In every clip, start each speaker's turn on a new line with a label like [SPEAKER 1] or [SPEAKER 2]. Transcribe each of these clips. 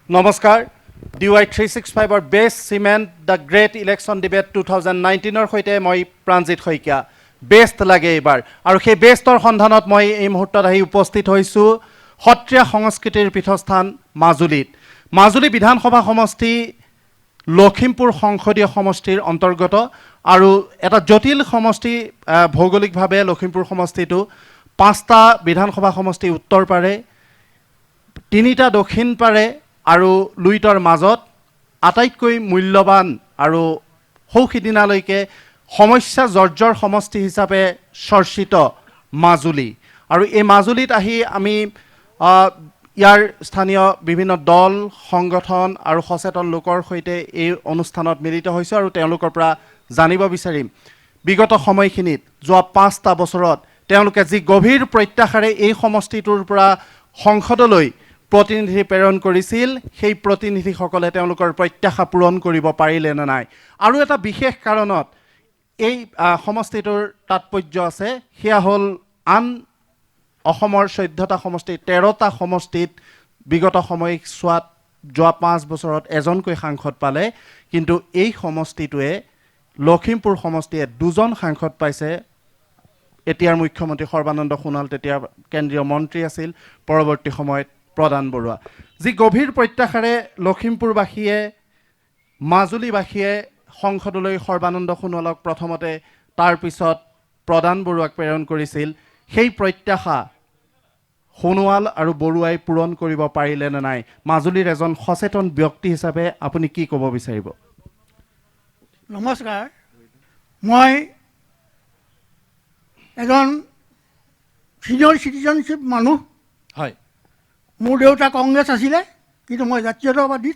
[SPEAKER 1] নমস্কাৰ DY 365 best cement the great election debate 2019 সৈতে মই প্ৰাণজিৎ শইকীয়া বেষ্ট লাগে এইবাৰ আৰু সেই বেষ্টৰ সন্ধানত মই এই মুহূৰ্তত আহি উপস্থিত হৈছোঁ সত্ৰীয়া সংস্কৃতিৰ পীঠস্থান মাজুলী বিধানসভা সমষ্টি লখিমপুৰ সংসদীয় সমষ্টিৰ অন্তৰ্গত আৰু এটা জটিল সমষ্টি ভৌগোলিকভাৱে লখিমপুৰ সমষ্টিটো 5টা বিধানসভা সমষ্টি উত্তৰ পাৰে 3টা দক্ষিণ পাৰে আৰু লুইতৰ মাজত আটাইতকৈ মূল্যৱান আৰু সৌখিদিনালৈকে সমস্যা জৰ্জৰ সমষ্টি হিচাপে চৰ্চিত মাজুলী আৰু এই মাজুলীত আহি আমি ইয়াৰ স্থানীয় বিভিন্ন দল সংগঠন আৰু সচেতন লোকৰ সৈতে এই অনুষ্ঠানত মিলিত হৈছোঁ আৰু তেওঁলোকৰ পৰা জানিব বিচাৰিম বিগত সময়খিনিত যোৱা 5টা বছৰত তেওঁলোকে যি গভীৰ প্ৰত্যাশাৰে এই সমষ্টিটোৰ পৰা সংসদলৈ প্ৰতিনিধি প্ৰেৰণ কৰিছিল সেই প্ৰতিনিধিসকলে তেওঁলোকৰ প্ৰত্যাশা পূৰণ কৰিব পাৰিলে নে নাই আৰু এটা বিশেষ কাৰণত এই সমষ্টিটোৰ তাৎপৰ্য আছে সেয়া হ'ল আন অসমৰ 14টা সমষ্টি 13টা সমষ্টিত বিগত সময়ছোৱাত যোৱা 5 বছৰত এজনকৈ সাংসদ পালে কিন্তু এই সমষ্টিটোৱে লখিমপুৰ সমষ্টিয়ে 2জন সাংসদ পাইছে এতিয়াৰ মুখ্যমন্ত্ৰী সৰ্বানন্দ সোণোৱাল তেতিয়া কেন্দ্ৰীয় মন্ত্ৰী আছিল পৰৱৰ্তী সময়ত প্ৰদান বৰুৱা যি গভীৰ প্ৰত্যাশাৰে লখিমপুৰবাসীয়ে মাজুলীবাসীয়ে সংসদলৈ সৰ্বানন্দ সোণোৱালক প্ৰথমতে তাৰ পিছত প্ৰদান বৰুৱাক প্ৰেৰণ কৰিছিল সেই প্ৰত্যাশা সোণোৱাল আৰু বৰুৱাই পূৰণ কৰিব পাৰিলে নে নাই মাজুলীৰ এজন সচেতন ব্যক্তি হিচাপে আপুনি কি ক'ব বিচাৰিব
[SPEAKER 2] নমস্কাৰ মই এজন সিনিয়ৰ সিটিজেনশ্বিপ মানুহ
[SPEAKER 1] হয়
[SPEAKER 2] মোৰ দেউতা কংগ্ৰেছ আছিলে কিন্তু মই জাতীয়তাবাদী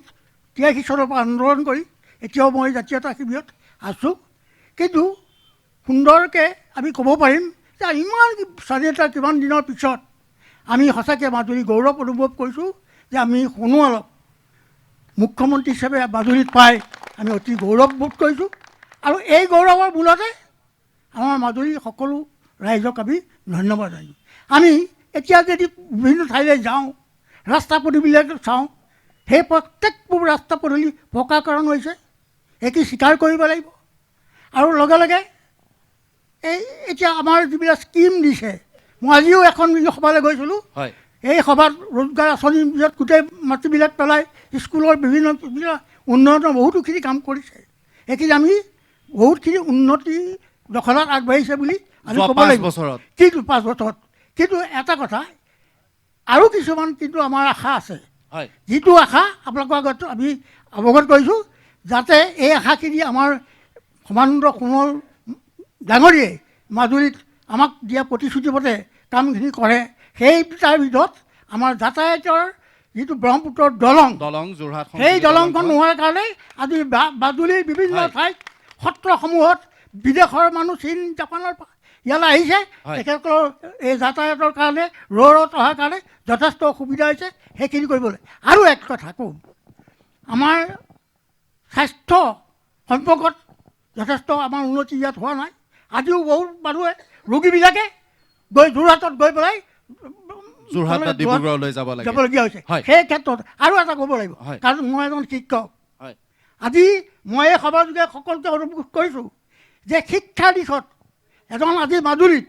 [SPEAKER 2] 83 চনৰ পৰা আন্দোলন কৰি এতিয়াও মই জাতীয়তা শিবিৰত আছোঁ কিন্তু সুন্দৰকৈ আমি ক'ব পাৰিম যে ইমান স্বাধীনতা কিমান দিনৰ পিছত আমি সঁচাকৈ মাজুলী গৌৰৱ অনুভৱ কৰিছোঁ যে আমি সোণোৱালক মুখ্যমন্ত্ৰী হিচাপে মাজুলীত পাই আমি অতি গৌৰৱ বোধ কৰিছোঁ আৰু এই গৌৰৱৰ মূলতে আমাৰ মাজুলীৰ সকলো ৰাইজক আমি ধন্যবাদ জনাইছোঁ আমি এতিয়া যদি বিভিন্ন ঠাইলৈ যাওঁ ৰাস্তা পদূলিবিলাক চাওঁ সেই প্ৰত্যেকবোৰ ৰাস্তা পদূলি পকাকৰণ হৈছে এটি স্বীকাৰ কৰিব লাগিব আৰু লগে লগে এই এতিয়া আমাৰ যিবিলাক স্কিম দিছে মই আজিও এখন সভালৈ গৈছিলোঁ এই সভাত ৰোজগাৰ আঁচনিৰ ভিতৰত গোটেই মাটিবিলাক পেলাই স্কুলৰ বিভিন্ন উন্নয়নৰ বহুতোখিনি কাম কৰিছে এইখিনি আমি বহুতখিনি উন্নতি দখলত আগবাঢ়িছে বুলি আমি ক'ব লাগিব কিন্তু 5 বছৰত কিন্তু এটা কথা আৰু কিছুমান কিন্তু আমাৰ আশা আছে যিটো আশা আপোনালোকৰ আগত আমি অৱগত কৰিছোঁ যাতে এই আশাখিনি আমাৰ সৰ্বানন্দ সোণোৱাল ডাঙৰীয়াই মাজুলীত আমাক দিয়া প্ৰতিশ্ৰুতিমতে কামখিনি কৰে সেই তাৰ ভিতৰত আমাৰ যাতায়াতৰ যিটো ব্ৰহ্মপুত্ৰৰ দলং
[SPEAKER 1] যোৰহাট
[SPEAKER 2] সেই দলংখন নোহোৱাৰ কাৰণে আজি মাজুলীৰ বিভিন্ন ঠাইত সত্ৰসমূহত বিদেশৰ মানুহ চীন জাপানৰ ইয়ালৈ আহিছে তেখেতসকলৰ এই যাতায়াতৰ কাৰণে ৰত অহাৰ কাৰণে যথেষ্ট অসুবিধা হৈছে সেইখিনি কৰিবলৈ আৰু এক কথা কওঁ আমাৰ স্বাস্থ্য সম্পৰ্কত যথেষ্ট আমাৰ উন্নতি ইয়াত হোৱা নাই আজিও বহুত মানুহে ৰোগীবিলাকে গৈ যোৰহাটত গৈ পেলাই
[SPEAKER 1] ডিব্ৰুগড়লৈ
[SPEAKER 2] যাবলগীয়া হৈছে সেই ক্ষেত্ৰত আৰু এটা ক'ব লাগিব কাৰণ মই এজন শিক্ষক আজি মই এই সভাযোগে সকলোকে অনুভৱ কৰিছোঁ যে শিক্ষাৰ দিশত এজন আজি মাজুলীত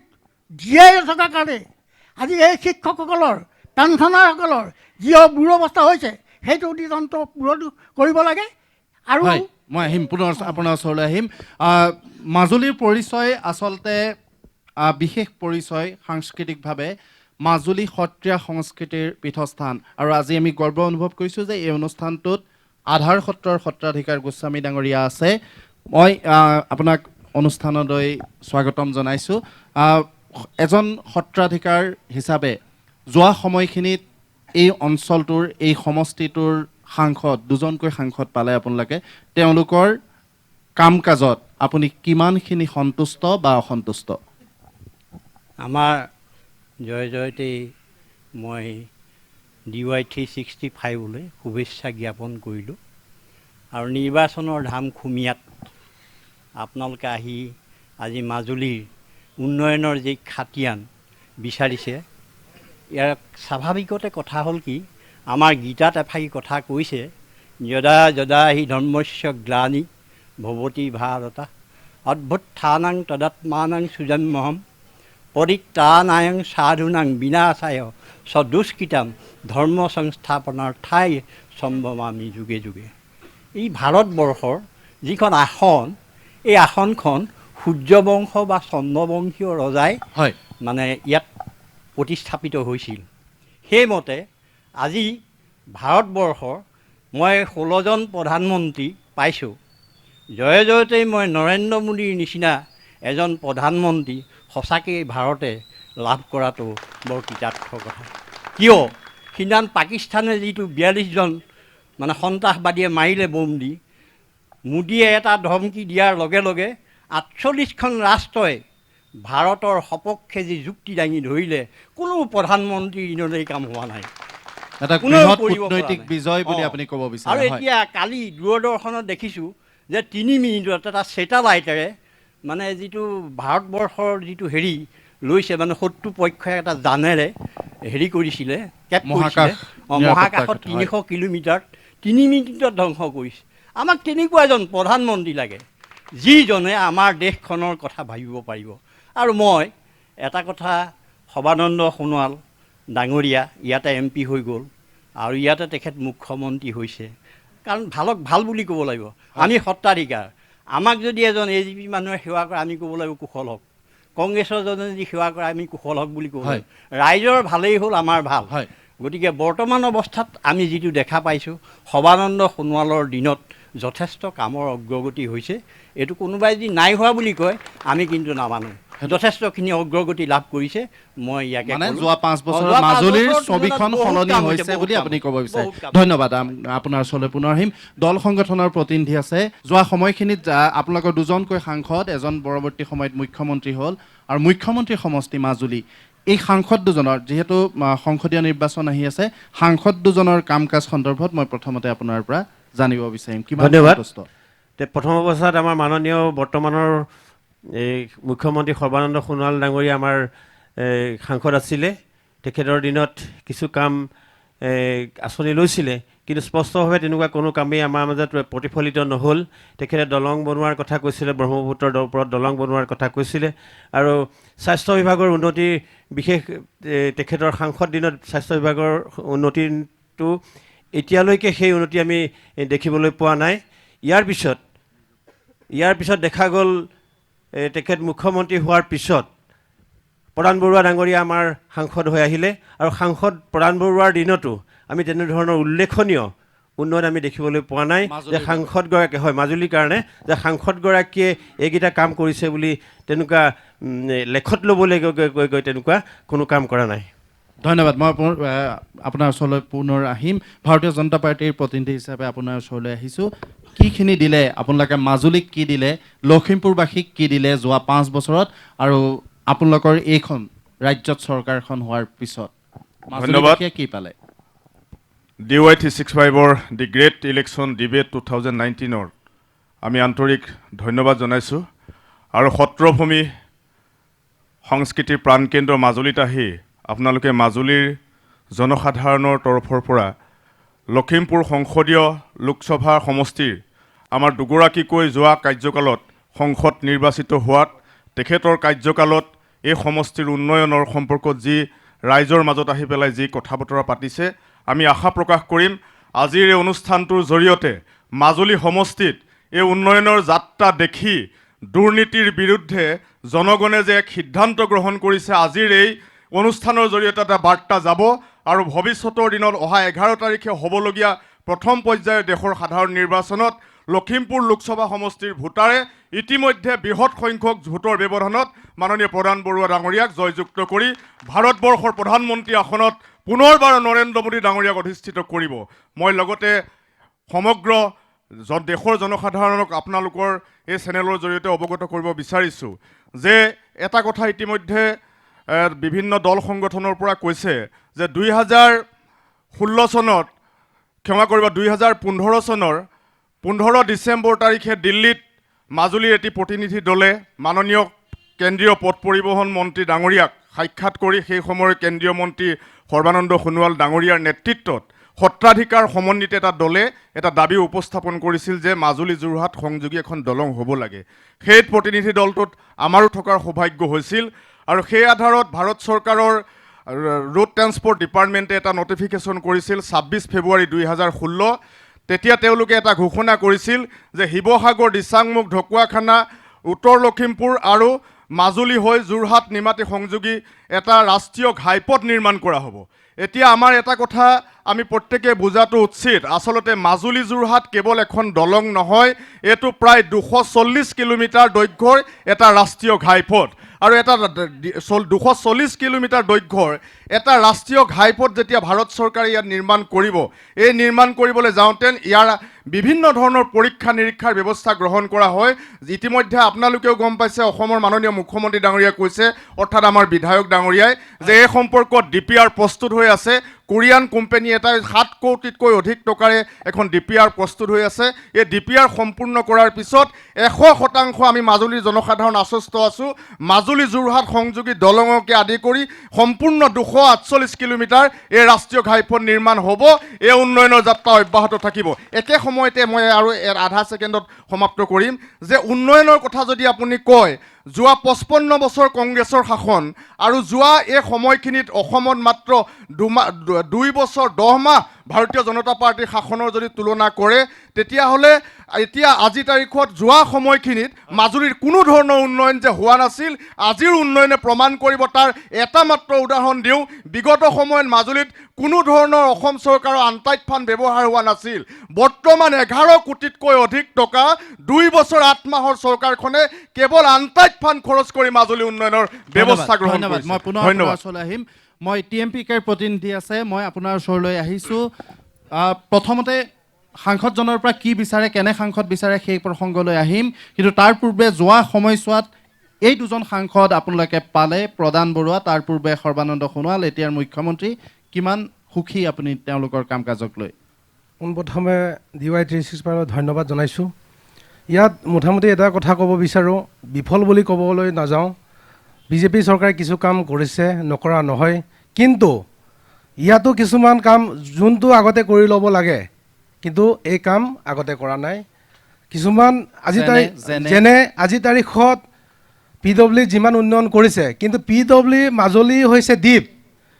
[SPEAKER 2] জীয়াই থকাৰ কাৰণে আজি এই শিক্ষকসকলৰ পেঞ্চনাৰসকলৰ যি বুঢ় অৱস্থা হৈছে সেইটো দিগন্ত পূৰণ কৰিব লাগে আৰু
[SPEAKER 1] মই আহিম পুনৰ আপোনাৰ ওচৰলৈ আহিম মাজুলীৰ পৰিচয় আচলতে বিশেষ পৰিচয় সাংস্কৃতিকভাৱে মাজুলী সত্ৰীয়া সংস্কৃতিৰ পীঠস্থান আৰু আজি আমি গৰ্ব অনুভৱ কৰিছোঁ যে এই অনুষ্ঠানটোত আধাৰ সত্ৰৰ সত্ৰাধিকাৰ গোস্বামী ডাঙৰীয়া আছে মই আপোনাক অনুষ্ঠানলৈ স্বাগতম জনাইছোঁ এজন সত্ৰাধিকাৰ হিচাপে যোৱা সময়খিনিত এই অঞ্চলটোৰ এই সমষ্টিটোৰ সাংসদ 2জনকৈ সাংসদ পালে আপোনালোকে তেওঁলোকৰ কাম কাজত আপুনি কিমানখিনি সন্তুষ্ট বা অসন্তুষ্ট
[SPEAKER 3] আমাৰ জয়তেই মই DY 365লৈ শুভেচ্ছা জ্ঞাপন কৰিলোঁ আৰু নিৰ্বাচনৰ ধাম খুমীয়াত আপোনালোকে আহি আজি মাজুলীৰ উন্নয়নৰ যি খাতিয়ান বিচাৰিছে ইয়াৰ স্বাভাৱিকতে কথা হ'ল কি আমাৰ গীতাত এফাকি কথা কৈছে, যদা যদা হি ধৰ্মস্য গ্লানি ভৱতি ভাৰতা অদ্ভুত্থানাং তদাত্মানাং সুজন্মহম পৰিত্ৰাণায়ং সাধুনাং বিনাশায় সদুষ্কৃতাম ধৰ্ম সংস্থাপনাৰ্থাই সম্ভৱামি যুগে যুগে। এই ভাৰতবৰ্ষৰ যিখন আসন, এই আসনখন সূৰ্যবংশ বা চন্দ্ৰবংশীয় ৰজাই
[SPEAKER 1] হয়
[SPEAKER 3] মানে ইয়াত প্ৰতিস্থাপিত হৈছিল। সেইমতে আজি ভাৰতবৰ্ষৰ মই 16জন প্ৰধানমন্ত্ৰী পাইছোঁ। জয়ে জয়তেই মই নৰেন্দ্ৰ মোদীৰ নিচিনা এজন প্ৰধানমন্ত্ৰী সঁচাকৈ ভাৰতে লাভ কৰাটো বৰ কৃতাৰ্থ কথা। কিয় সিদিনাখন পাকিস্তানে যিটো 42জন মানে সন্ত্ৰাসবাদীয়ে মাৰিলে বোম দি, মোদীয়ে এটা ধমকি দিয়াৰ লগে লগে 48খন ৰাষ্ট্ৰই ভাৰতৰ সপক্ষে যি যুক্তি দাঙি ধৰিলে, কোনো প্ৰধানমন্ত্ৰীৰ দিনলৈ কাম হোৱা নাই।
[SPEAKER 1] এটা
[SPEAKER 3] কোনেও
[SPEAKER 1] বৃহৎ
[SPEAKER 3] কৰিব পৰা
[SPEAKER 1] কূটনৈতিক
[SPEAKER 3] নাই।
[SPEAKER 1] বিজয় বুলি
[SPEAKER 3] অঁ।
[SPEAKER 1] আপুনি ক'ব
[SPEAKER 3] আৰু
[SPEAKER 1] বিচাৰে। হয়
[SPEAKER 3] এতিয়া কালি দূৰদৰ্শনত দেখিছোঁ যে 3 মিনিটত এটা ছেটেলাইটেৰে মানে যিটো ভাৰতবৰ্ষৰ যিটো হেৰি লৈছে, মানে শত্ৰু পক্ষই এটা জানেৰে হেৰি কৰিছিলে, কেপ
[SPEAKER 1] মহাকাশ
[SPEAKER 3] কৰিছিলে
[SPEAKER 1] নিৰাপত্তাৰ
[SPEAKER 3] মহাকাশত
[SPEAKER 1] ক্ষেত্ৰত, হয়।
[SPEAKER 3] 300 কিলোমিটাৰ 3 মিনিটত ধ্বংস কৰিছে। আমাক তেনেকুৱা এজন প্ৰধানমন্ত্ৰী লাগে যিজনে আমাৰ দেশখনৰ কথা ভাবিব পাৰিব। আৰু মই এটা কথা, সৰ্বানন্দ সোণোৱাল ডাঙৰীয়া ইয়াতে MP হৈ গ'ল আৰু ইয়াতে তেখেত মুখ্যমন্ত্ৰী হৈছে, কাৰণ ভালক ভাল বুলি ক'ব লাগিব। আমি সত্ৰাধিকাৰ, আমাক যদি এজন AGP মানুহে সেৱা কৰে আমি ক'ব লাগিব কুশল হওক, কংগ্ৰেছৰ জনে যদি সেৱা কৰে আমি কুশল হওক বুলি ক'ব
[SPEAKER 1] হয়।
[SPEAKER 3] লাগিব। ৰাইজৰ ভালেই হ'ল আমাৰ ভাল।
[SPEAKER 1] হয়
[SPEAKER 3] গতিকে বৰ্তমান অৱস্থাত আমি যিটো দেখা পাইছোঁ, সৰ্বানন্দ সোণোৱালৰ দিনত যথেষ্ট কামৰ অগ্ৰগতি হৈছে। এইটো কোনোবাই যদি নাই হোৱা বুলি কয় আমি কিন্তু নামানো, যথেষ্টখিনি অগ্ৰগতি লাভ কৰিছে। মই ইয়াকে
[SPEAKER 1] মানে
[SPEAKER 3] ক'লো।
[SPEAKER 1] যোৱা 5 বছৰত
[SPEAKER 3] যোৱা 5
[SPEAKER 1] মাজুলীৰ
[SPEAKER 3] বছৰৰ
[SPEAKER 1] ছবিখন
[SPEAKER 3] তুলনাত বহুত
[SPEAKER 1] সলনি
[SPEAKER 3] কাম
[SPEAKER 1] হৈছে
[SPEAKER 3] বহুত
[SPEAKER 1] বুলি
[SPEAKER 3] কাম
[SPEAKER 1] আপুনি ক'ব বিচাৰে।
[SPEAKER 3] বহুত কাম।
[SPEAKER 1] ধন্যবাদ। আপোনাৰ ওচৰলৈ পুনৰ আহিম। দল সংগঠনৰ প্ৰতিনিধি আছে। যোৱা সময়খিনিত আপোনালোকৰ দুজনকৈ সাংসদ, এজন পৰৱৰ্তী সময়ত মুখ্যমন্ত্ৰী হ'ল আৰু মুখ্যমন্ত্ৰীৰ সমষ্টি মাজুলী। এই সাংসদ দুজনৰ যিহেতু সংসদীয় নিৰ্বাচন আহি আছে, সাংসদ দুজনৰ কাম কাজ সন্দৰ্ভত মই প্ৰথমতে আপোনাৰ পৰা জানিব বিচাৰিম, কিমান
[SPEAKER 4] ধন্যবাদ।
[SPEAKER 1] সন্তুষ্ট?
[SPEAKER 4] প্ৰথম অৱস্থাত আমাৰ মাননীয় বৰ্তমানৰ এই মুখ্যমন্ত্ৰী সৰ্বানন্দ সোণোৱাল ডাঙৰীয়া আমাৰ সাংসদ আছিলে। তেখেতৰ দিনত কিছু কাম আঁচনি লৈছিলে, কিন্তু স্পষ্টভাৱে তেনেকুৱা কোনো কামেই আমাৰ মাজত প্ৰতিফলিত নহ'ল। তেখেতে দলং বনোৱাৰ কথা কৈছিলে, ব্ৰহ্মপুত্ৰৰ ওপৰত দলং বনোৱাৰ কথা কৈছিলে, আৰু স্বাস্থ্য বিভাগৰ উন্নতিৰ বিশেষ তেখেতৰ সাংসদ দিনত স্বাস্থ্য বিভাগৰ উন্নতিটো এতিয়ালৈকে সেই উন্নতি আমি দেখিবলৈ পোৱা নাই। ইয়াৰ পিছত দেখা গ'ল তেখেত মুখ্যমন্ত্ৰী হোৱাৰ পিছত প্ৰধান বৰুৱা ডাঙৰীয়া আমাৰ সাংসদ হৈ আহিলে, আৰু সাংসদ প্ৰধান বৰুৱাৰ দিনতো আমি তেনেধৰণৰ উল্লেখনীয় উন্নয়ন আমি দেখিবলৈ পোৱা নাই যে সাংসদগৰাকীয়ে, হয় মাজুলীৰ কাৰণে, যে সাংসদগৰাকীয়ে এইকেইটা কাম কৰিছে বুলি তেনেকুৱা লেখত ল'বলৈ গৈ তেনেকুৱা কোনো কাম কৰা নাই।
[SPEAKER 1] ধন্যবাদ। মই আপোনাৰ ওচৰলৈ পুনৰ আহিম। ভাৰতীয় জনতা পাৰ্টীৰ প্ৰতিনিধি হিচাপে আপোনাৰ ওচৰলৈ আহিছোঁ। কিখিনি দিলে আপোনালোকে মাজুলীক, কি দিলে লখিমপুৰবাসীক, কি দিলে যোৱা 5 বছৰত, আৰু আপোনালোকৰ এইখন ৰাজ্যত চৰকাৰখন হোৱাৰ পিছত মাজুলীবাসীয়ে কি পালে?
[SPEAKER 5] DY 365 দি গ্ৰেট ইলেকশ্যন ডিবেট 2019 আমি আন্তৰিক ধন্যবাদ জনাইছোঁ। আৰু সত্ৰভূমি সংস্কৃতিৰ প্ৰাণকেন্দ্ৰ মাজুলীত আহি আপোনালোকে মাজুলীৰ জনসাধাৰণৰ তৰফৰ পৰা লখিমপুৰ সংসদীয় লোকসভা সমষ্টিৰ আমাৰ দুগৰাকীকৈ যোৱা কাৰ্যকালত সংসদ নিৰ্বাচিত হোৱাত, তেখেতৰ কাৰ্যকালত এই সমষ্টিৰ উন্নয়নৰ সম্পৰ্কত যি ৰাইজৰ মাজত আহি পেলাই যি কথা বতৰা পাতিছে, আমি আশা প্ৰকাশ কৰিম আজিৰ এই অনুষ্ঠানটোৰ জৰিয়তে মাজুলী সমষ্টিত এই উন্নয়নৰ যাত্ৰা দেখি দুৰ্নীতিৰ বিৰুদ্ধে জনগণে যে এক সিদ্ধান্ত গ্ৰহণ কৰিছে, আজিৰ এই অনুষ্ঠানৰ জৰিয়তে এটা বাৰ্তা যাব। আৰু ভৱিষ্যতৰ দিনত অহা 11 তাৰিখে হ'বলগীয়া প্ৰথম পৰ্যায়ৰ দেশৰ সাধাৰণ নিৰ্বাচনত লখিমপুৰ লোকসভা সমষ্টিৰ ভোটাৰে ইতিমধ্যে বৃহৎ সংখ্যক ভোটৰ ব্যৱধানত মাননীয় প্ৰধান বৰুৱা ডাঙৰীয়াক জয়যুক্ত কৰি ভাৰতবৰ্ষৰ প্ৰধানমন্ত্ৰী আসনত পুনৰবাৰ নৰেন্দ্ৰ মোদী ডাঙৰীয়াক অধিষ্ঠিত কৰিব। মই লগতে সমগ্ৰ দেশৰ জনসাধাৰণক আপোনালোকৰ এই চেনেলৰ জৰিয়তে অৱগত কৰিব বিচাৰিছোঁ যে এটা কথা ইতিমধ্যে বিভিন্ন দল সংগঠনৰ পৰা কৈছে যে 2016 চনত, ক্ষমা কৰিব 2015 চনৰ 15 ডিচেম্বৰ তাৰিখে দিল্লীত মাজুলীৰ এটি প্ৰতিনিধি দলে মাননীয় কেন্দ্ৰীয় পথ পৰিবহণ মন্ত্ৰী ডাঙৰীয়াক সাক্ষাৎ কৰি সেই সময়ৰ কেন্দ্ৰীয় মন্ত্ৰী সৰ্বানন্দ সোণোৱাল ডাঙৰীয়াৰ নেতৃত্বত সত্ৰাধিকাৰ সমন্বিত এটা দলে এটা দাবী উপস্থাপন কৰিছিল যে মাজুলী যোৰহাট সংযোগী এখন দলং হ'ব লাগে। সেই প্ৰতিনিধি দলটোত আমাৰো থকাৰ সৌভাগ্য হৈছিল আৰু সেই আধাৰত ভাৰত চৰকাৰৰ ৰোড ট্ৰেন্সপৰ্ট ডিপাৰ্টমেণ্টে এটা নটিফিকেশ্যন কৰিছিল 26 ফেব্ৰুৱাৰী 2016। তেতিয়া তেওঁলোকে এটা ঘোষণা কৰিছিল যে শিৱসাগৰ, দিচাংমুখ, ঢকুৱাখানা, উত্তৰ লখিমপুৰ আৰু মাজুলী হৈ যোৰহাট নিমাতী সংযোগী এটা ৰাষ্ট্ৰীয় ঘাইপথ নিৰ্মাণ কৰা হ'ব। এতিয়া আমাৰ এটা কথা আমি প্ৰত্যেকে বুজাটো উচিত, আচলতে মাজুলী যোৰহাট কেৱল এখন দলং নহয়, এইটো প্ৰায় 240 কিলোমিটাৰ দৈৰ্ঘ্যৰ এটা ৰাষ্ট্ৰীয় ঘাইপথ আৰু এটা 240 কিলোমিটাৰ দৈৰ্ঘ্যৰ এটা ৰাষ্ট্ৰীয় ঘাইপথ যেতিয়া ভাৰত চৰকাৰে ইয়াত নিৰ্মাণ কৰিব, এই নিৰ্মাণ কৰিবলৈ যাওঁতে ইয়াৰ বিভিন্ন ধৰণৰ পৰীক্ষা নিৰীক্ষাৰ ব্যৱস্থা গ্ৰহণ কৰা হয়। ইতিমধ্যে আপোনালোকেও গম পাইছে, অসমৰ মাননীয় মুখ্যমন্ত্ৰী ডাঙৰীয়াই কৈছে, অৰ্থাৎ আমাৰ বিধায়ক ডাঙৰীয়াই, যে এই সম্পৰ্কত DPR প্ৰস্তুত হৈ আছে। কোৰিয়ান কোম্পানী এটাই 7 কোটিতকৈ অধিক টকাৰে এখন DPR প্ৰস্তুত হৈ আছে। এই DPR সম্পূৰ্ণ কৰাৰ পিছত 100% আমি মাজুলীৰ জনসাধাৰণ আশ্বস্ত আছোঁ। মাজুলী যোৰহাট সংযোগী দলঙকে আদি কৰি সম্পূৰ্ণ 248 কিলোমিটাৰ এই ৰাষ্ট্ৰীয় ঘাইপথ নিৰ্মাণ হ'ব। এই উন্নয়নৰ যাত্ৰা অব্যাহত থাকিব। একে সময়তে মই আৰু আধা ছেকেণ্ডত সমাপ্ত কৰিম যে উন্নয়নৰ কথা যদি আপুনি কয়, যোৱা 55 বছৰ কংগ্ৰেছৰ শাসন আৰু যোৱা এই সময়খিনিত অসমত মাত্ৰ 2 বছৰ 10 মাহ ভাৰতীয় জনতা পাৰ্টীৰ শাসনৰ যদি তুলনা কৰে, তেতিয়াহ'লে এতিয়া আজি তাৰিখত যোৱা সময়খিনিত মাজুলীৰ কোনো ধৰণৰ উন্নয়ন যে হোৱা নাছিল, আজিৰ উন্নয়নে প্ৰমাণ কৰিব। তাৰ এটা মাত্ৰ উদাহৰণ দিওঁ, বিগত সময়ত মাজুলীত কোনো ধৰণৰ অসম চৰকাৰৰ আনটাইড ফাণ্ড ব্যৱহাৰ হোৱা নাছিল। বৰ্তমান 11 কোটিতকৈ অধিক টকা 2 বছৰ 8 মাহৰ চৰকাৰখনে কেৱল আনটাইড ফাণ্ড খৰচ কৰি মাজুলী উন্নয়নৰ ব্যৱস্থা গ্ৰহণ কৰিছে।
[SPEAKER 1] মই পুনৰ আপোনাৰ ওচৰলৈ আহিম। মই TMPKৰ প্ৰতিনিধি আছে, মই আপোনাৰ ওচৰলৈ আহিছোঁ। প্ৰথমতে সাংসদজনৰ পৰা কি বিচাৰে, কেনে সাংসদ বিচাৰে, সেই প্ৰসংগলৈ আহিম। কিন্তু তাৰ পূৰ্বে যোৱা সময়ছোৱাত এই দুজন সাংসদ আপোনালোকে পালে, প্ৰদান বৰুৱা, তাৰ পূৰ্বে সৰ্বানন্দ সোণোৱাল, এতিয়াৰ মুখ্যমন্ত্ৰী। কিমান সুখী আপুনি তেওঁলোকৰ কাম কাজক লৈ?
[SPEAKER 6] পোনপ্ৰথমে DY 365 ধন্যবাদ জনাইছোঁ। ইয়াত মোটামুটি এটা কথা ক'ব বিচাৰোঁ, বিফল বুলি ক'বলৈ নাযাওঁ। BJP চৰকাৰে কিছু কাম কৰিছে, নকৰা নহয়, কিন্তু ইয়াতো কিছুমান কাম যোনটো আগতে কৰি ল'ব লাগে, কিন্তু এই কাম আগতে কৰা নাই। কিছুমান যেনে আজি তাৰিখত PW যিমান উন্নয়ন কৰিছে, কিন্তু PW মাজুলী হৈছে দ্বীপ।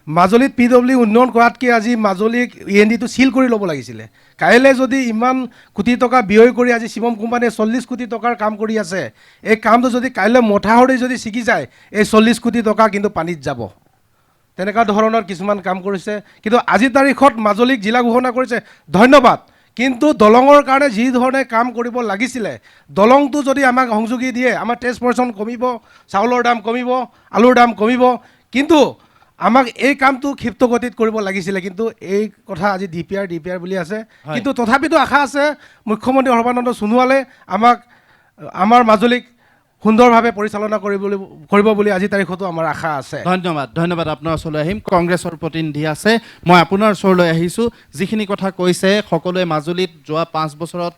[SPEAKER 6] মাজুলীত PW উন্নয়ন কৰাতকৈ আজি মাজুলীক ENDটো চিল কৰি ল'ব লাগিছিলে। কাইলৈ যদি ইমান কোটি টকা ব্যয় কৰি আজি শিৱম কোম্পানীয়ে 40 কোটি টকাৰ কাম কৰি আছে, এই কামটো যদি কাইলৈ মথাউৰি যদি ছিগি যায়, এই 40 কোটি টকা কিন্তু পানীত যাব। তেনেকুৱা ধৰণৰ কিছুমান কাম কৰিছে, কিন্তু আজিৰ তাৰিখত মাজুলীক জিলা ঘোষণা কৰিছে, ধন্যবাদ। কিন্তু দলঙৰ কাৰণে যি ধৰণে কাম কৰিব লাগিছিলে, দলংটো যদি আমাক সংযোগী দিয়ে, আমাৰ ট্ৰেন্সপৰ্টেশ্যন কমিব, চাউলৰ দাম কমিব, আলুৰ দাম কমিব। কিন্তু আমাক এই কামটো ক্ষিপ্ত গতিত কৰিব লাগিছিলে, কিন্তু এই কথা আজি DPR বুলি আছে। কিন্তু তথাপিতো আশা আছে মুখ্যমন্ত্ৰী সৰ্বানন্দ সোণোৱালে আমাৰ মাজুলীক সুন্দৰভাৱে পৰিচালনা কৰিব বুলি আজি তাৰিখতো আমাৰ আশা আছে।
[SPEAKER 1] ধন্যবাদ। আপোনাৰ ওচৰলৈ আহিম। কংগ্ৰেছৰ প্ৰতিনিধি আছে, মই আপোনাৰ ওচৰলৈ আহিছোঁ। যিখিনি কথা কৈছে, সকলোৱে মাজুলীত যোৱা 5 বছৰত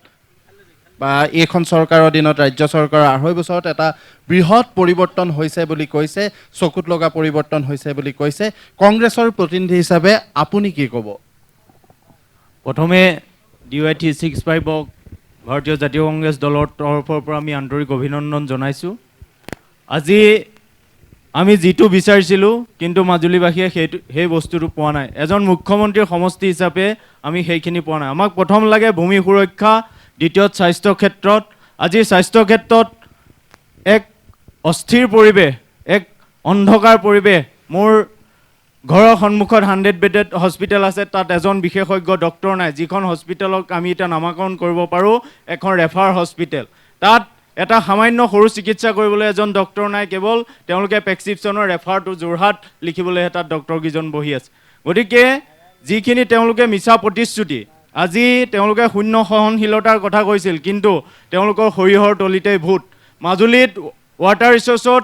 [SPEAKER 1] বা এইখন চৰকাৰৰ দিনত, ৰাজ্য চৰকাৰৰ 2.5 বছৰত এটা বৃহৎ পৰিৱৰ্তন হৈছে বুলি কৈছে, চকুত লগা পৰিৱৰ্তন হৈছে বুলি কৈছে। কংগ্ৰেছৰ প্ৰতিনিধি হিচাপে আপুনি কি ক'ব?
[SPEAKER 7] প্ৰথমে DY 365ক ভাৰতীয় জাতীয় কংগ্ৰেছ দলৰ তৰফৰ পৰা আমি আন্তৰিক অভিনন্দন জনাইছোঁ। আজি আমি যিটো বিচাৰিছিলোঁ, কিন্তু মাজুলীবাসীয়ে সেই বস্তুটো পোৱা নাই। এজন মুখ্যমন্ত্ৰীৰ সমষ্টি হিচাপে আমি সেইখিনি পোৱা নাই। আমাক প্ৰথম লাগে ভূমি সুৰক্ষা, দ্বিতীয়ত স্বাস্থ্য ক্ষেত্ৰত। আজি স্বাস্থ্য ক্ষেত্ৰত এক অস্থিৰ পৰিৱেশ, এক অন্ধকাৰ পৰিৱেশ। মোৰ ঘৰৰ সন্মুখত 100 বেডেড হস্পিটেল আছে, তাত এজন বিশেষজ্ঞ ডক্টৰ নাই, যিখন হস্পিটেলক আমি এতিয়া নামাকৰণ কৰিব পাৰোঁ এখন ৰেফাৰ হস্পিটেল। তাত এটা সামান্য সৰু চিকিৎসা কৰিবলৈ এজন ডক্টৰ নাই, কেৱল তেওঁলোকে প্ৰেছক্ৰিপশ্যনৰ ৰেফাৰটো যোৰহাট লিখিবলৈহে তাত ডক্টৰকেইজন বহি আছে। গতিকে যিখিনি তেওঁলোকে মিছা প্ৰতিশ্ৰুতি, আজি তেওঁলোকে শূন্য সহনশীলতাৰ কথা কৈছিল, কিন্তু তেওঁলোকৰ সৰিয়হৰ তলিতেই ভূত। মাজুলীত ৱাটাৰ ৰিচোৰ্চত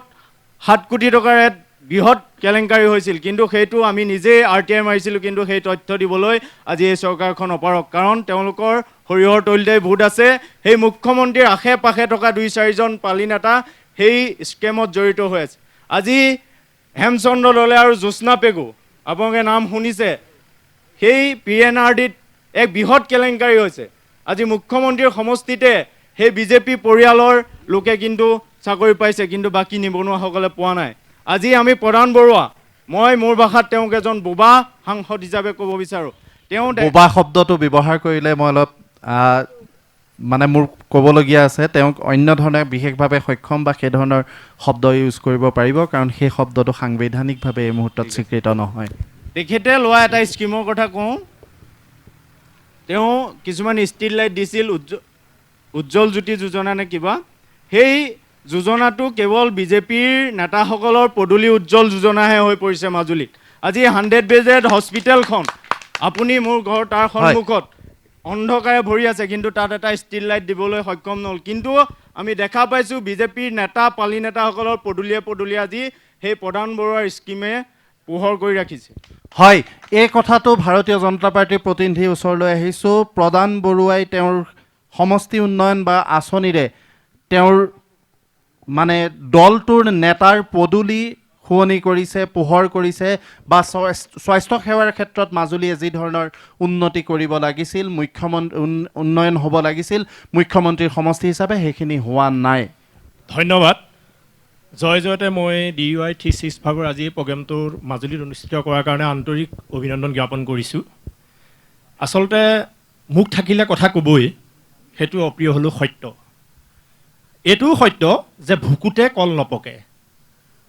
[SPEAKER 7] 7 কোটি টকাৰ এক বৃহৎ কেলেংকাৰী হৈছিল, কিন্তু সেইটো আমি নিজেই RTI মাৰিছিলোঁ, কিন্তু সেই তথ্য দিবলৈ আজি এই চৰকাৰখন অপাৰক। কাৰণ তেওঁলোকৰ সৰিয়হৰ তলিতেই ভূত আছে। সেই মুখ্যমন্ত্ৰীৰ আশে পাশে থকা 2-4জন পালি নেতা সেই স্কেমত জড়িত হৈ আছে। আজি হেমচন্দ্ৰ দলে আৰু জ্যোৎস্না পেগু, আপোনালোকে নাম শুনিছে, সেই PNRDত এক বৃহৎ কেলেংকাৰী হৈছে। আজি মুখ্যমন্ত্ৰীৰ সমষ্টিতে সেই বিজেপি পৰিয়ালৰ লোকে কিন্তু চাকৰি পাইছে, কিন্তু বাকী নিবনুৱাসকলে পোৱা নাই। আজি আমি প্ৰধান বৰুৱা, মই মোৰ ভাষাত তেওঁক এজন বোবা সাংসদ হিচাপে ক'ব বিচাৰোঁ। তেওঁ
[SPEAKER 1] বোবা শব্দটো ব্যৱহাৰ কৰিলে মই অলপ মানে মোৰ ক'বলগীয়া আছে, তেওঁক অন্য ধৰণে বিশেষভাৱে সক্ষম বা সেই ধৰণৰ শব্দ ইউজ কৰিব পাৰিব, কাৰণ সেই শব্দটো সাংবিধানিকভাৱে এই মুহূৰ্তত স্বীকৃত নহয়।
[SPEAKER 7] তেখেতে লোৱা এটা স্কিমৰ কথা কওঁ। তেওঁ কিছুমান ষ্ট্ৰীট লাইট দিছিল, উজ্জ্বল জ্যোতি যোজনা নে কিবা। সেই যোজনাটো কেৱল বিজেপিৰ নেতাসকলৰ পদূলি উজ্জ্বল যোজনাহে হৈ পৰিছে মাজুলীত। আজি 100 বেডেড হস্পিটেলখন আপুনি মোৰ ঘৰ তাৰ সন্মুখত অন্ধকাৰে ভৰি আছে, কিন্তু তাত এটা ষ্ট্ৰীট লাইট দিবলৈ সক্ষম নহ'ল। কিন্তু আমি দেখা পাইছোঁ বিজেপিৰ নেতা পালি নেতাসকলৰ পদূলিয়ে আজি সেই প্ৰধান বৰুৱাৰ স্কিমে পোহৰ কৰি ৰাখিছে।
[SPEAKER 1] হয়, এই কথাটো ভাৰতীয় জনতা পাৰ্টীৰ প্ৰতিনিধিৰ ওচৰলৈ আহিছোঁ। প্ৰধান বৰুৱাই তেওঁৰ সমষ্টি উন্নয়ন বা আঁচনিৰে তেওঁৰ মানে দলটোৰ নেতাৰ পদূলি শুৱনি কৰিছে, পোহৰ কৰিছে, বা স্বাস্থ্য সেৱাৰ ক্ষেত্ৰত মাজুলীয়ে যি ধৰণৰ উন্নতি কৰিব লাগিছিল, উন্নয়ন হ'ব লাগিছিল মুখ্যমন্ত্ৰীৰ সমষ্টি হিচাপে, সেইখিনি হোৱা নাই।
[SPEAKER 8] ধন্যবাদ। জয়তে মই DUI 365 আজি এই প্ৰগ্ৰেমটোৰ মাজুলীত অনুষ্ঠিত কৰাৰ কাৰণে আন্তৰিক অভিনন্দন জ্ঞাপন কৰিছোঁ। আচলতে মুখ থাকিলে কথা ক'বই, সেইটো অপ্ৰিয় হ'লেও সত্য। এইটোও সত্য যে ভুকুতে কল নপকে।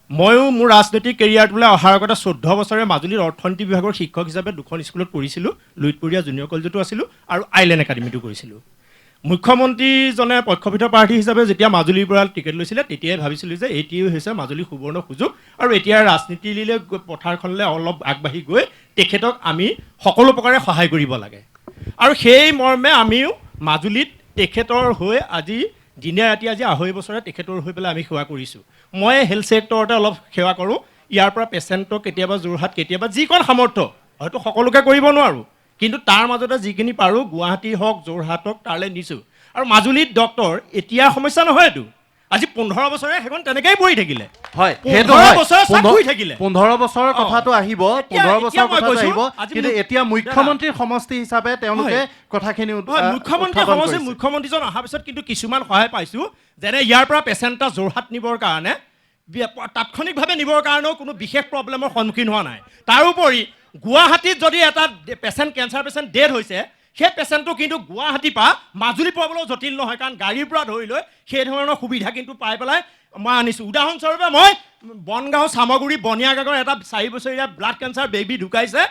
[SPEAKER 8] ময়ো মোৰ ৰাজনৈতিক কেৰিয়াৰটোলৈ অহাৰ আগতে 14 বছৰে মাজুলীৰ অৰ্থনীতি বিভাগৰ শিক্ষক হিচাপে 2খন স্কুলত পঢ়িছিলোঁ। লুইতপৰীয়া জুনিয়ৰ কলেজতো আছিলোঁ আৰু আইলেণ্ড একাডেমীতো কৰিছিলোঁ। মুখ্যমন্ত্ৰীজনে পক্ষপিত প্ৰাৰ্থী হিচাপে যেতিয়া মাজুলীৰ পৰা টিকেট লৈছিলে, তেতিয়াই ভাবিছিলোঁ যে এইটোৱেই হৈছে মাজুলীৰ সুবৰ্ণ সুযোগ, আৰু এতিয়া ৰাজনীতিলৈ পথাৰখনলৈ অলপ আগবাঢ়ি গৈ তেখেতক আমি সকলো প্ৰকাৰে সহায় কৰিব লাগে। আৰু সেই মৰ্মে আমিও মাজুলীত তেখেতৰ হৈ আজি দিনে ৰাতি আজি 2.5 বছৰে তেখেতৰ হৈ পেলাই আমি সেৱা কৰিছোঁ। মই হেল্থ ছেক্টৰতে অলপ সেৱা কৰোঁ। ইয়াৰ পৰা পেচেণ্টক কেতিয়াবা যোৰহাট, কেতিয়াবা যিকণ সামৰ্থ্য, হয়তো সকলোকে কৰিব নোৱাৰোঁ, কিন্তু তাৰ মাজতে যিখিনি পাৰোঁ গুৱাহাটী হওক যোৰহাটক তালৈ নিছোঁ। আৰু মাজুলীত ডক্টৰ এতিয়াৰ সমস্যা নহয়, এইটো আজি 15 বছৰে সেইখন তেনেকেই পৰি থাকিলে।
[SPEAKER 1] হয়,
[SPEAKER 8] 15 বছৰে চাক পৰি থাকিলে।
[SPEAKER 1] 15 বছৰৰ কথাটো আহিব, 15 বছৰৰ কথাটো আহিব, কিন্তু এতিয়া মুখ্যমন্ত্ৰীৰ সমষ্টি হিচাপে তেওঁলোকে কথাখিনি
[SPEAKER 8] মুখ্যমন্ত্ৰীজন অহাৰ পিছত কিন্তু কিছুমান সহায় পাইছোঁ, যেনে ইয়াৰ পৰা পেচেণ্ট এটা যোৰহাট নিবৰ কাৰণে তাৎক্ষণিকভাৱে নিবৰ কাৰণেও কোনো বিশেষ প্ৰব্লেমৰ সন্মুখীন হোৱা নাই। তাৰোপৰি গুৱাহাটীত যদি এটা পেচেণ্ট, কেঞ্চাৰ পেচেণ্ট ডেড হৈছে, সেই পেচেণ্টটো কিন্তু গুৱাহাটীৰ পৰা মাজুলী পাবলৈও জটিল নহয়, কাৰণ গাড়ীৰ পৰা ধৰি লৈ সেই ধৰণৰ সুবিধা কিন্তু পাই পেলাই মই আনিছোঁ। উদাহৰণস্বৰূপে মই বনগাঁও চামগুৰি বনিয়াগাঁৱৰ এটা 4 বছৰীয়া ব্লাড কেঞ্চাৰ বেবী ঢুকাইছে,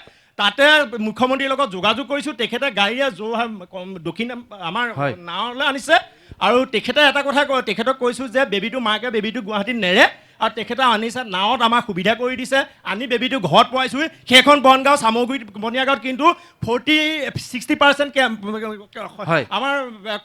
[SPEAKER 8] তাতে মুখ্যমন্ত্ৰীৰ লগত যোগাযোগ কৰিছোঁ। তেখেতে গাড়ীৰে দক্ষিণ আমাৰ নাৱলৈ আনিছে, আৰু তেখেতে এটা কথা কয়, তেখেতক কৈছোঁ যে মাকে বেবীটো গুৱাহাটীত নেৰে, আৰু তেখেতে আনিছে নাৱত, আমাক সুবিধা কৰি দিছে, আনি বেবীটো ঘৰত পোৱাইছোঁ। সেইখন বনগাঁও চামগুৰিত বনিয়াগাঁৱত কিন্তু 40-60% আমাৰ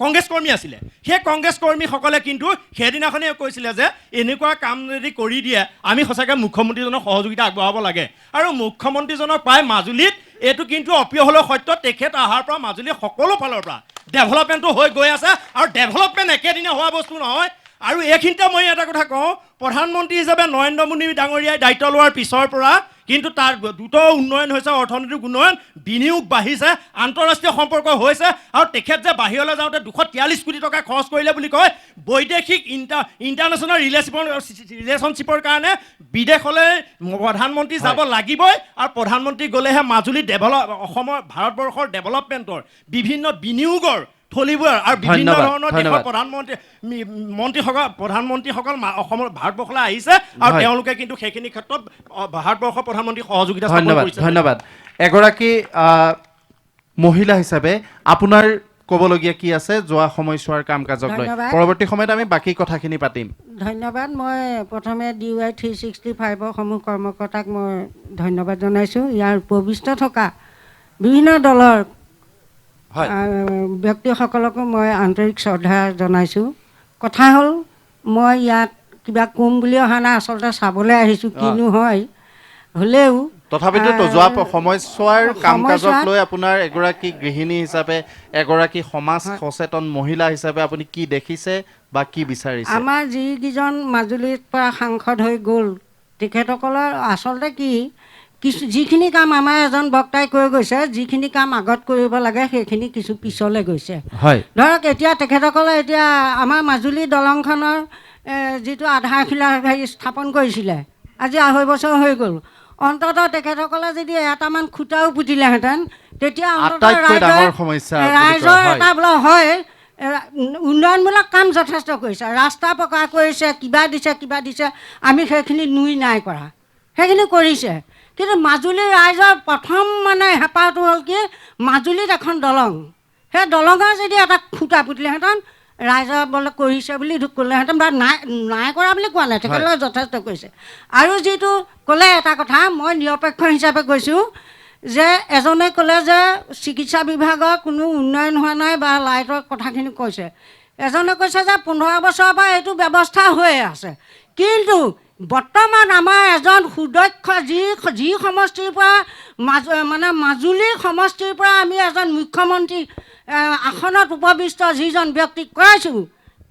[SPEAKER 8] কংগ্ৰেছ কৰ্মী আছিলে। সেই কংগ্ৰেছ কৰ্মীসকলে কিন্তু সেইদিনাখনেই কৈছিলে যে এনেকুৱা কাম যদি কৰি দিয়ে, আমি সঁচাকৈ মুখ্যমন্ত্ৰীজনক সহযোগিতা আগবঢ়াব লাগে। আৰু মুখ্যমন্ত্ৰীজনক পাই মাজুলীত এইটো কিন্তু অপ্ৰিয় হ'লেও সত্য, তেখেত অহাৰ পৰা মাজুলী সকলো ফালৰ পৰা ডেভেলপমেণ্টটো হৈ গৈ আছে, আৰু ডেভেলপমেণ্ট একেদিনে হোৱা বস্তু নহয়। আৰু এইখিনিতে মই এটা কথা কওঁ, প্ৰধানমন্ত্ৰী হিচাপে নৰেন্দ্ৰ মোদী ডাঙৰীয়াই দায়িত্ব লোৱাৰ পিছৰ পৰা কিন্তু তাৰ দ্ৰুত উন্নয়ন হৈছে, অৰ্থনৈতিক উন্নয়ন, বিনিয়োগ বাঢ়িছে, আন্তঃৰাষ্ট্ৰীয় সম্পৰ্ক হৈছে। আৰু তেখেত যে বাহিৰলৈ যাওঁতে 243 কোটি টকা খৰচ কৰিলে বুলি কয়, বৈদেশিক ইণ্টাৰনেশ্যনেল ৰিলেশ্যনশ্বিপৰ কাৰণে বিদেশলৈ প্ৰধানমন্ত্ৰী যাব লাগিবই। আৰু প্ৰধানমন্ত্ৰী গ'লেহে মাজুলী অসমৰ ভাৰতবৰ্ষৰ ডেভেলপমেণ্টৰ বিভিন্ন বিনিয়োগৰ থলীবোৰ আৰু বিভিন্ন ধৰণৰ দেশৰ প্ৰধানমন্ত্ৰীসকল অসমৰ ভাৰতবৰ্ষলৈ আহিছে, আৰু তেওঁলোকে কিন্তু সেইখিনি ক্ষেত্ৰত ভাৰতবৰ্ষৰ প্ৰধানমন্ত্ৰী সহযোগিতা।
[SPEAKER 1] ধন্যবাদ। এগৰাকী মহিলা হিচাপে আপোনাৰ ক'বলগীয়া কি আছে যোৱা সময়ছোৱাৰ কাম কাজক লৈ? পৰৱৰ্তী সময়ত আমি বাকী কথাখিনি পাতিম।
[SPEAKER 9] ধন্যবাদ। মই প্ৰথমে DUI 365ৰ সমূহ কৰ্মকৰ্তাক মই ধন্যবাদ জনাইছোঁ। ইয়াৰ উপবিষ্ট থকা বিভিন্ন দলৰ ব্যক্তিসকলকো মই আন্তৰিক শ্ৰদ্ধা জনাইছোঁ। কথা হ'ল, মই ইয়াত কিবা ক'ম বুলি অহা নাই, আচলতে চাবলৈ আহিছোঁ কিনো হয়। হ'লেও
[SPEAKER 1] তথাপিতো যোৱা সময়ছোৱাৰ কাম কাজক লৈ আপোনাৰ এগৰাকী গৃহিণী হিচাপে, এগৰাকী সমাজ সচেতন মহিলা হিচাপে আপুনি কি দেখিছে বা কি বিচাৰিছে?
[SPEAKER 9] আমাৰ যিকেইজন মাজুলীৰ পৰা সাংসদ হৈ গ'ল, তেখেতসকলৰ আচলতে কি যিখিনি কাম আমাৰ এজন বক্তাই কৈ গৈছে, যিখিনি কাম আগত কৰিব লাগে সেইখিনি কিছু পিছলৈ গৈছে।
[SPEAKER 1] হয়
[SPEAKER 9] ধৰক এতিয়া তেখেতসকলে এতিয়া আমাৰ মাজুলী দলংখনৰ যিটো আধাৰশিলা হেৰি স্থাপন কৰিছিলে, আজি 2.5 বছৰ হৈ গ'ল। অন্ততঃ তেখেতসকলে যদি এটামান খুটাও পুতিলেহেঁতেন, তেতিয়া অন্ততঃ
[SPEAKER 1] আটাইতকৈ ডাঙৰ সমস্যা বুলি কয়,
[SPEAKER 9] ৰাইজৰ
[SPEAKER 1] হয়।
[SPEAKER 9] এটা বোলে হয় উন্নয়নমূলক কাম যথেষ্ট কৰিছে, ৰাস্তা পকা কৰিছে, কিবা দিছে, আমি সেইখিনি নুই নাই কৰা, সেইখিনি কৰিছে। কিন্তু মাজুলীৰ ৰাইজৰ প্ৰথম মানে হেঁপাহটো হ'ল কি, মাজুলীত এখন দলং, সেই দলঙৰ যদি এটা খুটা পুতিলেহেঁতেন, ৰাইজৰ বোলে কৰিছে বুলি ক'লেহেঁতেন, বা নাই কৰা বুলি কোৱা নাই, তেখেতলোকে যথেষ্ট কৰিছে। আৰু যিটো ক'লে এটা কথা, মই নিৰপেক্ষ হিচাপে কৈছোঁ যে এজনে ক'লে যে চিকিৎসা বিভাগৰ কোনো উন্নয়ন হোৱা নাই বা লাইটৰ কথাখিনি কৈছে, এজনে কৈছে যে 15 বছৰৰ পৰা এইটো ব্যৱস্থা হৈয়ে আছে। কিন্তু বৰ্তমান আমাৰ এজন সুদক্ষ যি সমষ্টিৰ পৰা মানে মাজুলী সমষ্টিৰ পৰা আমি এজন মুখ্যমন্ত্ৰী আসনত উপবিষ্ট যিজন ব্যক্তিক কৰাইছোঁ,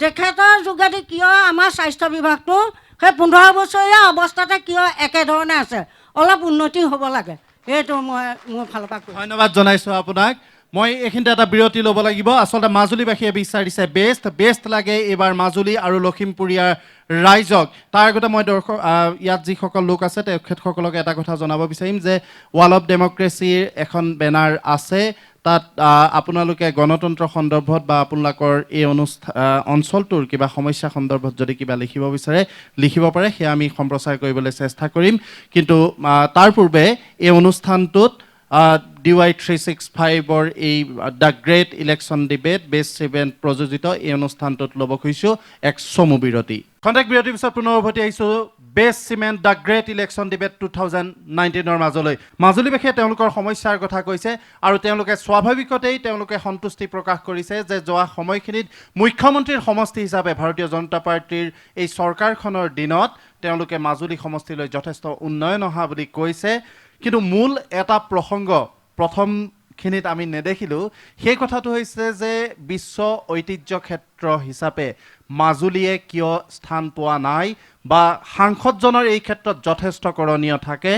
[SPEAKER 9] তেখেতৰ যোগেদি কিয় আমাৰ স্বাস্থ্য বিভাগটো সেই 15 বছৰীয়া অৱস্থাতে কিয় একেধৰণে আছে? অলপ উন্নতি হ'ব লাগে, এইটো মই মোৰ ফালৰ পৰা কৈছোঁ।
[SPEAKER 1] ধন্যবাদ জনাইছোঁ আপোনাক। মই এইখিনিতে এটা বিৰতি ল'ব লাগিব। আচলতে মাজুলীবাসীয়ে বিচাৰিছে বেষ্ট লাগে এইবাৰ মাজুলী আৰু লখিমপুৰীয়াৰ ৰাইজক। তাৰ আগতে মই ইয়াত যিসকল লোক আছে তেখেতসকলক এটা কথা জনাব বিচাৰিম যে ৱাল অফ ডেমক্ৰেচিৰ এখন বেনাৰ আছে, তাত আপোনালোকে গণতন্ত্ৰ সন্দৰ্ভত বা আপোনালোকৰ এই অঞ্চলটোৰ কিবা সমস্যা সন্দৰ্ভত যদি কিবা লিখিব বিচাৰে লিখিব পাৰে, সেয়া আমি সম্প্ৰচাৰ কৰিবলৈ চেষ্টা কৰিম। কিন্তু তাৰ পূৰ্বে এই অনুষ্ঠানটোত DY 365-ৰ এই the great election debate best event প্ৰযোজিত এই অনুষ্ঠানটোত ল'ব খুজিছোঁ এক চমু বিৰতি। খন্তেক বিৰতিৰ পিছত পুনৰ উভতি আহিছোঁ best cement the great election debate 2019-ৰ মাজলৈ। মাজুলীবাসীয়ে তেওঁলোকৰ সমস্যাৰ কথা কৈছে আৰু তেওঁলোকে স্বাভাৱিকতেই তেওঁলোকে সন্তুষ্টি প্ৰকাশ কৰিছে যে যোৱা সময়খিনিত মুখ্যমন্ত্ৰীৰ সমষ্টি হিচাপে ভাৰতীয় জনতা পাৰ্টীৰ এই চৰকাৰখনৰ দিনত তেওঁলোকে মাজুলী সমষ্টিলৈ যথেষ্ট উন্নয়ন অহা বুলি কৈছে। কিন্তু মূল এটা প্ৰসংগ প্ৰথমখিনিত আমি নেদেখিলোঁ, সেই কথাটো হৈছে যে বিশ্ব ঐতিহ্য ক্ষেত্ৰ হিচাপে মাজুলীয়ে কিয় স্থান পোৱা নাই বা সাংসদজনৰ এই ক্ষেত্ৰত যথেষ্ট কৰণীয় থাকে,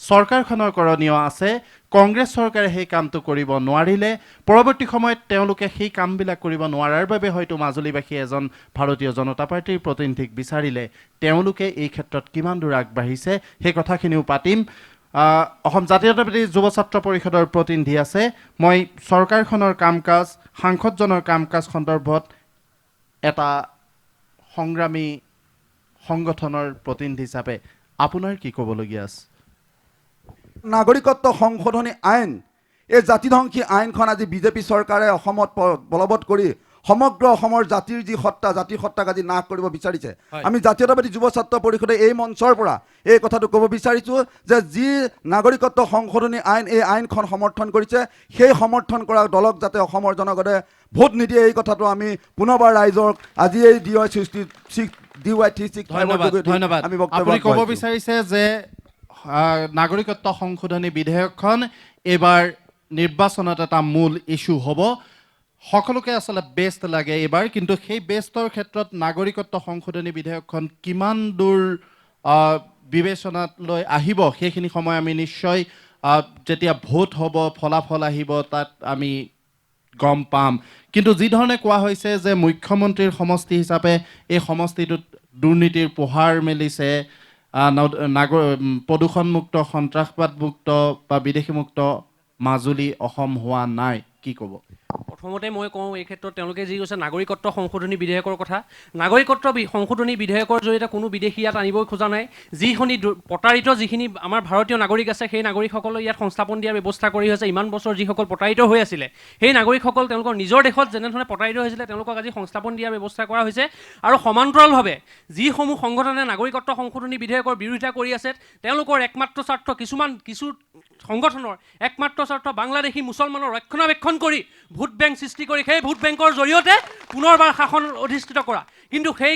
[SPEAKER 1] চৰকাৰখনৰ কৰণীয় আছে, কংগ্ৰেছ চৰকাৰে সেই কামটো কৰিব নোৱাৰিলে, পৰৱৰ্তী সময়ত তেওঁলোকে সেই কামবিলাক কৰিব নোৱাৰাৰ বাবে হয়তো মাজুলীবাসীয়ে এজন ভাৰতীয় জনতা পাৰ্টীৰ প্ৰতিনিধিক বিচাৰিলে, তেওঁলোকে এই ক্ষেত্ৰত কিমান দূৰ আগবাঢ়িছে সেই কথাখিনিও পাতিম। অসম জাতীয়তাবাদী যুৱ ছাত্ৰ পৰিষদৰ প্ৰতিনিধি আছে। মই চৰকাৰখনৰ কাম কাজ, সাংসদজনৰ কাম কাজ সন্দৰ্ভত এটা সংগ্ৰামী সংগঠনৰ প্ৰতিনিধি হিচাপে আপোনাৰ কি ক'বলগীয়া আছে?
[SPEAKER 10] নাগৰিকত্ব সংশোধনী আইন, এই জাতিধ্বংসী আইনখন আজি বিজেপি চৰকাৰে অসমত বলবৎ কৰি সমগ্ৰ অসমৰ জাতিৰ যি জাতিৰ সত্তাক আজি নাশ কৰিব বিচাৰিছে। আমি জাতীয়তাবাদী যুৱ ছাত্ৰ পৰিষদে এই মঞ্চৰ পৰা এই কথাটো ক'ব বিচাৰিছোঁ যে যি নাগৰিকত্ব সংশোধনী আইন, এই আইনখন সমৰ্থন কৰিছে, সেই সমৰ্থন কৰা দলক যাতে অসমৰ জনগণে ভোট নিদিয়ে, এই কথাটো আমি পুনৰবাৰ ৰাইজক আজি এই DY 365 আমি
[SPEAKER 1] আপুনি ক'ব বিচাৰিছে যে নাগৰিকত্ব সংশোধনী বিধেয়কখন এইবাৰ নিৰ্বাচনত এটা মূল ইছ্যু হ'ব, সকলোকে আচলতে বেষ্ট লাগে এইবাৰ, কিন্তু সেই বেষ্টৰ ক্ষেত্ৰত নাগৰিকত্ব সংশোধনী বিধেয়কখন কিমান দূৰ বিবেচনাত লৈ আহিব সেইখিনি সময় আমি নিশ্চয় যেতিয়া ভোট হ'ব, ফলাফল আহিব, তাত আমি গম পাম। কিন্তু যি ধৰণে কোৱা হৈছে যে মুখ্যমন্ত্ৰীৰ সমষ্টি হিচাপে এই সমষ্টিটোত দুৰ্নীতিৰ পোহাৰ মেলিছে, প্ৰদূষণমুক্ত, সন্ত্ৰাসবাদমুক্ত বা বিদেশীমুক্ত মাজুলী অসম হোৱা নাই, কি ক'ব?
[SPEAKER 11] প্ৰথমতে মই কওঁ এই ক্ষেত্ৰত তেওঁলোকে যি কৈছে নাগৰিকত্ব সংশোধনী বিধেয়কৰ কথা, নাগৰিকত্ব সংশোধনী বিধেয়কৰ জৰিয়তে কোনো বিদেশী ইয়াত আনিব খোজা নাই। যিখিনি প্ৰতাৰিত যিখিনি আমাৰ ভাৰতীয় নাগৰিক আছে, সেই নাগৰিকসকলক ইয়াত সংস্থাপন দিয়াৰ ব্যৱস্থা কৰি হৈছে। ইমান বছৰ যিসকল প্ৰতাৰিত হৈ আছিলে, সেই নাগৰিকসকল তেওঁলোকৰ নিজৰ দেশত যেনেধৰণে প্ৰতাৰিত হৈছিলে, তেওঁলোকক আজি সংস্থাপন দিয়াৰ ব্যৱস্থা কৰা হৈছে। আৰু সমান্তৰালভাৱে যিসমূহ সংগঠনে নাগৰিকত্ব সংশোধনী বিধেয়কৰ বিৰোধিতা কৰি আছে, তেওঁলোকৰ একমাত্ৰ স্বাৰ্থ, কিছু সংগঠনৰ একমাত্ৰ স্বাৰ্থ বাংলাদেশী মুছলমানৰ ৰক্ষণাবেক্ষণ কৰি ভোট বেংক সৃষ্টি কৰি সেই ভোট বেংকৰ জৰিয়তে পুনৰবাৰ শাসন অধিষ্ঠিত কৰা। কিন্তু সেই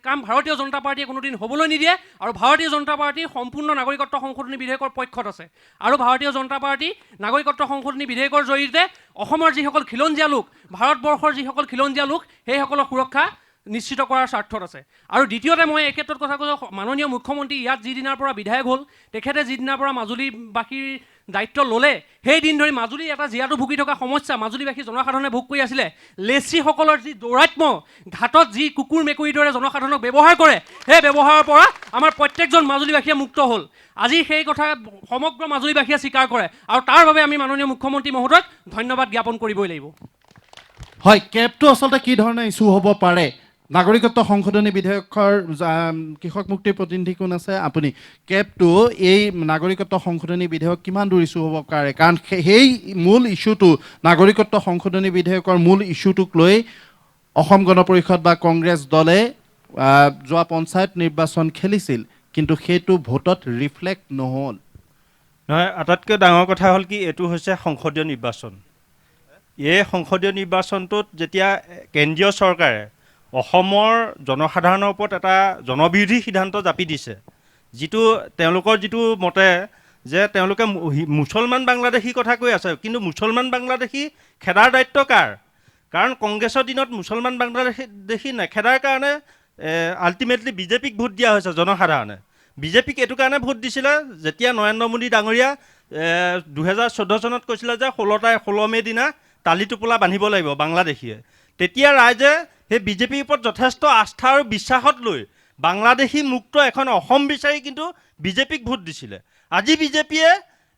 [SPEAKER 11] কাম ভাৰতীয় জনতা পাৰ্টীয়ে কোনোদিন হ'বলৈ নিদিয়ে আৰু ভাৰতীয় জনতা পাৰ্টী সম্পূৰ্ণ নাগৰিকত্ব সংশোধনী বিধেয়কৰ পক্ষত আছে। আৰু ভাৰতীয় জনতা পাৰ্টী নাগৰিকত্ব সংশোধনী বিধেয়কৰ জৰিয়তে অসমৰ যিসকল খিলঞ্জীয়া লোক, ভাৰতবৰ্ষৰ যিসকল খিলঞ্জীয়া লোক, সেইসকলৰ সুৰক্ষা নিশ্চিত কৰাৰ স্বাৰ্থত আছে। আৰু দ্বিতীয়তে মই এই ক্ষেত্ৰত কথা কৈছোঁ, মাননীয় মুখ্যমন্ত্ৰী ইয়াত যিদিনাৰ পৰা বিধায়ক হ'ল, তেখেতে যিদিনাৰ পৰা মাজুলীবাসীৰ দায়িত্ব ল'লে, সেই দিন ধৰি মাজুলী এটা জীয়াতু ভুগি থকা সমস্যা মাজুলীবাসী জনসাধাৰণে ভোগ কৰি আছিলে। লেচীসকলৰ যি দৌৰাত্ম্য, ঘাটত যি কুকুৰ মেকুৰীৰ দৰে জনসাধাৰণক ব্যৱহাৰ কৰে, সেই ব্যৱহাৰৰ পৰা আমাৰ প্ৰত্যেকজন মাজুলীবাসীয়ে মুক্ত হ'ল। আজি সেই কথা সমগ্ৰ মাজুলীবাসীয়ে স্বীকাৰ কৰে, আৰু তাৰ বাবে আমি মাননীয় মুখ্যমন্ত্ৰী মহোদয়ক ধন্যবাদ জ্ঞাপন কৰিবই লাগিব।
[SPEAKER 1] হয়, কেবটো আচলতে কি ধৰণৰ ইছ্যু হ'ব পাৰে? নাগৰিকত্ব সংশোধনী বিধেয়কৰ কৃষক মুক্তিৰ প্ৰতিনিধি কোন আছে? আপুনি কেবটো এই নাগৰিকত্ব সংশোধনী বিধেয়ক কিমান দূৰ ইছ্যু হ'ব পাৰে? কাৰণ সেই মূল ইছ্যুটো, নাগৰিকত্ব সংশোধনী বিধেয়কৰ মূল ইছ্যুটোক লৈ অসম গণ পৰিষদ বা কংগ্ৰেছ দলে যোৱা পঞ্চায়ত নিৰ্বাচন খেলিছিল, কিন্তু সেইটো ভোটত ৰিফ্লেক্ট নহ'ল।
[SPEAKER 12] নহয়, আটাইতকৈ ডাঙৰ কথা হ'ল কি, এইটো হৈছে সংসদীয় নিৰ্বাচন। এই সংসদীয় নিৰ্বাচনটোত যেতিয়া কেন্দ্ৰীয় চৰকাৰে অসমৰ জনসাধাৰণৰ ওপৰত এটা জনবিৰোধী সিদ্ধান্ত জাপি দিছে, যিটো তেওঁলোকৰ যিটো মতে যে তেওঁলোকে মুছলমান বাংলাদেশীৰ কথা কৈ আছে, কিন্তু মুছলমান বাংলাদেশী খেদাৰ দায়িত্ব কাৰ? কাৰণ কংগ্ৰেছৰ দিনত মুছলমান বাংলাদেশী নেখেদাৰ কাৰণে আল্টিমেটলি বিজেপিক ভোট দিয়া হৈছে জনসাধাৰণে। বিজেপিক এইটো কাৰণে ভোট দিছিলে, যেতিয়া নৰেন্দ্ৰ মোদী ডাঙৰীয়া 2014 চনত কৈছিলে যে 16 মে' দিনা তালি টোপোলা বান্ধিব লাগিব বাংলাদেশীয়ে, তেতিয়া ৰাইজে সেই বিজেপিৰ ওপৰত যথেষ্ট আস্থা আৰু বিশ্বাসত লৈ বাংলাদেশী মুক্ত এখন অসম বিচাৰি কিন্তু বিজেপিক ভোট দিছিলে। আজি বিজেপিয়ে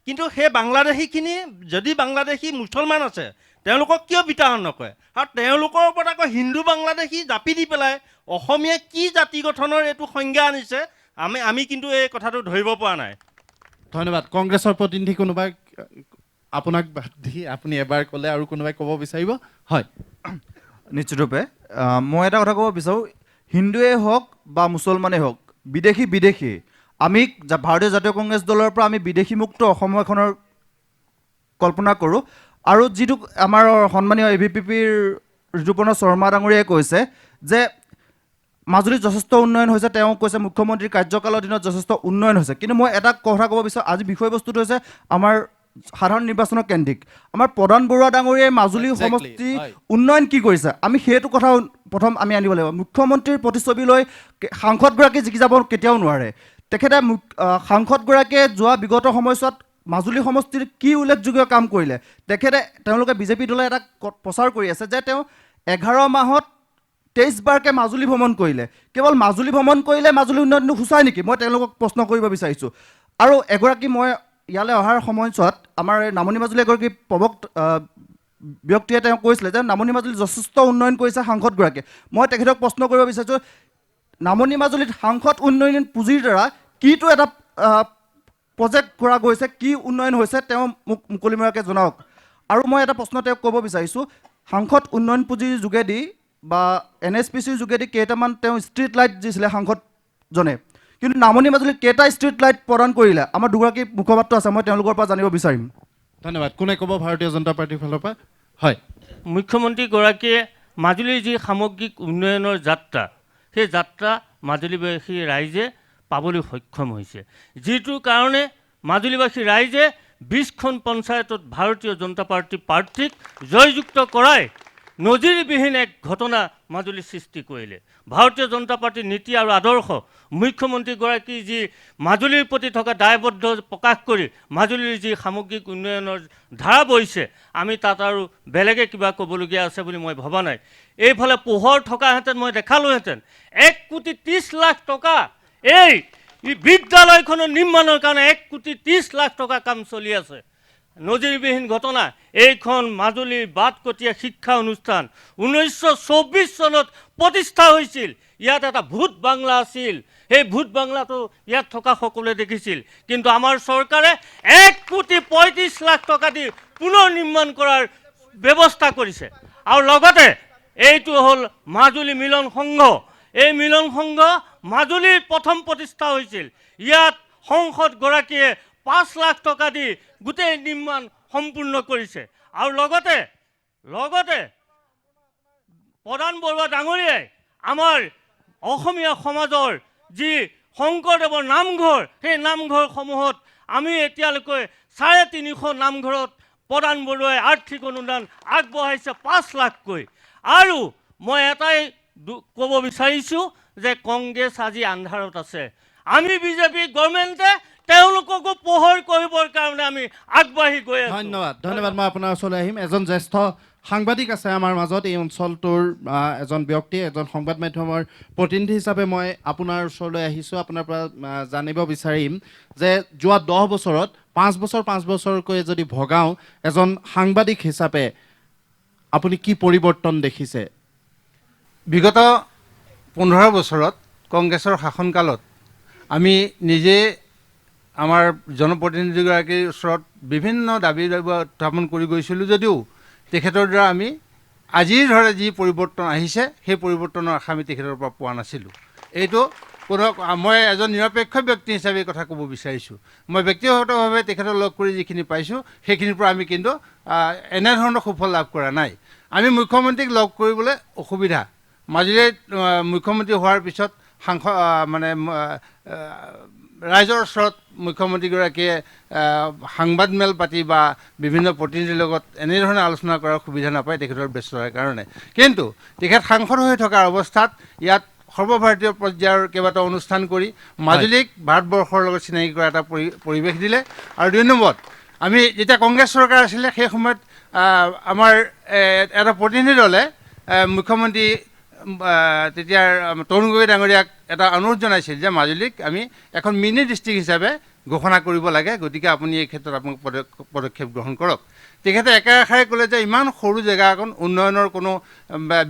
[SPEAKER 12] কিন্তু সেই বাংলাদেশীখিনি, যদি বাংলাদেশী মুছলমান আছে, তেওঁলোকক কিয় বিতাড়ন নকৰে? আৰু তেওঁলোকৰ ওপৰত আকৌ হিন্দু বাংলাদেশী জাপি দি পেলাই অসমীয়া কি জাতি গঠনৰ এইটো সংজ্ঞা আনিছে, আমি কিন্তু এই কথাটো ধৰিব পৰা নাই।
[SPEAKER 1] ধন্যবাদ। কংগ্ৰেছৰ প্ৰতিনিধি কোনোবাই, আপোনাক বাদ দি আপুনি এবাৰ ক'লে আৰু কোনোবাই ক'ব বিচাৰিব? হয়,
[SPEAKER 13] নিশ্চিতৰূপে মই এটা কথা ক'ব বিচাৰোঁ, হিন্দুৱেই হওক বা মুছলমানেই হওক, বিদেশী আমি ভাৰতীয় জাতীয় কংগ্ৰেছ দলৰ পৰা আমি বিদেশীমুক্ত অসম এখনৰ কল্পনা কৰোঁ। আৰু যিটো আমাৰ সন্মানীয় AVPPৰ ঋতুপৰ্ণ শৰ্মা ডাঙৰীয়াই কৈছে যে মাজুলীত যথেষ্ট উন্নয়ন হৈছে, তেওঁ কৈছে মুখ্যমন্ত্ৰীৰ কাৰ্যকালৰ দিনত যথেষ্ট উন্নয়ন হৈছে, কিন্তু মই এটা কথা ক'ব বিচাৰোঁ, আজি বিষয়বস্তুটো হৈছে আমাৰ সাধাৰণ নিৰ্বাচনৰ কেন্দ্ৰিক। আমাৰ প্ৰধান বৰুৱা ডাঙৰীয়াই মাজুলী সমষ্টি উন্নয়ন কি কৰিছে, আমি সেইটো কথা প্ৰথম আমি আনিব লাগিব। মুখ্যমন্ত্ৰীৰ প্ৰতিচ্ছবি লৈ সাংসদগৰাকী জিকি যাব কেতিয়াও নোৱাৰে। তেখেতে সাংসদগৰাকীয়ে যোৱা বিগত সময়ছোৱাত মাজুলী সমষ্টিৰ কি উল্লেখযোগ্য কাম কৰিলে? তেওঁলোকে বিজেপি দলে এটা প্ৰচাৰ কৰি আছে যে তেওঁ 11 মাহত 23 বাৰকৈ মাজুলী ভ্ৰমণ কৰিলে। কেৱল মাজুলী ভ্ৰমণ কৰিলে মাজুলী উন্নয়নটো সূচায় নেকি? মই তেওঁলোকক প্ৰশ্ন কৰিব বিচাৰিছোঁ। আৰু এগৰাকী, মই ইয়ালৈ অহাৰ সময়ছোৱাত আমাৰ নামনি মাজুলী এগৰাকী ব্যক্তিয়ে তেওঁ কৈছিলে যে নামনি মাজুলীত যথেষ্ট উন্নয়ন কৰিছে সাংসদগৰাকীয়ে। মই তেখেতক প্ৰশ্ন কৰিব বিচাৰিছোঁ, নামনি মাজুলীত সাংসদ উন্নয়ন পুঁজিৰ দ্বাৰা কিটো এটা প্ৰজেক্ট কৰা গৈছে, কি উন্নয়ন হৈছে, তেওঁ মোক মুকলিমূৰীয়াকৈ জনাওক। আৰু মই এটা প্ৰশ্ন তেওঁক ক'ব বিচাৰিছোঁ, সাংসদ উন্নয়ন পুঁজিৰ যোগেদি বা NSPCৰ যোগেদি কেইটামান তেওঁ ষ্ট্ৰীট লাইট দিছিলে সাংসদজনে, কিন্তু নামনি মাজুলীত কেইটা ষ্ট্ৰীট লাইট প্ৰদান কৰিলে? আমাৰ দুগৰাকী মুখপাত্ৰ আছে, মই তেওঁলোকৰ পৰা জানিব বিচাৰিম।
[SPEAKER 1] ধন্যবাদ। কোনে ক'ব ভাৰতীয় জনতা পাৰ্টিৰ ফালৰ পৰা? হয়,
[SPEAKER 12] মুখ্যমন্ত্ৰীগৰাকীয়ে মাজুলীৰ যি সামগ্ৰিক উন্নয়নৰ যাত্ৰা, সেই যাত্ৰা মাজুলীবাসী ৰাইজে পাবলৈ সক্ষম হৈছে, যিটোৰ কাৰণে মাজুলীবাসী ৰাইজে 20খন পঞ্চায়তত ভাৰতীয় জনতা পাৰ্টীৰ প্ৰাৰ্থীক জয়যুক্ত কৰাই নজিৰবিহীন এক ঘটনা মাজুলীৰ সৃষ্টি কৰিলে। ভাৰতীয় জনতা পাৰ্টীৰ নীতি আৰু আদৰ্শ, মুখ্যমন্ত্ৰীগৰাকী যি মাজুলীৰ প্ৰতি থকা দায়বদ্ধ প্ৰকাশ কৰি মাজুলীৰ যি সামগ্ৰিক উন্নয়নৰ ধাৰা বহিছে, আমি তাত আৰু বেলেগে কিবা ক'বলগীয়া আছে বুলি মই ভবা নাই। এইফালে পোহৰ থকাহেঁতেন মই দেখালোহেঁতেন 1,30,00,000 টকা এই বিদ্যালয়খনৰ নিৰ্মাণৰ কাৰণে 1,30,00,000 টকা কাম চলি আছে। নজিৰবিহীন ঘটনা। এইখন মাজুলীৰ বাটকটীয়া শিক্ষা অনুষ্ঠান 1924 চনত প্ৰতিষ্ঠা হৈছিল। ইয়াত এটা ভূত বাংলা আছিল, সেই ভূত বাংলাটো ইয়াত থকা সকলোৱে দেখিছিল, কিন্তু আমাৰ চৰকাৰে 1,35,00,000 টকা দি পুনৰ নিৰ্মাণ কৰাৰ ব্যৱস্থা কৰিছে। আৰু লগতে এইটো হ'ল মাজুলী মিলন সংঘ। এই মিলন সংঘ মাজুলীৰ প্ৰথম প্ৰতিষ্ঠা হৈছিল। ইয়াত সংসদগৰাকীয়ে 5 লাখ টকা দি গোটেই নিৰ্মাণ সম্পূৰ্ণ কৰিছে। আৰু লগতে প্ৰধান বৰুৱা ডাঙৰীয়াই আমাৰ অসমীয়া সমাজৰ যি শংকৰদেৱৰ নামঘৰ, সেই নামঘৰসমূহত আমি এতিয়ালৈকে 350 নামঘৰত প্ৰধান বৰুৱাই আৰ্থিক অনুদান আগবঢ়াইছে 5 লাখকৈ। আৰু মই এটাই ক'ব বিচাৰিছোঁ যে কংগ্ৰেছ আজি আন্ধাৰত আছে। আমি বিজেপি গভৰ্ণমেণ্টে তেওঁলোককো পোহৰ কৰিবৰ কাৰণে আমি আগবাঢ়ি গৈ আছোঁ।
[SPEAKER 1] ধন্যবাদ ধন্যবাদ। মই আপোনাৰ ওচৰলৈ আহিম। এজন জ্যেষ্ঠ সাংবাদিক আছে আমাৰ মাজত, এই অঞ্চলটোৰ এজন ব্যক্তি, এজন সংবাদ মাধ্যমৰ প্ৰতিনিধি হিচাপে মই আপোনাৰ ওচৰলৈ আহিছোঁ। আপোনাৰ পৰা জানিব বিচাৰিম যে যোৱা 10 বছৰত 5 বছৰকৈ যদি ভগাওঁ, এজন সাংবাদিক হিচাপে আপুনি কি পৰিৱৰ্তন দেখিছে?
[SPEAKER 6] বিগত 15 বছৰত কংগ্ৰেছৰ শাসনকালত আমি নিজে আমাৰ জনপ্ৰতিনিধিগৰাকীৰ ওচৰত বিভিন্ন দাবী উত্থাপন কৰি গৈছিলোঁ যদিও তেখেতৰ দ্বাৰা আমি আজিৰ ধৰে যি পৰিৱৰ্তন আহিছে সেই পৰিৱৰ্তনৰ আশা আমি তেখেতৰ পৰা পোৱা নাছিলোঁ। এইটো কোনো মই এজন নিৰপেক্ষ ব্যক্তি হিচাপে এই কথা ক'ব বিচাৰিছোঁ। মই ব্যক্তিগতভাৱে তেখেতক লগ কৰি যিখিনি পাইছোঁ সেইখিনিৰ পৰা আমি কিন্তু এনেধৰণৰ সুফল লাভ কৰা নাই। আমি মুখ্যমন্ত্ৰীক লগ কৰিবলৈ অসুবিধা। মাজুলীত মুখ্যমন্ত্ৰী হোৱাৰ পিছত ৰাইজৰ ওচৰত মুখ্যমন্ত্ৰীগৰাকীয়ে সাংবাদমেল পাতি বা বিভিন্ন প্ৰতিনিধিৰ লগত এনেধৰণে আলোচনা কৰাৰ সুবিধা নাপায় তেখেতৰ ব্যস্ততাৰ কাৰণে। কিন্তু তেখেত সাংসদ হৈ থকাৰ অৱস্থাত ইয়াত সৰ্বভাৰতীয় পৰ্যায়ৰ কেইবাটাও অনুষ্ঠান কৰি মাজুলীক ভাৰতবৰ্ষৰ লগত চিনাকি কৰা এটা পৰিৱেশ দিলে। আৰু 2 নম্বৰত আমি যেতিয়া কংগ্ৰেছ চৰকাৰ আছিলে সেই সময়ত আমাৰ এটা প্ৰতিনিধি দলে মুখ্যমন্ত্ৰী তেতিয়াৰ তৰুণ গগৈ ডাঙৰীয়াক এটা অনুৰোধ জনাইছিল যে মাজুলীক আমি এখন মিনি ডিষ্ট্ৰিক্ট হিচাপে ঘোষণা কৰিব লাগে, গতিকে আপুনি এই ক্ষেত্ৰত আপোনাক পদক্ষেপ গ্ৰহণ কৰক। তেখেতে একেৰাখাৰে ক'লে যে ইমান সৰু জেগা এখন, উন্নয়নৰ কোনো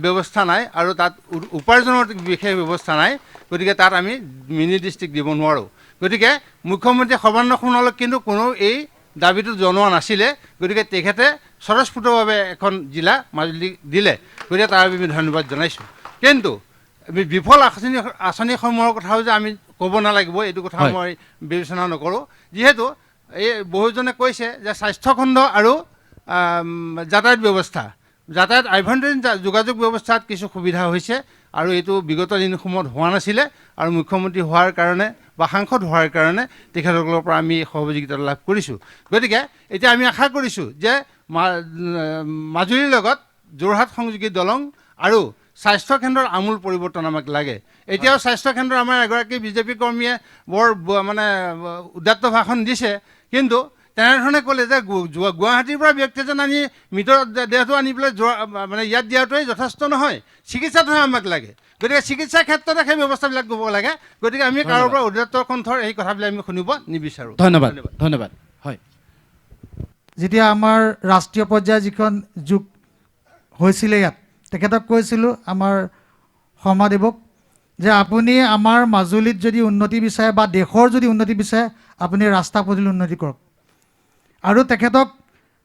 [SPEAKER 6] ব্যৱস্থা নাই আৰু তাত উপাৰ্জনৰ বিশেষ ব্যৱস্থা নাই, গতিকে তাত আমি মিনি ডিষ্ট্ৰিক্ট দিব নোৱাৰোঁ। গতিকে মুখ্যমন্ত্ৰী সৰ্বানন্দ সোণোৱালক কিন্তু কোনো এই দাবীটো জনোৱা নাছিলে, গতিকে তেখেতে স্বতঃস্ফূৰ্তভাৱে এখন জিলা মাজুলী দিলে, গতিকে তাৰ বাবে আমি ধন্যবাদ জনাইছোঁ। কিন্তু বিফল আঁচনিসমূহৰ কথাও যে আমি ক'ব নালাগিব এইটো কথা মই বিবেচনা নকৰোঁ। যিহেতু এই বহুজনে কৈছে যে স্বাস্থ্যখণ্ড আৰু যাতায়াত ব্যৱস্থা, আভ্যন্তৰীণ যোগাযোগ ব্যৱস্থাত কিছু সুবিধা হৈছে আৰু এইটো বিগত দিনসমূহত হোৱা নাছিলে। আৰু মুখ্যমন্ত্ৰী হোৱাৰ কাৰণে বা সাংসদ হোৱাৰ কাৰণে তেখেতসকলৰ পৰা আমি সহযোগিতা লাভ কৰিছোঁ। গতিকে এতিয়া আমি আশা কৰিছোঁ যে মাজুলীৰ লগত যোৰহাট সংযোগী দলং আৰু স্বাস্থ্যকেন্দ্ৰৰ আমূল পৰিৱৰ্তন আমাক লাগে। এতিয়াও স্বাস্থ্যকেন্দ্ৰ আমাৰ এগৰাকী বিজেপি কৰ্মীয়ে বৰ উদাত্ত ভাষণ দিছে, কিন্তু তেনেধৰণে ক'লে যে গুৱাহাটীৰ পৰা ব্যক্তি এজন আনি মৃতৰ দেহটো আনি পেলাই ইয়াত দিয়াটোৱেই যথেষ্ট নহয়, চিকিৎসাটোহে আমাক লাগে। গতিকে চিকিৎসাৰ ক্ষেত্ৰতে সেই ব্যৱস্থাবিলাক ল'ব লাগে। গতিকে আমি কাৰোবাৰ পৰা উদাত্ত কণ্ঠৰ এই কথাবিলাক আমি শুনিব নিবিচাৰোঁ।
[SPEAKER 1] ধন্যবাদ ধন্যবাদ। হয়,
[SPEAKER 14] যেতিয়া আমাৰ ৰাষ্ট্ৰীয় পৰ্যায়ৰ যিখন যোগ হৈছিলে ইয়াত তেখেতক কৈছিলোঁ, আমাৰ সমাদেৱক, যে আপুনি আমাৰ মাজুলীত যদি উন্নতি বিচাৰে বা দেশৰ যদি উন্নতি বিচাৰে আপুনি ৰাস্তা পদূলি উন্নতি কৰক। আৰু তেখেতক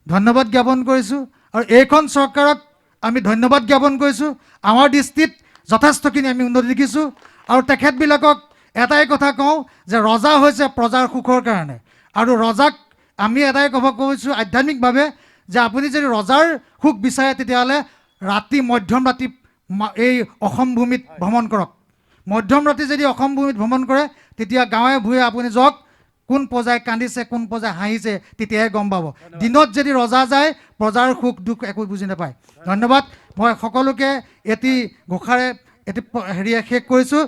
[SPEAKER 14] ধন্যবাদ জ্ঞাপন কৰিছোঁ আৰু এইখন চৰকাৰক আমি ধন্যবাদ জ্ঞাপন কৰিছোঁ। আমাৰ দৃষ্টিত যথেষ্টখিনি আমি উন্নতি দেখিছোঁ। আৰু তেখেতবিলাকক এটাই কথা কওঁ যে ৰজা হৈছে প্ৰজাৰ সুখৰ কাৰণে, আৰু ৰজাক আমি এটাই ক'ব কৈছোঁ আধ্যাত্মিকভাৱে যে আপুনি যদি ৰজাৰ সুখ বিচাৰে তেতিয়াহ'লে মধ্যম ৰাতি এই অসম ভূমিত ভ্ৰমণ কৰক। মধ্যম ৰাতি যদি অসম ভূমিত ভ্ৰমণ কৰে তেতিয়া গাঁৱে ভূঞে আপুনি যাওক, কোন প্ৰজাই কান্দিছে কোন প্ৰজাই হাঁহিছে তেতিয়াহে গম পাব। দিনত যদি ৰজা যায় প্ৰজাৰ সুখ দুখ একো বুজি নাপায়। ধন্যবাদ। মই সকলোকে এটি ঘোষাৰে এটি শেষ কৰিছোঁ।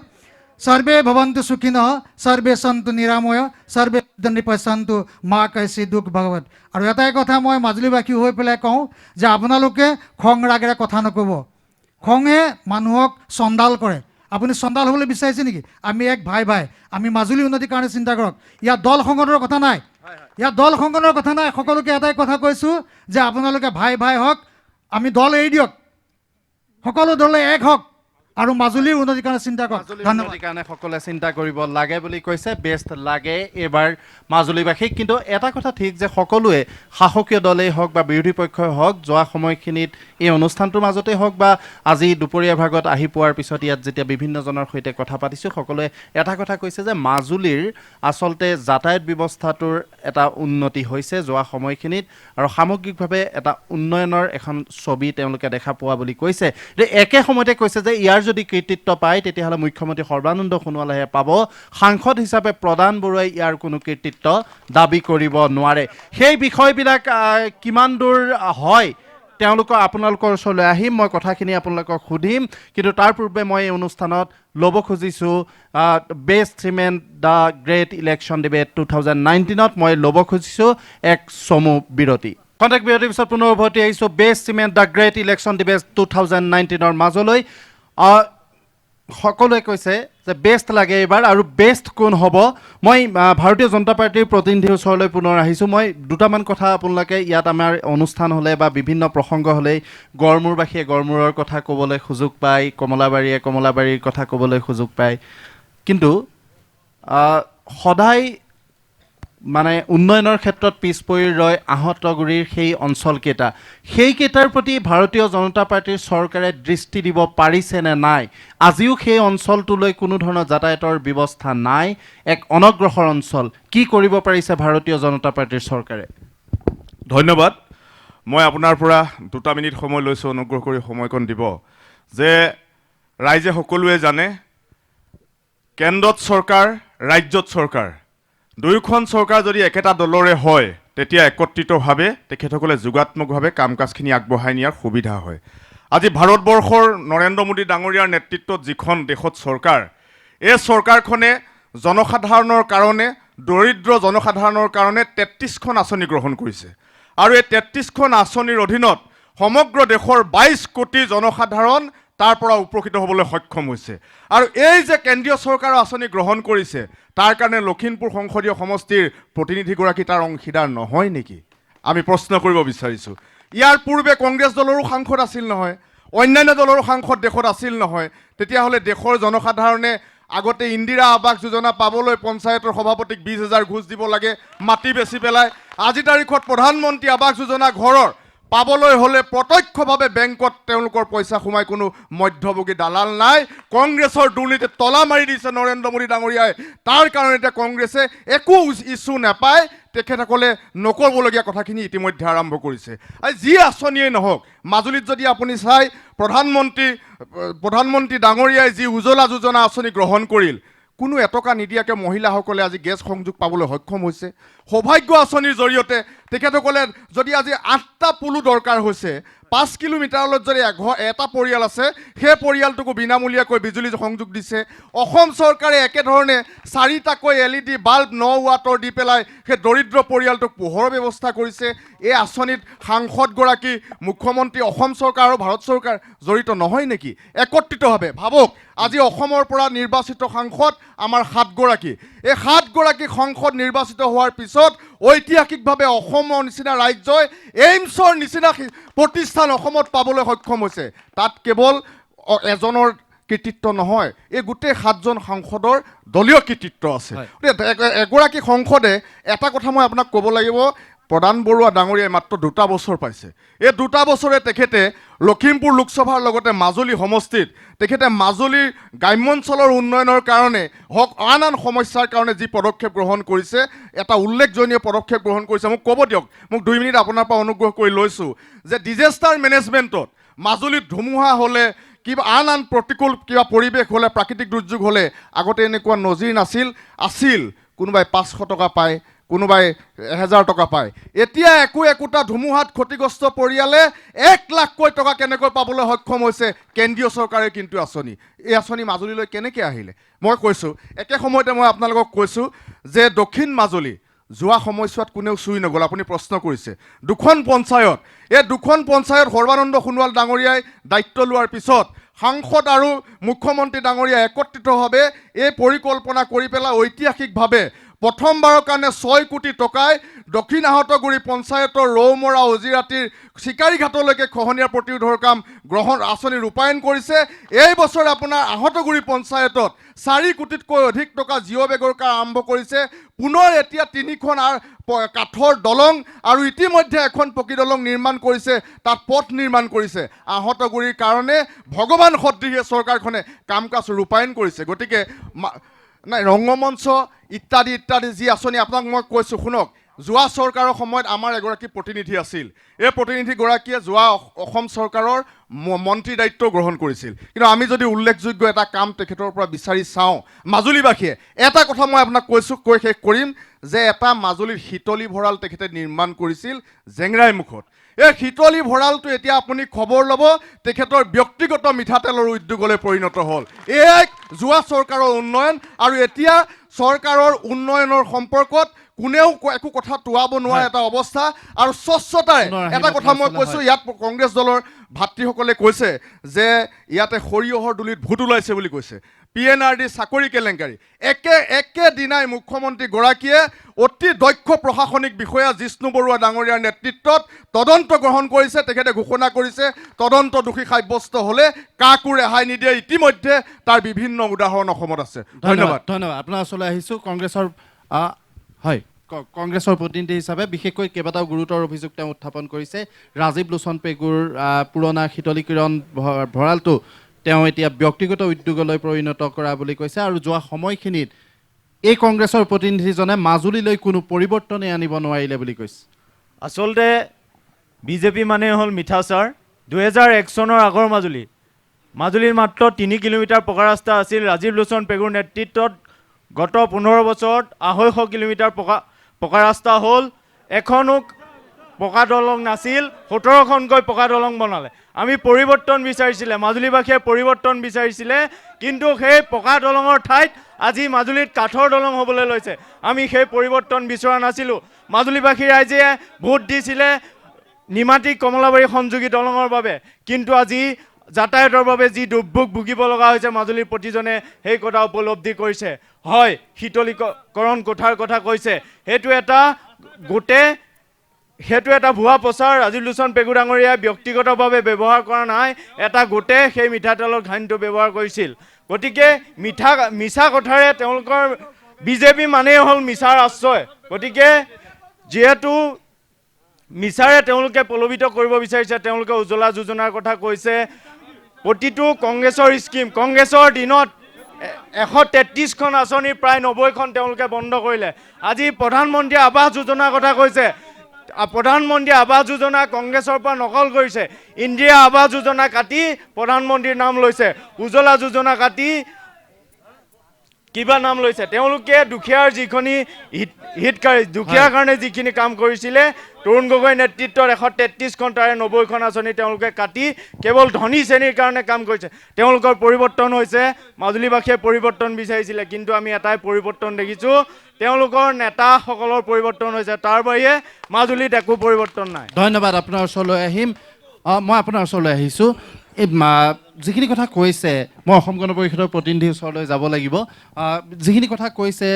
[SPEAKER 14] সৰ্বে ভৱন্তু সুখিনঃ সৰ্বে সন্তু নিৰাময় সৰ্বে পশ্যন্তু মা কৈছি দুখ ভগৱত। আৰু এটাই কথা মই মাজুলীবাসী হৈ পেলাই কওঁ যে আপোনালোকে খং ৰাগেৰে কথা নক'ব। খঙে মানুহক চণ্ডাল কৰে। আপুনি চণ্ডাল হ'বলৈ বিচাৰিছে নেকি? আমি এক ভাই, আমি মাজুলী উন্নতিৰ কাৰণে চিন্তা কৰক। ইয়াত দল সংগঠনৰ কথা নাই, সকলোকে এটাই কথা কৈছোঁ যে আপোনালোকে ভাই হওক, আমি দল এৰি দিয়ক, সকলো দলে এক হওক আৰু মাজুলীৰ উন্নতিৰ কাৰণে চিন্তা কৰক।
[SPEAKER 1] উন্নতিৰ কাৰণে সকলোৱে চিন্তা কৰিব লাগে বুলি কৈছে। বেষ্ট লাগে এইবাৰ মাজুলীবাসীক। কিন্তু এটা কথা ঠিক যে সকলোৱে শাসকীয় দলেই হওক বা বিৰোধী পক্ষই হওক যোৱা সময়খিনিত এই অনুষ্ঠানটোৰ মাজতেই হওক বা আজি দুপৰীয়া ভাগত আহি পোৱাৰ পিছত ইয়াত যেতিয়া বিভিন্নজনৰ সৈতে কথা পাতিছোঁ সকলোৱে এটা কথা কৈছে যে মাজুলীৰ আচলতে যাতায়াত ব্যৱস্থাটোৰ এটা উন্নতি হৈছে যোৱা সময়খিনিত আৰু সামগ্ৰিকভাৱে এটা উন্নয়নৰ এখন ছবি তেওঁলোকে দেখা পোৱা বুলি কৈছে। একে সময়তে কৈছে যে ইয়াৰ যদি কৃতিত্ব পায় তেতিয়াহ'লে মুখ্যমন্ত্ৰী সৰ্বানন্দ সোণোৱালেহে পাব। সাংসদ হিচাপে প্ৰদান বৰুৱাই ইয়াৰ কোনো কৃতিত্ব দাবী কৰিব নোৱাৰে। সেই বিষয়বিলাক কিমান দূৰ হয় আপোনালোকৰ ওচৰলৈ আহিম, মই কথাখিনি আপোনালোকক সুধিম, কিন্তু তাৰ পূৰ্বে মই এই অনুষ্ঠানত ল'ব খুজিছোঁ best cement the great election debate 2019ত মই ল'ব খুজিছোঁ এক চমু বিৰতি। কণ্টেক্ট বিৰতিৰ পিছত পুনৰ উভতি আহিছোঁ best cement the great election debate 2019ৰ মাজলৈ। সকলোৱে কৈছে যে বেষ্ট লাগে এইবাৰ, আৰু বেষ্ট কোন হ'ব। মই ভাৰতীয় জনতা পাৰ্টীৰ প্ৰতিনিধিৰ ওচৰলৈ পুনৰ আহিছোঁ। মই দুটামান কথা আপোনালোকে ইয়াত আমাৰ অনুষ্ঠান হ'লে বা বিভিন্ন প্ৰসংগ হ'লেই গড়মূৰবাসীয়ে গড়মূৰৰ কথা ক'বলৈ সুযোগ পায়, কমলাবাৰীয়ে কমলাবাৰীৰ কথা ক'বলৈ সুযোগ পায়, কিন্তু সদায় মানে উন্নয়নৰ ক্ষেত্ৰত পিছ পৰি ৰয় আহঁতগুৰিৰ সেই অঞ্চলকেইটা, সেইকেইটাৰ প্ৰতি ভাৰতীয় জনতা পাৰ্টীৰ চৰকাৰে দৃষ্টি দিব পাৰিছে নে নাই? আজিও সেই অঞ্চলটোলৈ কোনো ধৰণৰ যাতায়াতৰ ব্যৱস্থা নাই, এক অনগ্ৰসৰ অঞ্চল। কি কৰিব পাৰিছে ভাৰতীয় জনতা পাৰ্টীৰ চৰকাৰে?
[SPEAKER 5] ধন্যবাদ। মই আপোনাৰ পৰা 2 মিনিট সময় লৈছোঁ, অনুগ্ৰহ কৰি সময়কণ দিব। যে ৰাইজে সকলোৱে জানে কেন্দ্ৰত চৰকাৰ, ৰাজ্যত চৰকাৰ, দুয়োখন চৰকাৰ যদি একেটা দলৰে হয় তেতিয়া একত্ৰিতভাৱে তেখেতসকলে যোগাত্মকভাৱে কাম কাজখিনি আগবঢ়াই নিয়াৰ সুবিধা হয়। আজি ভাৰতবৰ্ষৰ নৰেন্দ্ৰ মোদী ডাঙৰীয়াৰ নেতৃত্বত যিখন দেশত চৰকাৰ, এই চৰকাৰখনে জনসাধাৰণৰ কাৰণে, দৰিদ্ৰ জনসাধাৰণৰ কাৰণে 33খন আঁচনি গ্ৰহণ কৰিছে, আৰু এই 33খন আঁচনিৰ অধীনত সমগ্ৰ দেশৰ 22 কোটি জনসাধাৰণ তাৰ পৰা উপকৃত হ'বলৈ সক্ষম হৈছে। আৰু এই যে কেন্দ্ৰীয় চৰকাৰৰ আঁচনি গ্ৰহণ কৰিছে, তাৰ কাৰণে লখিমপুৰ সংসদীয় সমষ্টিৰ প্ৰতিনিধিগৰাকী তাৰ অংশীদাৰ নহয় নেকি? আমি প্ৰশ্ন কৰিব বিচাৰিছোঁ। ইয়াৰ পূৰ্বে কংগ্ৰেছ দলৰো সাংসদ আছিল নহয়, অন্যান্য দলৰো সাংসদ দেশত আছিল নহয়, তেতিয়াহ'লে দেশৰ জনসাধাৰণে আগতে ইন্দিৰা আৱাস যোজনা পাবলৈ পঞ্চায়তৰ সভাপতিক 20,000 ঘোষ দিব লাগে মাটি বেচি পেলাই। আজি তাৰিখত প্ৰধানমন্ত্ৰী আৱাস যোজনা ঘৰৰ পাবলৈ হ'লে প্ৰত্যক্ষভাৱে বেংকত তেওঁলোকৰ পইচা সোমাই, কোনো মধ্যভোগী দালাল নাই। কংগ্ৰেছৰ দুৰ্নীতিত তলা মাৰি দিছে নৰেন্দ্ৰ মোদী ডাঙৰীয়াই, তাৰ কাৰণে এতিয়া কংগ্ৰেছে একো ইছ্যু নাপায়, তেখেতসকলে নকৰিবলগীয়া কথাখিনি ইতিমধ্যে আৰম্ভ কৰিছে। আৰু যি আঁচনিয়েই নহওক, মাজুলীত যদি আপুনি চাই প্ৰধানমন্ত্ৰী ডাঙৰীয়াই যি উজ্জ্বলা যোজনা আঁচনি গ্ৰহণ কৰিল, কোনো এটকা নিদিয়াকৈ মহিলাসকলে আজি গেছ সংযোগ পাবলৈ সক্ষম হৈছে। সৌভাগ্য আঁচনিৰ জৰিয়তে তেখেতসকলে যদি আজি 8টা পুলো দৰকাৰ হৈছে, 5 কিলোমিটাৰলৈ যদি এটা পৰিয়াল আছে, সেই পৰিয়ালটোকো বিনামূলীয়াকৈ বিজুলী সংযোগ দিছে। অসম চৰকাৰে একেধৰণে 4টাকৈ LED বাল্ব 9 ৱাটৰ দি পেলাই সেই দৰিদ্ৰ পৰিয়ালটোক পোহৰৰ ব্যৱস্থা কৰিছে। এই আঁচনিত সাংসদগৰাকী, মুখ্যমন্ত্ৰী, অসম চৰকাৰ আৰু ভাৰত চৰকাৰ জড়িত নহয় নেকি একত্ৰিতভাৱে? ভাবক, আজি অসমৰ পৰা নিৰ্বাচিত সাংসদ আমাৰ 7গৰাকী। এই 7গৰাকী সাংসদ নিৰ্বাচিত হোৱাৰ পিছত ঐতিহাসিকভাৱে অসমৰ নিচিনা ৰাজ্যই এইমছৰ নিচিনা প্ৰতিষ্ঠান অসমত পাবলৈ সক্ষম হৈছে। তাত কেৱল এজনৰ কৃতিত্ব নহয়, এই গোটেই 7জন সাংসদৰ দলীয় কৃতিত্ব আছে। এগৰাকী সংসদে এটা কথা মই আপোনাক ক'ব লাগিব, প্ৰধান বৰুৱা ডাঙৰীয়াই মাত্ৰ 2টা বছৰ পাইছে। এই 2টা বছৰে তেখেতে লখিমপুৰ লোকসভাৰ লগতে মাজুলী সমষ্টিত তেখেতে মাজুলীৰ গ্ৰাম্যাঞ্চলৰ উন্নয়নৰ কাৰণে হওক, আন সমস্যাৰ কাৰণে যি পদক্ষেপ গ্ৰহণ কৰিছে, এটা উল্লেখজনীয় পদক্ষেপ গ্ৰহণ কৰিছে। মোক ক'ব দিয়ক, মোক 2 মিনিট আপোনাৰ পৰা অনুগ্ৰহ কৰি লৈছোঁ যে ডিজাষ্টাৰ মেনেজমেণ্টত মাজুলীত ধুমুহা হ'লে, কিবা আন প্ৰতিকূল কিবা পৰিৱেশ হ'লে, প্ৰাকৃতিক দুৰ্যোগ হ'লে আগতে এনেকুৱা নজিৰ আছিল। কোনোবাই 500 টকা পায়, কোনোবাই 1000 টকা পায়। এতিয়া একোটা ধুমুহাত ক্ষতিগ্ৰস্ত পৰিয়ালে 1 লাখকৈ টকা কেনেকৈ পাবলৈ সক্ষম হৈছে কেন্দ্ৰীয় চৰকাৰে কিন্তু আঁচনি। এই আঁচনি মাজুলীলৈ কেনেকৈ আহিলে? মই কৈছোঁ, একে সময়তে মই আপোনালোকক কৈছোঁ যে দক্ষিণ মাজুলী যোৱা সময়ছোৱাত কোনেও চুই নগ'ল। আপুনি প্ৰশ্ন কৰিছে 2খন পঞ্চায়ত, এই 2খন পঞ্চায়ত সৰ্বানন্দ সোণোৱাল ডাঙৰীয়াই দায়িত্ব লোৱাৰ পিছত সাংসদ আৰু মুখ্যমন্ত্ৰী ডাঙৰীয়া একত্ৰিতভাৱে এই পৰিকল্পনা কৰি পেলাই ঐতিহাসিকভাৱে প্ৰথমবাৰৰ কাৰণে 6 কোটি টকাই দক্ষিণ আহঁতগুৰি পঞ্চায়তৰ ৰৌমৰা অজিৰাতিৰ চিকাৰীঘাটলৈকে খহনীয়া প্ৰতিৰোধৰ কাম আঁচনি ৰূপায়ণ কৰিছে। এই বছৰ আপোনাৰ আহঁতগুৰি পঞ্চায়তত 4 কোটিতকৈ অধিক টকা জিঅ' বেগৰ কাম আৰম্ভ কৰিছে। পুনৰ এতিয়া 3খন কাঠৰ দলং আৰু ইতিমধ্যে এখন পকী দলং নিৰ্মাণ কৰিছে, তাত পথ নিৰ্মাণ কৰিছে। আহঁতগুৰিৰ কাৰণে ভগৱান সদৃশে চৰকাৰখনে কাম কাজ ৰূপায়ণ কৰিছে। গতিকে নাই, ৰংগমঞ্চ ইত্যাদি যি আঁচনি আপোনাক মই কৈছোঁ শুনক, যোৱা চৰকাৰৰ সময়ত আমাৰ এগৰাকী প্ৰতিনিধি আছিল। এই প্ৰতিনিধিগৰাকীয়ে যোৱা অসম চৰকাৰৰ মন্ত্ৰী দায়িত্ব গ্ৰহণ কৰিছিল। কিন্তু আমি যদি উল্লেখযোগ্য এটা কাম তেখেতৰ পৰা বিচাৰি চাওঁ, মাজুলীবাসীয়ে এটা কথা মই আপোনাক কৈছোঁ, কৈ শেষ কৰিম, যে এটা মাজুলীৰ শীতলী ভঁৰাল তেখেতে নিৰ্মাণ কৰিছিল জেংৰাই মুখত। এই শীতলী ভঁৰালটো এতিয়া আপুনি খবৰ ল'ব তেখেতৰ ব্যক্তিগত মিঠাতেলৰ উদ্যোগলৈ পৰিণত হ'ল। এয়াই যোৱা চৰকাৰৰ উন্নয়ন, আৰু এতিয়া চৰকাৰৰ উন্নয়নৰ সম্পৰ্কত কোনেও একো কথা তোৱাব নোৱাৰা এটা অৱস্থা। আৰু স্বচ্ছতাৰে এটা কথা মই কৈছোঁ, ইয়াত কংগ্ৰেছ দলৰ ভাতৃসকলে কৈছে যে ইয়াতে সৰিয়হৰ দুলিত ভোট ওলাইছে বুলি কৈছে। PNRD চাকৰি কেলেংকাৰী একেদিনাই মুখ্যমন্ত্ৰীগৰাকীয়ে অতি দক্ষ প্ৰশাসনিক বিষয়া জিষ্ণু বৰুৱা ডাঙৰীয়াৰ নেতৃত্বত তদন্ত গ্ৰহণ কৰিছে। তেখেতে ঘোষণা কৰিছে তদন্ত দোষী সাব্যস্ত হ'লে কাকো ৰেহাই নিদিয়ে। ইতিমধ্যে তাৰ বিভিন্ন উদাহৰণ অসমত আছে। ধন্যবাদ।
[SPEAKER 1] ধন্যবাদ। আপোনাৰ ওচৰলৈ আহিছোঁ কংগ্ৰেছৰ হয় কংগ্ৰেছৰ প্ৰতিনিধি হিচাপে বিশেষকৈ কেইবাটাও গুৰুতৰ অভিযোগ তেওঁ উত্থাপন কৰিছে। ৰাজীৱ লোচন পেগুৰ পুৰণা শীতলীকৰণ ভঁৰালটো তেওঁ এতিয়া ব্যক্তিগত উদ্যোগলৈ পৰিণত কৰা বুলি কৈছে, আৰু যোৱা সময়খিনিত এই কংগ্ৰেছৰ প্ৰতিনিধিজনে মাজুলীলৈ কোনো পৰিৱৰ্তনেই আনিব নোৱাৰিলে বুলি কৈছে।
[SPEAKER 7] আচলতে বিজেপি মানে হ'ল মিঠাচাৰ। 2001 চনৰ আগৰ মাজুলীৰ মাত্ৰ 3 কিলোমিটাৰ পকা ৰাস্তা আছিল। ৰাজীৱ লোচন পেগুৰ নেতৃত্বত গত 15 বছৰত 250 কিলোমিটাৰ পকা ৰাস্তা হ'ল। এখনো পকা দলং নাছিল, 17খনকৈ পকা দলং বনালে। আমি পৰিৱৰ্তন বিচাৰিছিলে, মাজুলীবাসীয়ে পৰিৱৰ্তন বিচাৰিছিলে, কিন্তু সেই পকা দলঙৰ ঠাইত আজি মাজুলীত কাঠৰ দলং হ'বলৈ লৈছে। আমি সেই পৰিৱৰ্তন বিচৰা নাছিলোঁ। মাজুলীবাসী ৰাইজে ভোট দিছিলে নিমাতী কমলাবাৰী সংযোগী দলঙৰ বাবে, কিন্তু আজি যাতায়াতৰ বাবে যি দুৰ্ভোগ ভুগিব লগা হৈছে মাজুলীৰ প্ৰতিজনে সেই কথা উপলব্ধি কৰিছে। হয়, শীতলীকৰণ কোঠাৰ কথা কৈছে, সেইটো এটা ভুৱা প্ৰচাৰ। ৰাজীৱ লোচন পেগু ডাঙৰীয়াই ব্যক্তিগতভাৱে ব্যৱহাৰ কৰা নাই, এটা গোটে সেই মিঠাতেলৰ ঘানিটো ব্যৱহাৰ কৰিছিল। গতিকে মিছা কথাৰে তেওঁলোকৰ বিজেপি মানেই হ'ল মিছাৰ আশ্ৰয়। গতিকে যিহেতু মিছাৰে তেওঁলোকে প্ৰলোভিত কৰিব বিচাৰিছে, তেওঁলোকে উজ্জ্বলা যোজনাৰ কথা কৈছে। প্ৰতিটো কংগ্ৰেছৰ স্কিম, কংগ্ৰেছৰ দিনত 133খন আঁচনি প্ৰায় 90খন তেওঁলোকে বন্ধ কৰিলে। আজি প্ৰধানমন্ত্ৰী আৱাস যোজনাৰ কথা কৈছে। প্ৰধানমন্ত্ৰী আৱাস যোজনা কংগ্ৰেছৰ পৰা নকল কৰিছে। ইন্দিৰা আৱাস যোজনা কাটি প্ৰধানমন্ত্ৰীৰ নাম লৈছে, উজ্জ্বলা যোজনা কাটি কিবা নাম লৈছে। তেওঁলোকে দুখীয়াৰ যিখিনি হিতকাৰী, দুখীয়াৰ কাৰণে যিখিনি কাম কৰিছিলে, তৰুণ গগৈৰ নেতৃত্বত 133খন তাৰে 90খন আঁচনি তেওঁলোকে কাটি কেৱল ধনী শ্ৰেণীৰ কাৰণে কাম কৰিছে। তেওঁলোকৰ পৰিৱৰ্তন হৈছে, মাজুলীবাসীয়ে পৰিৱৰ্তন বিচাৰিছিলে, কিন্তু আমি এটাই পৰিৱৰ্তন দেখিছোঁ, তেওঁলোকৰ নেতাসকলৰ পৰিৱৰ্তন হৈছে, তাৰ বাহিৰে মাজুলীত একো পৰিৱৰ্তন নাই।
[SPEAKER 1] ধন্যবাদ। আপোনাৰ ওচৰলৈ আহিম, মই আপোনাৰ ওচৰলৈ আহিছোঁ। এই যিখিনি কথা কৈছে, মই অসম গণ পৰিষদৰ প্ৰতিনিধিৰ ওচৰলৈ যাব লাগিব। যিখিনি কথা কৈছে,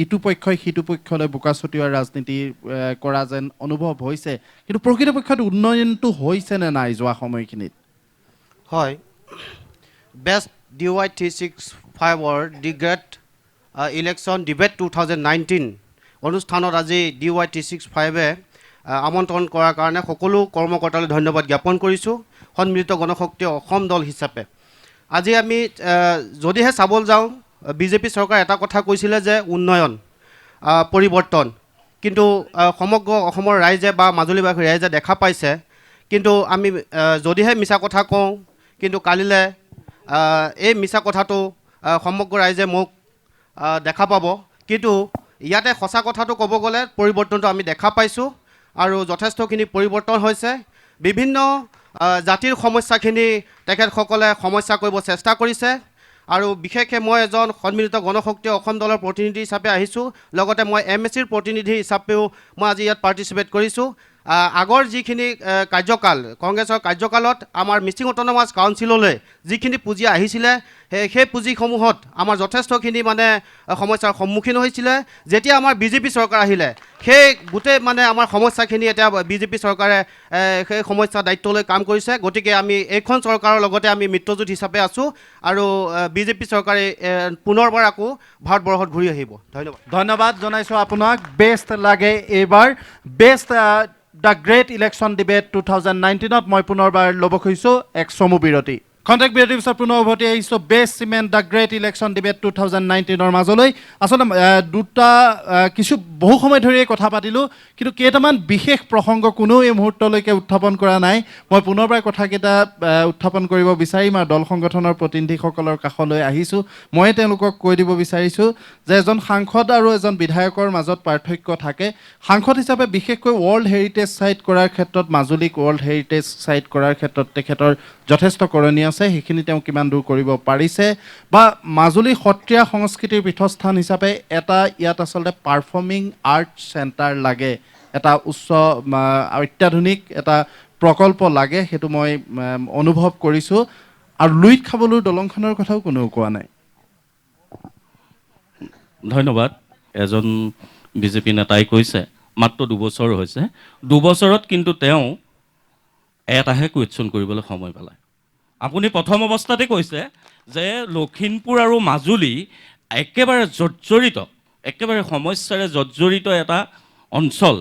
[SPEAKER 1] ইটো পক্ষই সিটো পক্ষলৈ বোকা ছটিওৱাৰ ৰাজনীতি কৰা যেন অনুভৱ হৈছে, কিন্তু প্ৰকৃতপক্ষত উন্নয়নটো হৈছে নে নাই যোৱা সময়খিনিত?
[SPEAKER 15] হয়, বেষ্ট DY 365ৰ দি গ্ৰেট ইলেকশ্যন ডিবেট 2019 অনুষ্ঠানত আজি DY 365এ আমন্ত্ৰণ কৰাৰ কাৰণে সকলো কৰ্মকৰ্তালৈ ধন্যবাদ জ্ঞাপন কৰিছোঁ সন্মিলিত গণশক্তি অসম দল হিচাপে। আজি আমি যদিহে চাবলৈ যাওঁ, বিজেপি চৰকাৰে এটা কথা কৈছিলে যে উন্নয়ন পৰিৱৰ্তন, কিন্তু সমগ্ৰ অসমৰ ৰাইজে বা মাজুলীবাসীৰ ৰাইজে দেখা পাইছে। কিন্তু আমি যদিহে মিছা কথা কওঁ, কিন্তু কালিলৈ এই মিছা কথাটো সমগ্ৰ ৰাইজে মোক দেখা পাব। কিন্তু ইয়াতে সঁচা কথাটো ক'ব গ'লে পৰিৱৰ্তনটো আমি দেখা পাইছোঁ, আৰু যথেষ্টখিনি পৰিৱৰ্তন হৈছে। বিভিন্ন জাতিৰ সমস্যাখিনি তেখেতসকলে সমস্যা কৰিব চেষ্টা কৰিছে, আৰু বিশেষকৈ মই এজন সন্মিলিত গণশক্তি অসম দলৰ প্ৰতিনিধি হিচাপে আহিছোঁ, লগতে মই MSCৰ প্ৰতিনিধি হিচাপেও মই আজি ইয়াত পাৰ্টিচিপেট কৰিছোঁ। আগৰ যিখিনি কাৰ্যকাল, কংগ্ৰেছৰ কাৰ্যকালত আমাৰ মিচিং অট'নমাছ কাউন্সিললৈ যিখিনি পুঁজি আহিছিলে, সেই পুঁজিসমূহত আমাৰ যথেষ্টখিনি মানে সমস্যাৰ সন্মুখীন হৈছিলে। যেতিয়া আমাৰ বিজেপি চৰকাৰ আহিলে, সেই গোটেই মানে আমাৰ সমস্যাখিনি এতিয়া বিজেপি চৰকাৰে সেই সমস্যাৰ দায়িত্ব লৈ কাম কৰিছে। গতিকে আমি এইখন চৰকাৰৰ লগতে আমি মিত্ৰজোঁট হিচাপে আছোঁ, আৰু বিজেপি চৰকাৰে পুনৰবাৰ আকৌ ভাৰতবৰ্ষত ঘূৰি আহিব। ধন্যবাদ।
[SPEAKER 1] ধন্যবাদ জনাইছোঁ আপোনাক। বেষ্ট লাগে এইবাৰ, best the great election debate 2019ত মই পুনৰবাৰ ল'ব খুজিছোঁ এক চমু বিৰতি। কণ্টেক্ট বিৰতিৰ পিছত পুনৰ উভতি আহিছোঁ best cement the great election debate 2019ৰ মাজলৈ। আচলতে কিছু বহু সময় ধৰি কথা পাতিলোঁ, কিন্তু কেইটামান বিশেষ প্ৰসংগ কোনো এই মুহূৰ্তলৈকে উত্থাপন কৰা নাই। মই পুনৰবাৰ কথাকেইটা উত্থাপন কৰিব বিচাৰিম আৰু দল সংগঠনৰ প্ৰতিনিধিসকলৰ কাষলৈ আহিছোঁ। মই তেওঁলোকক কৈ দিব বিচাৰিছোঁ যে এজন সাংসদ আৰু এজন বিধায়কৰ মাজত পাৰ্থক্য থাকে। সাংসদ হিচাপে বিশেষকৈ ৱৰ্ল্ড হেৰিটেজ চাইট কৰাৰ ক্ষেত্ৰত, মাজুলীক ৱৰ্ল্ড হেৰিটেজ চাইট কৰাৰ ক্ষেত্ৰত তেখেতৰ যথেষ্ট কৰণীয় আছে, সেইখিনি তেওঁ কিমান দূৰ কৰিব পাৰিছে, বা মাজুলী সত্ৰীয়া সংস্কৃতিৰ পীঠস্থান হিচাপে এটা ইয়াত আচলতে পাৰফৰ্মিং আৰ্ট চেণ্টাৰ লাগে, এটা উচ্চ অত্যাধুনিক এটা প্ৰকল্প লাগে, সেইটো মই অনুভৱ কৰিছোঁ। আৰু লুইত খাবলৈও দলংখনৰ কথাও কোনেও কোৱা নাই।
[SPEAKER 16] ধন্যবাদ। এজন বিজেপি নেতাই কৈছে মাত্ৰ 2 বছৰ হৈছে, 2 বছৰত কিন্তু তেওঁ এটাহে কুৱেশ্যন কৰিবলৈ সময় পালে। আপুনি প্ৰথম অৱস্থাতে কৈছে যে লখিমপুৰ আৰু মাজুলী একেবাৰে জৰ্জৰিত, একেবাৰে সমস্যাৰে জৰ্জৰিত এটা অঞ্চল,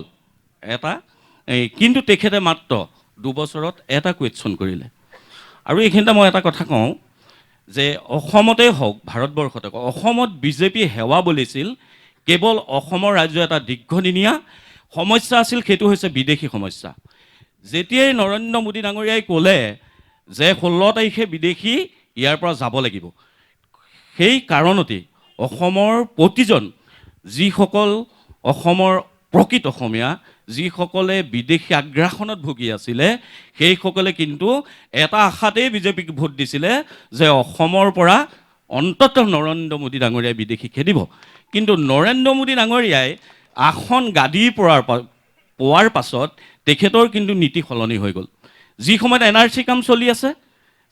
[SPEAKER 16] কিন্তু তেখেতে মাত্ৰ 2 বছৰত এটা কুৱেশ্যন কৰিলে। আৰু এইখিনিতে মই এটা কথা কওঁ যে অসমতেই হওক, ভাৰতবৰ্ষতে হওক, অসমত বিজেপি সেৱা বুলিছিল কেৱল অসমৰ ৰাজ্যৰ এটা দীৰ্ঘদিনীয়া সমস্যা আছিল, সেইটো হৈছে বিদেশী সমস্যা। যেতিয়াই নৰেন্দ্ৰ মোদী ডাঙৰীয়াই ক'লে যে 16 তাৰিখে বিদেশী ইয়াৰ পৰা যাব লাগিব, সেই কাৰণতেই অসমৰ প্ৰতিজন যিসকল অসমৰ প্ৰকৃত অসমীয়া, যিসকলে বিদেশী আগ্ৰাসনত ভুগি আছিলে, সেইসকলে কিন্তু এটা আশাতেই বিজেপিক ভোট দিছিলে যে অসমৰ পৰা অন্ততঃ নৰেন্দ্ৰ মোদী ডাঙৰীয়াই বিদেশী খেদিব। কিন্তু নৰেন্দ্ৰ মোদী ডাঙৰীয়াই আসন গাদীৰ পোৱাৰ পাছত তেখেতৰ কিন্তু নীতি সলনি হৈ গ'ল। যি সময়ত NRC কাম চলি আছে,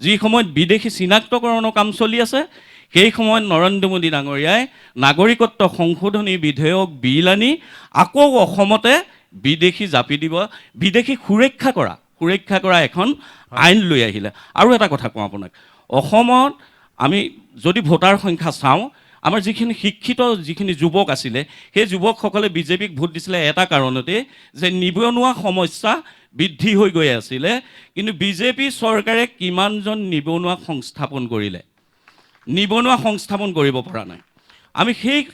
[SPEAKER 16] যি সময়ত বিদেশী চিনাক্তকৰণৰ কাম চলি আছে, সেই সময়ত নৰেন্দ্ৰ মোদী ডাঙৰীয়াই নাগৰিকত্ব সংশোধনী বিধেয়ক বিল আনি আকৌ অসমতে বিদেশী জাপি দিব, বিদেশী সুৰক্ষা কৰা এখন আইন লৈ আহিলে। আৰু এটা কথা কওঁ আপোনাক, অসমত আমি যদি ভোটাৰ সংখ্যা চাওঁ, আমাৰ যিখিনি শিক্ষিত যিখিনি যুৱক আছিলে, সেই যুৱকসকলে বিজেপিক ভোট দিছিলে এটা কাৰণতে যে নিবনুৱা সমস্যা বৃদ্ধি হৈ গৈ আছিলে। কিন্তু বিজেপি চৰকাৰে কিমানজন নিবনুৱাক সংস্থাপন কৰিলে? নিবনুৱা সংস্থাপন কৰিব পৰা নাই। আমি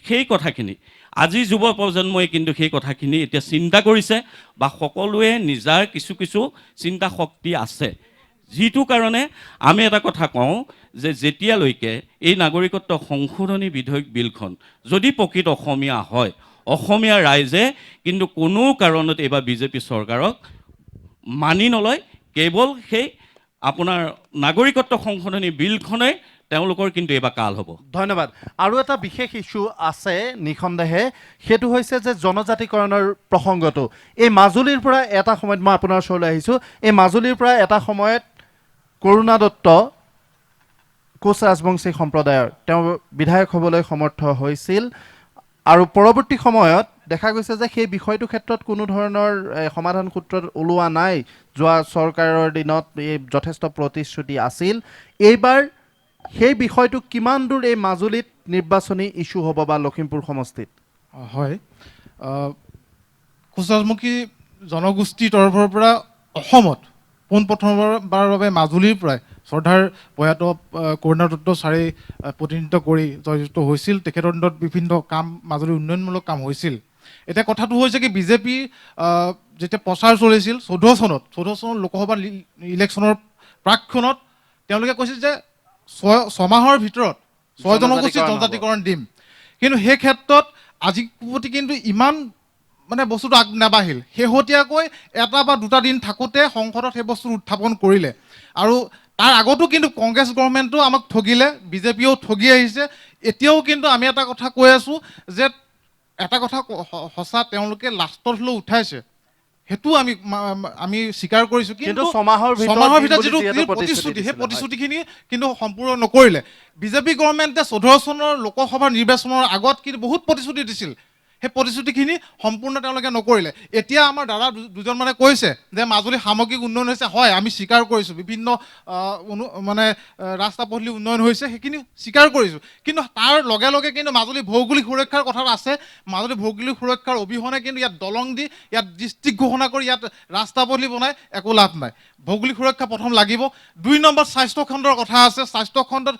[SPEAKER 16] সেই কথাখিনি আজি যুৱ প্ৰজন্মই কিন্তু সেই কথাখিনি এতিয়া চিন্তা কৰিছে, বা সকলোৱে নিজাৰ কিছু চিন্তা শক্তি আছে, যিটো কাৰণে আমি এটা কথা কওঁ যে যেতিয়ালৈকে এই নাগৰিকত্ব সংশোধনী বিধেয়ক বিলখন যদি প্ৰকৃত অসমীয়া হয়, অসমীয়া ৰাইজে কিন্তু কোনো কাৰণত এইবাৰ বিজেপি চৰকাৰক মানি নলয়। কেৱল সেই আপোনাৰ নাগৰিকত্ব সংশোধনী বিলখনেই তেওঁলোকৰ কিন্তু এইবাৰ কাল হ'ব।
[SPEAKER 1] ধন্যবাদ। আৰু এটা বিশেষ ইছ্যু আছে নিঃসন্দেহে, সেইটো হৈছে যে জনজাতিকৰণৰ প্ৰসংগটো। এই মাজুলীৰ পৰা এটা সময়ত, মই আপোনাৰ ওচৰলৈ আহিছোঁ, এই মাজুলীৰ পৰা এটা সময়ত কৰুণা দত্ত কোচ ৰাজবংশী সম্প্ৰদায়ৰ তেওঁ বিধায়ক হ'বলৈ সমৰ্থ হৈছিল, আৰু পৰৱৰ্তী সময়ত দেখা গৈছে যে সেই বিষয়টোৰ ক্ষেত্ৰত কোনো ধৰণৰ সমাধান সূত্ৰ ওলোৱা নাই। যোৱা চৰকাৰৰ দিনত এই যথেষ্ট প্ৰতিশ্ৰুতি আছিল। এইবাৰ সেই বিষয়টো কিমান দূৰ এই মাজুলীত নিৰ্বাচনী ইছ্যু হ'ব বা লখিমপুৰ সমষ্টিত?
[SPEAKER 17] হয়, কোচ ৰাজবংশী জনগোষ্ঠীৰ তৰফৰ পৰা অসমত পোনপ্ৰথমবাৰৰ বাবে মাজুলীৰ পৰাই শ্ৰদ্ধাৰ প্ৰয়াত কৰুণা দত্ত ছাৰে প্ৰতিনিধিত্ব কৰি জয়যুক্ত হৈছিল। তেখেতৰ দিনত বিভিন্ন কাম, মাজুলীৰ উন্নয়নমূলক কাম হৈছিল। এতিয়া কথাটো হৈছে কি, বিজেপি যেতিয়া প্ৰচাৰ চলিছিল 14 চনত লোকসভা ইলেকশ্যনৰ প্ৰাকক্ষণত তেওঁলোকে কৈছিল যে 6 মাহৰ ভিতৰত 6 জনগোষ্ঠী জনজাতিকৰণ দিম। কিন্তু সেই ক্ষেত্ৰত আজি প্ৰতি কিন্তু ইমান বস্তুটো আগ নাবাঢ়িল। শেহতীয়াকৈ এটা বা দুটা দিন থাকোঁতে সংসদত সেই বস্তুটো উত্থাপন কৰিলে। আৰু তাৰ আগতো কিন্তু কংগ্ৰেছ গভৰ্ণমেণ্টো আমাক ঠগিলে, বিজেপিয়েও ঠগি আহিছে। এতিয়াও কিন্তু আমি এটা কথা কৈ আছোঁ যে এটা কথা সঁচা, তেওঁলোকে লাষ্টত হ'লেও উঠাইছে, সেইটো আমি স্বীকাৰ কৰিছোঁ। কিন্তু 6 মাহৰ ভিতৰত যিটো প্ৰতিশ্ৰুতি, সেই প্ৰতিশ্ৰুতিখিনি কিন্তু সম্পূৰ্ণ নকৰিলে। বিজেপি গভৰ্ণমেণ্টে 14 চনৰ লোকসভা নিৰ্বাচনৰ আগত কিন্তু বহুত প্ৰতিশ্ৰুতি দিছিল। সেই প্ৰতিশ্ৰুতিখিনি সম্পূৰ্ণ তেওঁলোকে নকৰিলে। এতিয়া আমাৰ দাদা দুজনমানে কৈছে যে মাজুলী সামগ্ৰিক উন্নয়ন হৈছে, হয় আমি স্বীকাৰ কৰিছোঁ, বিভিন্ন ৰাস্তা পদূলি উন্নয়ন হৈছে, সেইখিনি স্বীকাৰ কৰিছোঁ, কিন্তু তাৰ লগে লগে কিন্তু মাজুলী ভৌগোলিক সুৰক্ষাৰ কথা আছে। মাজুলী ভৌগোলিক সুৰক্ষাৰ অবিহনে কিন্তু ইয়াত দলং দি, ইয়াত ডিষ্ট্ৰিক্ট ঘোষণা কৰি, ইয়াত ৰাস্তা পদূলি বনাই একো লাভ নাই। ভৌগোলিক সুৰক্ষা প্ৰথম লাগিব। 2 নম্বৰ স্বাস্থ্যখণ্ডৰ কথা আছে। স্বাস্থ্যখণ্ডত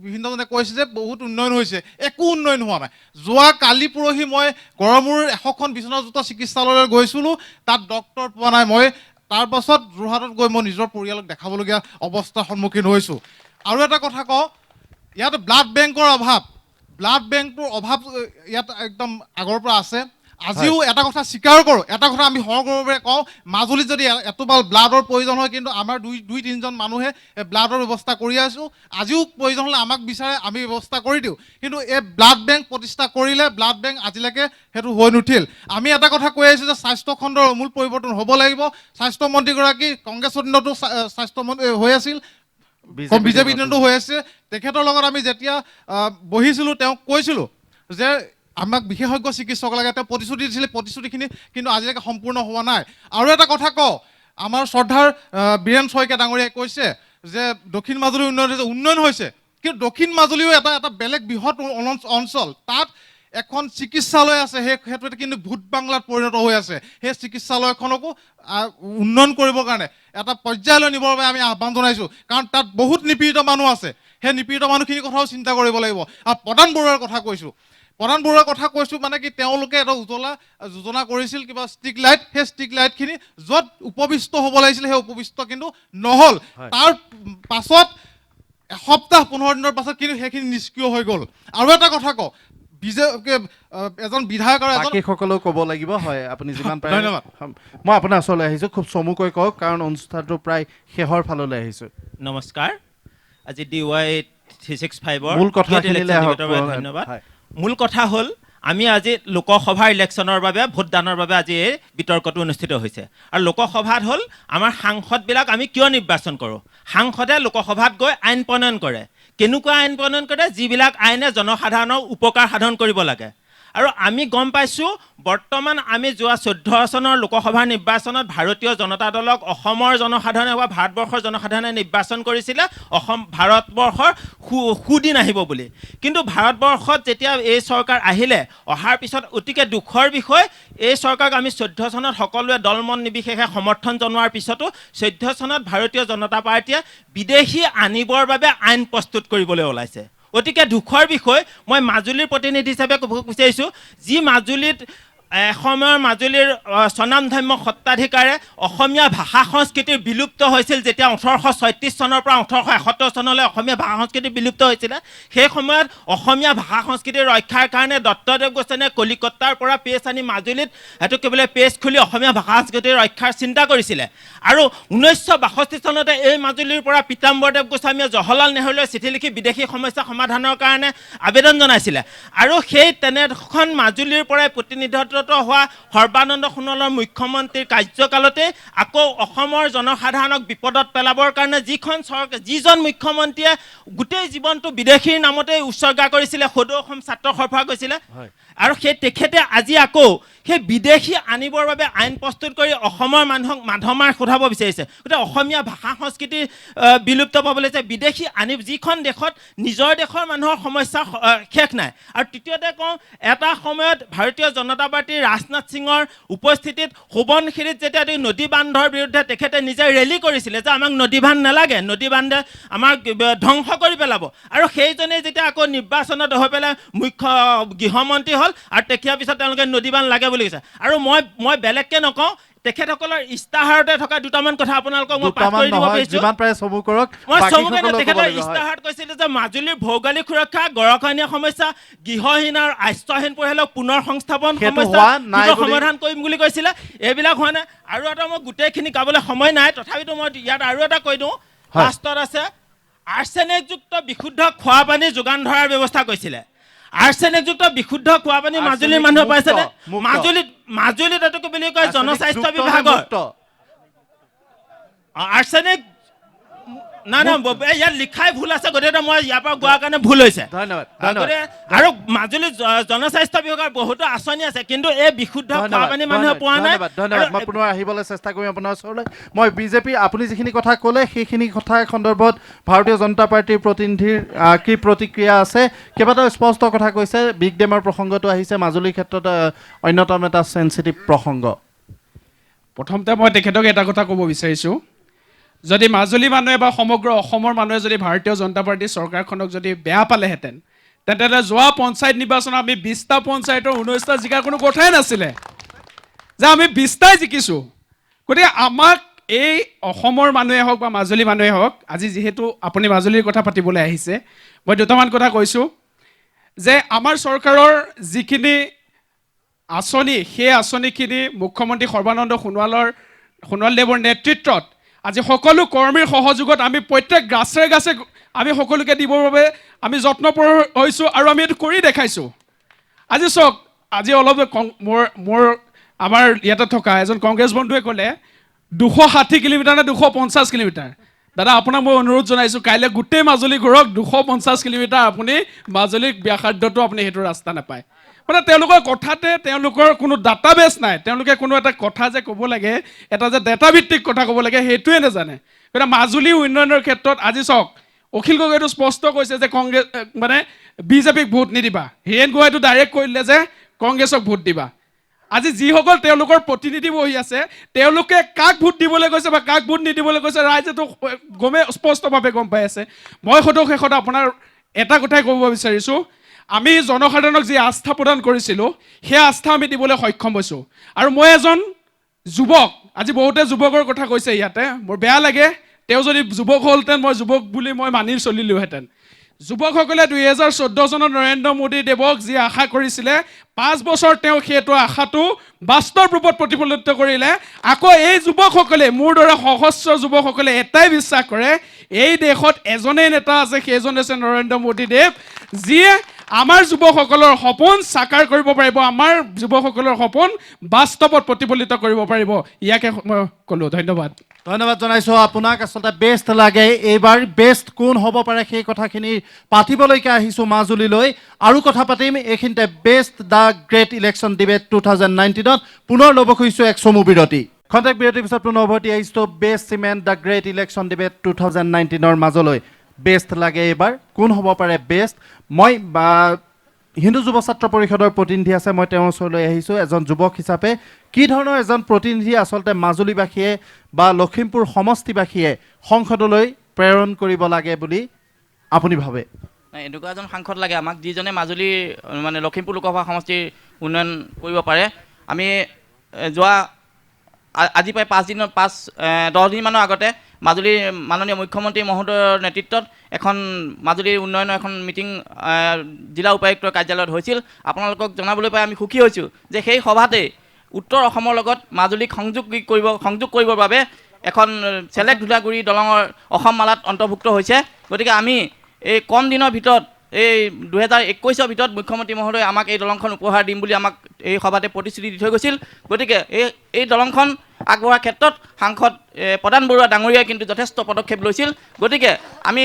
[SPEAKER 17] বিভিন্নজনে কৈছে যে বহুত উন্নয়ন হৈছে, একো উন্নয়ন হোৱা নাই। যোৱা কালি পৰহি মই গড়মূৰ 100খন বিচনাযুক্ত চিকিৎসালয়লৈ গৈছিলোঁ, তাত ডক্টৰ পোৱা নাই। মই তাৰপাছত যোৰহাটত গৈ মই নিজৰ পৰিয়ালক দেখাবলগীয়া অৱস্থাৰ সন্মুখীন হৈছোঁ। আৰু এটা কথা কওঁ, ইয়াত ব্লাড বেংকৰ অভাৱ, ব্লাড বেংকটোৰ অভাৱ ইয়াত একদম আগৰ পৰা আছে। আজিও এটা কথা স্বীকাৰ কৰোঁ, এটা কথা আমি সগৰ্বেৰে কওঁ, মাজুলীত যদি এটোপাল ব্লাডৰ প্ৰয়োজন হয়, কিন্তু আমাৰ 2-3জন মানুহে ব্লাডৰ ব্যৱস্থা কৰি আছোঁ। আজিও প্ৰয়োজন হ'লে আমাক বিচাৰে, আমি ব্যৱস্থা কৰি দিওঁ, কিন্তু এই ব্লাড বেংক প্ৰতিষ্ঠা কৰিলে ব্লাড বেংক আজিলৈকে সেইটো হৈ নুঠিল। আমি এটা কথা কৈ আহিছোঁ যে স্বাস্থ্যখণ্ডৰ আমূল পৰিৱৰ্তন হ'ব লাগিব। স্বাস্থ্যমন্ত্ৰীগৰাকী কংগ্ৰেছৰ দিনতো স্বাস্থ্যমন্ত্ৰী হৈ আছিল, বিজেপি দিনতো হৈ আছে। তেখেতৰ লগত আমি যেতিয়া বহিছিলোঁ, তেওঁক কৈছিলোঁ যে আমাক বিশেষজ্ঞ চিকিৎসক লাগে, তেওঁ প্ৰতিশ্ৰুতি দিছিলে, প্ৰতিশ্ৰুতিখিনি কিন্তু আজিলৈকে সম্পূৰ্ণ হোৱা নাই। আৰু এটা কথা কওঁ, আমাৰ শ্ৰদ্ধাৰ বীৰেন শইকীয়া ডাঙৰীয়াই কৈছে যে দক্ষিণ মাজুলী উন্নয়ন হৈছে, কিন্তু দক্ষিণ মাজুলীও এটা বেলেগ বৃহৎ অঞ্চল, তাত এখন চিকিৎসালয় আছে, সেইটোতে কিন্তু ভূত বাংলাত পৰিণত হৈ আছে। সেই চিকিৎসালয়খনকো উন্নয়ন কৰিবৰ কাৰণে এটা পৰ্যায়লৈ নিবৰ বাবে আমি আহ্বান জনাইছোঁ, কাৰণ তাত বহুত নিপীড়িত মানুহ আছে। সেই নিপীড়িত মানুহখিনিৰ কথাও চিন্তা কৰিব লাগিব। আৰু প্ৰধান বৰুৱাৰ কথা কৈছোঁ, মানে কি, তেওঁলোকে এটা উজ্বলা যোজনা কৰিছিল, কিবা ষ্ট্ৰিক লাইট, সেই ষ্ট্ৰিক লাইটখিনি য'ত উপবিষ্ট হ'ব লাগিছিলে সেই উপবিষ্ট কিন্তু নহ'ল। তাৰ পাছত এসপ্তাহ 15 দিনৰ পাছত কিন্তু সেইখিনি নিষ্ক্ৰিয় হৈ গ'ল। আৰু এটা কথা কওঁ, এজন বিধায়ক আৰু
[SPEAKER 1] বাকীসকলেও ক'ব লাগিব। হয়, আপুনি যিমান পাৰে।
[SPEAKER 17] ধন্যবাদ।
[SPEAKER 1] মই আপোনাৰ ওচৰলৈ আহিছোঁ, খুব চমুকৈ কওক, কাৰণ অনুষ্ঠানটো প্ৰায় শেষৰ ফাললৈ আহিছোঁ।
[SPEAKER 18] নমস্কাৰ। আজি DY 365ৰ
[SPEAKER 1] মূল কথাখিনিলৈ আহক।
[SPEAKER 18] ধন্যবাদ। মূল কথা হ'ল, আমি আজি লোকসভাৰ ইলেকশ্যনৰ বাবে ভোটদানৰ বাবে আজি এই বিতৰ্কটো অনুষ্ঠিত হৈছে। আৰু লোকসভাত হ'ল আমাৰ সাংসদবিলাক আমি কিয় নিৰ্বাচন কৰোঁ? সাংসদে লোকসভাত গৈ আইন প্ৰণয়ন কৰে। কেনেকুৱা আইন প্ৰণয়ন কৰে? যিবিলাক আইনে জনসাধাৰণৰ উপকাৰ সাধন কৰিব লাগে। আৰু আমি গম পাইছোঁ, বৰ্তমান আমি যোৱা 14 চনৰ লোকসভা নিৰ্বাচনত ভাৰতীয় জনতা দলক অসমৰ জনসাধাৰণে বা ভাৰতবৰ্ষৰ জনসাধাৰণে নিৰ্বাচন কৰিছিলে ভাৰতবৰ্ষৰ সুদিন আহিব বুলি। কিন্তু ভাৰতবৰ্ষত যেতিয়া এই চৰকাৰ আহিলে, অহাৰ পিছত অতিকে দুখৰ বিষয়, এই চৰকাৰক আমি 14 চনত সকলোৱে দলমত নিৰ্বিশেষে সমৰ্থন জনোৱাৰ পিছতো 14 চনত ভাৰতীয় জনতা পাৰ্টীয়ে বিদেশী আনিবৰ বাবে আইন প্ৰস্তুত কৰিবলৈ ওলাইছে। অতিকে দুখৰ বিষয়। মই মাজুলীৰ প্ৰতিনিধি হিচাপে ক'ব বিচাৰিছোঁ, যি মাজুলীত এসময়ৰ মাজুলীৰ স্বনামধন্য সত্ৰাধিকাৰে অসমীয়া ভাষা সংস্কৃতিৰ বিলুপ্ত হৈছিল, যেতিয়া 1836 চনৰ পৰা 1871 চনলৈ অসমীয়া ভাষা সংস্কৃতি বিলুপ্ত হৈছিলে। সেই সময়ত অসমীয়া ভাষা সংস্কৃতিৰ ৰক্ষাৰ কাৰণে দত্তদেৱ গোস্বামীয়ে কলিকতাৰ পৰা পেজ আনি মাজুলীত সেইটো কি বোলে পেজ খুলি অসমীয়া ভাষা সংস্কৃতিৰ ৰক্ষাৰ চিন্তা কৰিছিলে। আৰু 1962 চনতে এই মাজুলীৰ পৰা পীতাম্বৰদেৱ গোস্বামীয়ে জৱাহৰলাল নেহৰুলৈ চিঠি লিখি বিদেশী সমস্যা সমাধানৰ কাৰণে আবেদন জনাইছিলে। আৰু সেই তেনেখন মাজুলীৰ পৰাই প্ৰতিনিধিত্ব হোৱা সৰ্বানন্দ সোণোৱালৰ মুখ্যমন্ত্ৰীৰ কাৰ্যকালতে আকৌ অসমৰ জনসাধাৰণক বিপদত পেলাবৰ কাৰণে যিজন মুখ্যমন্ত্ৰীয়ে গোটেই জীৱনটো বিদেশীৰ নামতে উৎসৰ্গা কৰিছিলে, সদৌ অসম ছাত্ৰ সভা গৈছিলে। আৰু সেই তেখেতে আজি আকৌ সেই বিদেশী আনিবৰ বাবে আইন প্ৰস্তুত কৰি অসমৰ মানুহক মাধমাৰ সোধাব বিচাৰিছে। গতিকে অসমীয়া ভাষা সংস্কৃতি বিলুপ্ত পাবলৈ যে বিদেশী আনি, যিখন দেশত নিজৰ দেশৰ মানুহৰ সমস্যা শেষ নাই। আৰু তৃতীয়তে কওঁ, এটা সময়ত ভাৰতীয় জনতা পাৰ্টীৰ ৰাজনাথ সিঙৰ উপস্থিতিত সোৱণশিৰিত যেতিয়া নদী বান্ধৰ বিৰুদ্ধে তেখেতে নিজে ৰেলী কৰিছিলে যে আমাক নদী বান্ধ নালাগে, নদী বান্ধে আমাক ধ্বংস কৰি পেলাব। আৰু সেইজনে যেতিয়া আকৌ নিৰ্বাচনত হৈ পেলাই মুখ্য গৃহমন্ত্ৰী হ'ল, আৰু তেতিয়াৰ পিছত তেওঁলোকে নদী বান্ধ লাগে বুলি কৈছে। আৰু মই বেলেগকৈ নকওঁ, তেখেতসকলৰ ইস্তাহাৰতে থকা দুটামান কথা আপোনালোকক মই পাঠ কৰি দিব পাৰিছোঁ। মই চমুকৈ তেখেতৰ ইস্তাহাৰত কৈছিলে যে মাজুলীৰ ভৌগোলিক সুৰক্ষা, গৰাখহনীয়া সমস্যা, গৃহহীন আৰু আশ্ৰয়হীন পৰিয়ালক পুনৰ সংস্থাপন সমস্যা সমাধান কৰিম বুলি কৈছিলে। এইবিলাক হোৱা নাই। আৰু এটা মই গোটেইখিনি গাবলৈ সময় নাই, তথাপিতো মই ইয়াত আৰু এটা কৈ দিওঁ। লাষ্টত আছে আৰ্ছেনিকযুক্ত বিশুদ্ধ খোৱা পানী যোগান ধৰাৰ ব্যৱস্থা কৰিছিলে। আৰ্ছেনিকযুক্ত বিশুদ্ধ খোৱা পানী মাজুলীৰ মানুহে পাইছেনে? মাজুলীত এইটো কি বুলি কয়, জনস্বাস্থ্য বিভাগৰ আৰ্ছেনিক নাই ইয়াত লিখাই ভুল আছে, গতিকে মই ইয়াৰ পৰা গোৱাৰ কাৰণে ভুল হৈছে।
[SPEAKER 1] ধন্যবাদ।
[SPEAKER 18] আৰু মাজুলী জনস্বাস্থ্য বিভাগৰ বহুতো আঁচনি আছে, কিন্তু এই বিশুদ্ধ খোৱা পানী মানুহে পোৱা নাই।
[SPEAKER 1] ধন্যবাদ। মই পুনৰ আহিবলৈ চেষ্টা কৰিম আপোনাৰ ওচৰলৈ। মই বিজেপি আপুনি যিখিনি কথা ক'লে সেইখিনি কথা সন্দৰ্ভত ভাৰতীয় জনতা পাৰ্টীৰ প্ৰতিনিধিৰ কি প্ৰতিক্ৰিয়া আছে, কেইবাটাও স্পষ্ট কথা কৈছে। বিগ ডেমৰ প্ৰসংগটো আহিছে, মাজুলীৰ ক্ষেত্ৰত অন্যতম এটা চেঞ্চিটিভ প্ৰসংগ।
[SPEAKER 19] প্ৰথমতে মই তেখেতক এটা কথা ক'ব বিচাৰিছোঁ, যদি মাজুলী মানুহে বা সমগ্ৰ অসমৰ মানুহে যদি ভাৰতীয় জনতা পাৰ্টীৰ চৰকাৰখনক যদি বেয়া পালেহেঁতেন, তেন্তে যোৱা পঞ্চায়ত নিৰ্বাচনত আমি 20টা পঞ্চায়তৰ 19টা জিকাৰ কোনো কথাই নাছিলে, যে আমি 20টাই জিকিছোঁ। গতিকে আমাক এই অসমৰ মানুহে হওক বা মাজুলী মানুহে হওক, আজি যিহেতু আপুনি মাজুলীৰ কথা পাতিবলৈ আহিছে, মই দুটামান কথা কৈছোঁ যে আমাৰ চৰকাৰৰ যিখিনি আঁচনি, সেই আঁচনিখিনি মুখ্যমন্ত্ৰী সৰ্বানন্দ সোণোৱালদেৱৰ নেতৃত্বত আজি সকলো কৰ্মীৰ সহযোগত আমি প্ৰত্যেক গাছে গাছে আমি সকলোকে দিবৰ বাবে আমি যত্নপৰ হৈছোঁ আৰু আমি এইটো কৰি দেখাইছোঁ। আজি চাওক, আজি অলপ মোৰ আমাৰ ইয়াতে থকা এজন কংগ্ৰেছ বন্ধুৱে ক'লে 260 কিলোমিটাৰ নে 250 কিলোমিটাৰ। দাদা আপোনাক মই অনুৰোধ জনাইছোঁ, কাইলৈ গোটেই মাজুলী ঘূৰক, 250 কিলোমিটাৰ আপুনি মাজুলীৰ ব্যাসাৰ্ধটো আপুনি সেইটো ৰাস্তা নাপায়। মানে তেওঁলোকৰ কথাতে তেওঁলোকৰ কোনো ডাটাবেছ নাই, তেওঁলোকে কোনো এটা কথা যে ক'ব লাগে, এটা যে ডাটাভিত্তিক কথা ক'ব লাগে সেইটোৱে নাজানে। গতিকে মাজুলী উন্নয়নৰ ক্ষেত্ৰত আজি চাওক, অখিল গগৈটো স্পষ্ট কৈছে যে কংগ্ৰেছ মানে বিজেপিক ভোট নিদিবা, হীৰেণ গোহাঁইটো ডাইৰেক্ট কৈ দিলে যে কংগ্ৰেছক ভোট দিবা। আজি যিসকল তেওঁলোকৰ প্ৰতিনিধি বহি আছে, তেওঁলোকে কাক ভোট দিবলৈ কৈছে বা কাক ভোট নিদিবলৈ কৈছে ৰাইজেতো স্পষ্টভাৱে গম পাই আছে। মই শেষত আপোনাৰ এটা কথাই ক'ব বিচাৰিছোঁ, আমি জনসাধাৰণক যি আস্থা প্ৰদান কৰিছিলোঁ, সেই আস্থা আমি দিবলৈ সক্ষম হৈছোঁ। আৰু মই এজন যুৱক, আজি বহুতে যুৱকৰ কথা কৈছে ইয়াতে, মোৰ বেয়া লাগে, তেওঁ যদি যুৱক হ'লহেঁতেন মই যুৱক বুলি মই মানি চলিলোহেঁতেন। যুৱকসকলে 2014 চনত নৰেন্দ্ৰ মোদী দেৱক যি আশা কৰিছিলে, 5 বছৰ তেওঁ সেইটো আশাটো বাস্তৱ ৰূপত প্ৰতিফলিত কৰিলে। আকৌ এই যুৱকসকলে, মোৰ দৰে সহস্ৰ যুৱকসকলে এটাই বিশ্বাস কৰে, এই দেশত এজনেই নেতা আছে, সেইজন হৈছে নৰেন্দ্ৰ মোদী দেৱ, যিয়ে আমাৰ যুৱকসকলৰ সপোন সাকাৰ কৰিব পাৰিব, আমাৰ যুৱকসকলৰ সপোন বাস্তৱত প্ৰতিফলিত কৰিব পাৰিব। ইয়াকে মই ক'লোঁ। ধন্যবাদ।
[SPEAKER 1] ধন্যবাদ জনাইছোঁ আপোনাক। আচলতে বেষ্ট লাগে, এইবাৰ বেষ্ট কোন হ'ব পাৰে সেই কথাখিনি পাতিবলৈকে আহিছোঁ মাজুলীলৈ। আৰু কথা পাতিম এইখিনিতে। Best the great election debate 2019ত পুনৰ ল'ব খুজিছোঁ এক চমু বিৰতি। খন্তেক বিৰতিৰ পিছত পুনৰ উভতি আহিছোঁ best cement the great election debate 2019ৰ মাজলৈ। বেষ্ট লাগে এইবাৰ কোন হ'ব পাৰে বেষ্ট। মই হিন্দু যুৱ ছাত্ৰ পৰিষদৰ প্ৰতিনিধি আছে, মই তেওঁৰ ওচৰলৈ আহিছোঁ এজন যুৱক হিচাপে। কি ধৰণৰ এজন প্ৰতিনিধি আচলতে মাজুলীবাসীয়ে বা লখিমপুৰ সমষ্টিবাসীয়ে সংসদলৈ প্ৰেৰণ কৰিব লাগে বুলি আপুনি ভাবে?
[SPEAKER 20] এনেকুৱা এজন সাংসদ লাগে আমাক, যিজনে মাজুলীৰ মানে লখিমপুৰ লোকসভা সমষ্টিৰ উন্নয়ন কৰিব পাৰে। আমি যোৱা আজি প্ৰায় 10 দিনমানৰ আগতে মাজুলীৰ মাননীয় মুখ্যমন্ত্ৰী মহোদয়ৰ নেতৃত্বত এখন মাজুলীৰ উন্নয়নৰ এখন মিটিং জিলা উপায়ুক্তৰ কাৰ্যালয়ত হৈছিল। আপোনালোকক জনাবলৈ পাই আমি সুখী হৈছোঁ যে সেই সভাতে উত্তৰ অসমৰ লগত মাজুলীক সংযোগ কৰিবৰ বাবে এখন চেলেক ধূলাগুৰি দলঙৰ অসম মালাত অন্তৰ্ভুক্ত হৈছে। গতিকে আমি এই কম দিনৰ ভিতৰত, এই 2021 ভিতৰত মুখ্যমন্ত্ৰী মহোদয়ে আমাক এই দলংখন উপহাৰ দিম বুলি আমাক এই সভাতে প্ৰতিশ্ৰুতি দি থৈ গৈছিল। গতিকে এই দলংখন আগবঢ়াৰ ক্ষেত্ৰত সাংসদ প্ৰধান বৰুৱা ডাঙৰীয়াই কিন্তু যথেষ্ট পদক্ষেপ লৈছিল। গতিকে আমি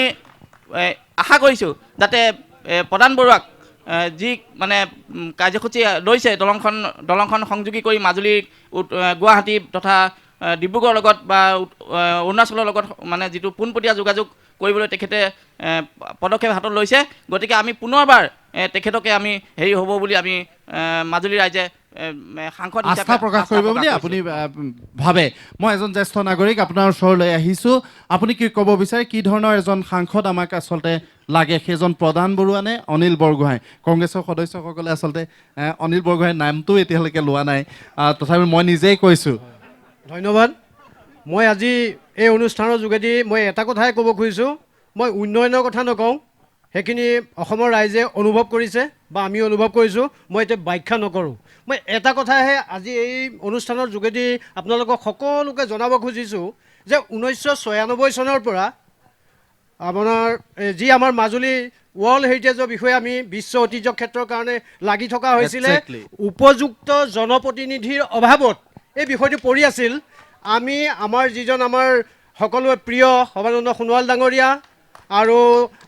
[SPEAKER 20] আশা কৰিছোঁ যাতে প্ৰধান বৰুৱাক যি মানে কাৰ্যসূচী লৈছে, দলংখন সংযোগী কৰি মাজুলীৰ গুৱাহাটী তথা ডিব্ৰুগড়ৰ লগত বা অৰুণাচলৰ লগত মানে যিটো পোনপটীয়া যোগাযোগ কৰিবলৈ তেখেতে পদক্ষেপ হাতত লৈছে। গতিকে আমি পুনৰবাৰ তেখেতকে আমি হেৰি হ'ব বুলি আমি মাজুলী ৰাইজে সাংসদ
[SPEAKER 1] আস্থা প্ৰকাশ কৰিব বুলি আপুনি ভাবে? মই এজন জ্যেষ্ঠ নাগৰিক আপোনাৰ ওচৰলৈ আহিছোঁ, আপুনি কি ক'ব বিচাৰে? কি ধৰণৰ এজন সাংসদ আমাক আচলতে লাগে? সেইজন প্ৰধান বৰুৱা নে অনিল বৰগোহাঁই? কংগ্ৰেছৰ সদস্যসকলে আচলতে অনিল বৰগোহাঁইৰ নামটো এতিয়ালৈকে লোৱা নাই, তথাপি মই নিজেই কৈছোঁ।
[SPEAKER 21] ধন্যবাদ। মই আজি এই অনুষ্ঠানৰ যোগেদি মই এটা কথাই ক'ব খুজিছোঁ, মই উন্নয়নৰ কথা নকওঁ, সেইখিনি অসমৰ ৰাইজে অনুভৱ কৰিছে বা আমি অনুভৱ কৰিছোঁ, মই এতিয়া ব্যাখ্যা নকৰোঁ। মই এটা কথাহে আজি এই অনুষ্ঠানৰ যোগেদি আপোনালোকক সকলোকে জনাব খুজিছোঁ যে 1996 চনৰ পৰা আপোনাৰ যি আমাৰ মাজুলী ৱৰ্ল্ড হেৰিটেজৰ বিষয়ে আমি বিশ্ব ঐতিহ্য ক্ষেত্ৰৰ কাৰণে লাগি থকা হৈছিলে, উপযুক্ত জনপ্ৰতিনিধিৰ অভাৱত এই বিষয়টো পৰি আছিল। আমাৰ যিজন আমাৰ সকলোৱে প্ৰিয় সৰ্বানন্দ সোণোৱাল ডাঙৰীয়া আৰু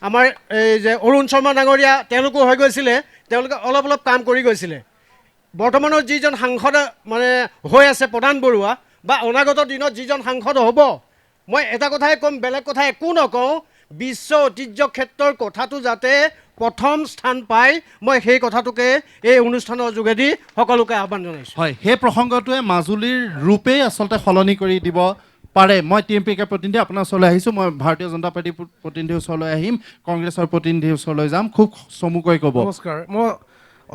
[SPEAKER 21] আমাৰ এই যে অৰুণ শৰ্মা ডাঙৰীয়া তেওঁলোকো হৈ গৈছিলে, তেওঁলোকে অলপ অলপ কাম কৰি গৈছিলে। বৰ্তমানৰ যিজন সাংসদ মানে হৈ আছে প্ৰধান বৰুৱা বা অনাগত দিনত যিজন সাংসদ হ'ব, মই এটা কথাই ক'ম, বেলেগ কথা একো নকওঁ, বিশ্ব ঐতিহ্য ক্ষেত্ৰৰ কথাটো যাতে প্ৰথম স্থান পায়, মই সেই কথাটোকে এই অনুষ্ঠানৰ যোগেদি সকলোকে আহ্বান জনাইছোঁ।
[SPEAKER 1] হয়, সেই প্ৰসংগটোৱে মাজুলীৰ ৰূপেই আচলতে সলনি কৰি দিব পাৰে। মই TMPK প্ৰতিনিধি আপোনাৰ ওচৰলৈ আহিছোঁ, মই ভাৰতীয় জনতা পাৰ্টীৰ প্ৰতিনিধিৰ ওচৰলৈ আহিম, কংগ্ৰেছৰ প্ৰতিনিধিৰ ওচৰলৈ যাম। খুব চমুকৈ ক'ব।
[SPEAKER 6] নমস্কাৰ, মই